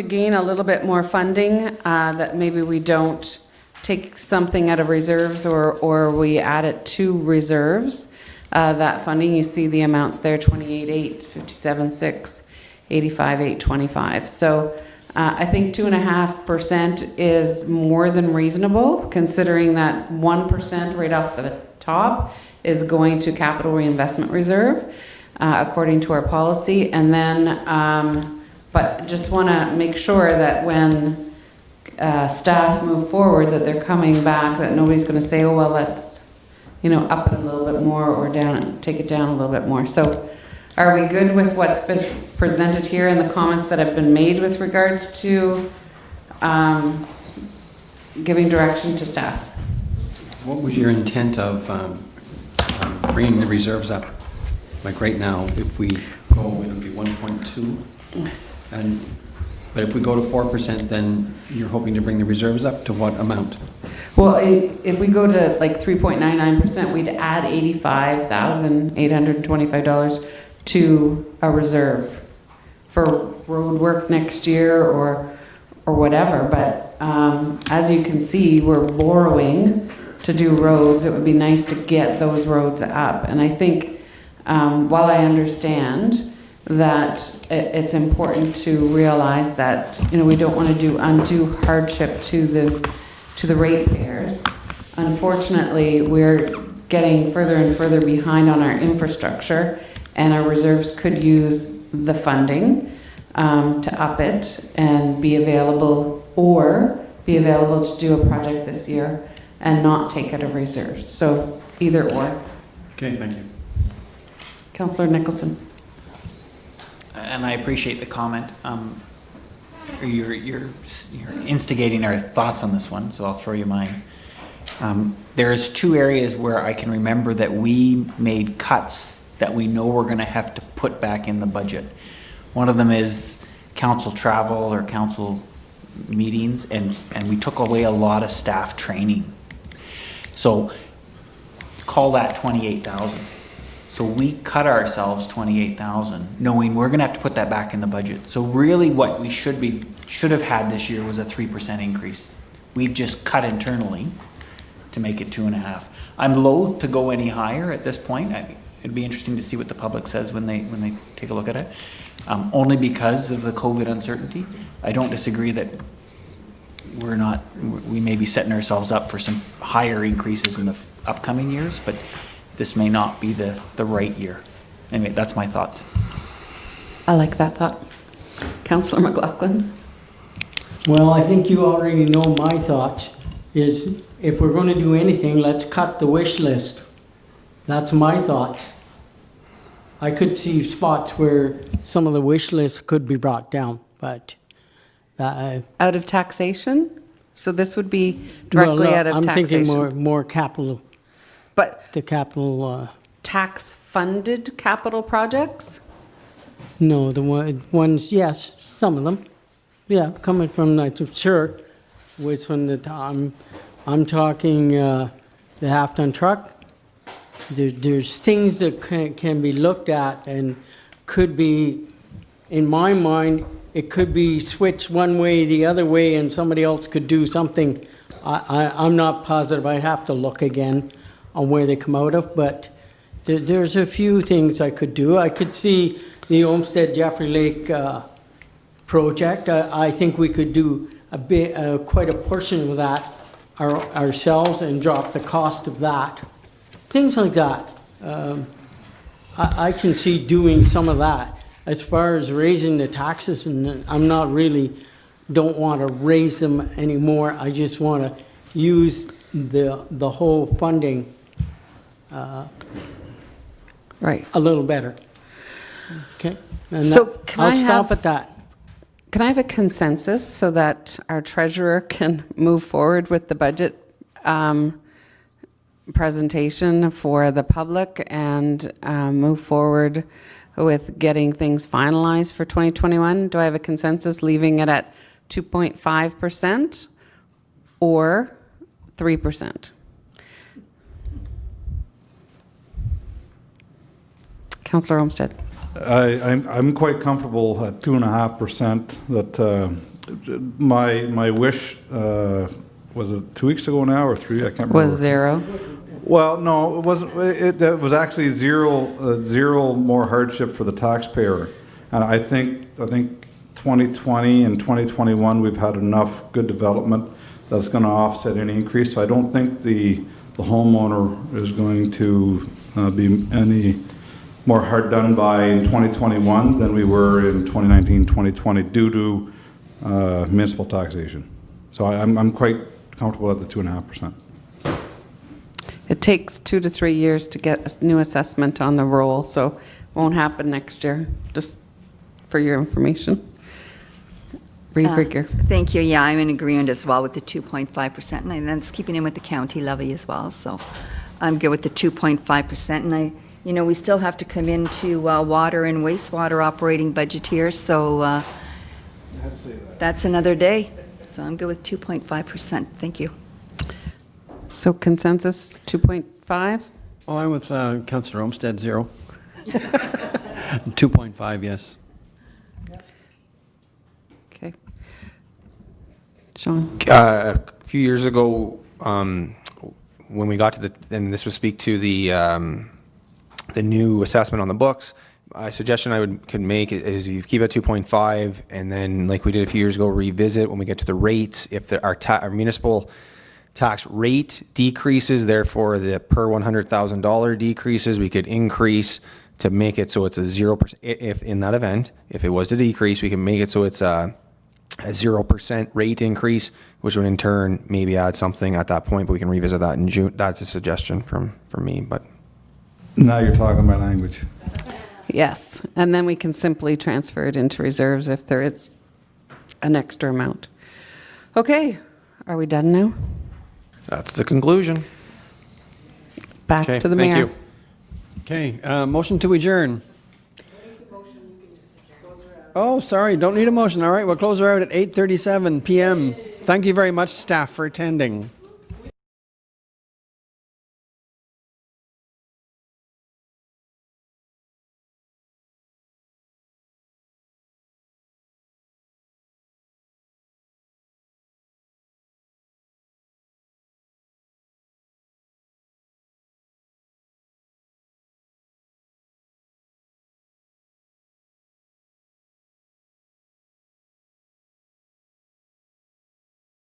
[SPEAKER 5] gain a little bit more funding, that maybe we don't take something out of reserves or we add it to reserves. That funding, you see the amounts there, 28.8, 57.6, 85.825. So I think 2.5% is more than reasonable, considering that 1% right off the top is going to capital reinvestment reserve, according to our policy. And then, but just want to make sure that when staff move forward, that they're coming back, that nobody's going to say, oh, well, let's up it a little bit more or down, take it down a little bit more. So are we good with what's been presented here and the comments that have been made with regards to giving direction to staff?
[SPEAKER 1] What was your intent of bringing the reserves up? Like right now, if we go, it'll be 1.2. But if we go to 4%, then you're hoping to bring the reserves up to what amount?
[SPEAKER 5] Well, if we go to like 3.99%, we'd add $85,825 to a reserve for road work next year or whatever. But as you can see, we're borrowing to do roads. It would be nice to get those roads up. And I think while I understand that it's important to realize that we don't want to do undue hardship to the ratepayers. Unfortunately, we're getting further and further behind on our infrastructure, and our reserves could use the funding to up it and be available to do a project this year and not take out of reserves. So either or.
[SPEAKER 1] Okay, thank you.
[SPEAKER 5] Councillor Nicholson.
[SPEAKER 6] And I appreciate the comment. You're instigating our thoughts on this one, so I'll throw you mine. There's 2 areas where I can remember that we made cuts that we know we're going to have to put back in the budget. One of them is council travel or council meetings, and we took away a lot of staff training. So call that 28,000. So we cut ourselves 28,000, knowing we're going to have to put that back in the budget. So really what we should have had this year was a 3% increase. We've just cut internally to make it 2.5. I'm loath to go any higher at this point. It'd be interesting to see what the public says when they take a look at it. Only because of the COVID uncertainty. I don't disagree that we may be setting ourselves up for some higher increases in the upcoming years, but this may not be the right year. Anyway, that's my thoughts.
[SPEAKER 5] I like that thought. Councillor McLaughlin.
[SPEAKER 4] Well, I think you already know my thoughts, is if we're going to do anything, let's cut the wish list. That's my thoughts. I could see spots where some of the wish lists could be brought down, but...
[SPEAKER 5] out of taxation? So this would be directly out of
[SPEAKER 4] I'm
[SPEAKER 5] taxation?
[SPEAKER 4] thinking more capital.
[SPEAKER 5] But
[SPEAKER 4] the capital...
[SPEAKER 5] tax-funded capital projects?
[SPEAKER 4] No, the ones, yes, some of them. Yeah, coming from that, sure. Was from the I'm talking the half-ton truck, there's things that can be looked at and could be, in my mind, it could be switched one way, the other way, and somebody else could do something. I'm not positive. I'd have to look again on where they come out of, but there's a few things I could do. I could see the Olmsted Jeffrey Lake project. I think we could do a bit, quite a portion of that ourselves and drop the cost of that. Things like that. I can see doing some of that. As far as raising the taxes, and I'm not really, don't want to raise them anymore. I just want to use the whole funding
[SPEAKER 5] Right.
[SPEAKER 4] a little better. Okay? And
[SPEAKER 5] So
[SPEAKER 4] that, I'll stop at that.
[SPEAKER 5] Can I have a consensus so that our treasurer can move forward with the budget presentation for the public and move forward with getting things finalized for 2021? Do I have a consensus leaving it at 2.5% or 3%? Councillor Olmsted.
[SPEAKER 3] I'm quite comfortable at 2.5%. That my wish was it 2 weeks ago now or 3? I can't remember.
[SPEAKER 5] Was 0.
[SPEAKER 3] Well, no, it wasn't. It was actually zero more hardship for the taxpayer, and I think 2020 and 2021 we've had enough good development that's going to offset any increase. So I don't think the homeowner is going to be any more hard done by in 2021 than we were in 2019, 2020 due to municipal taxation. So I'm quite comfortable at the 2.5%.
[SPEAKER 5] It takes 2 to 3 years to get a new assessment on the roll, so it won't happen next year, just for your information. Refigure.
[SPEAKER 2] Thank you. Yeah, I'm in agreement as well with the 2.5%, and that's keeping in with the county levy as well. So I'm good with the 2.5%, and we still have to come into water and wastewater operating budget here, so that's another day. So I'm good with 2.5%. Thank you.
[SPEAKER 5] So consensus 2.5?
[SPEAKER 1] Oh, I'm with Councillor Olmsted, 0. 2.5, yes.
[SPEAKER 5] Okay. Sean?
[SPEAKER 10] A few years ago, when we got to and this would speak to the new assessment on the books, a suggestion I could make is you keep it 2.5, and then, like we did a few years ago, revisit when we get to the rates. If our municipal tax rate decreases, therefore the per $100,000 decreases, we could increase to make it so it's a 0%. If in that event, if it was to decrease, we can make it so it's a 0% rate increase, which would in turn maybe add something at that point, but we can revisit that in June. That's a suggestion from me, but.
[SPEAKER 3] Now you're talking my language.
[SPEAKER 5] Yes, and then we can simply transfer it into reserves if there is an extra amount. Okay, are we done now?
[SPEAKER 10] That's the conclusion.
[SPEAKER 5] Back to the mayor.
[SPEAKER 10] Thank you.
[SPEAKER 1] Okay, motion to adjourn. Oh, sorry, don't need a motion. All right, we'll close her out at 8:37 p.m. Thank you very much, staff, for attending.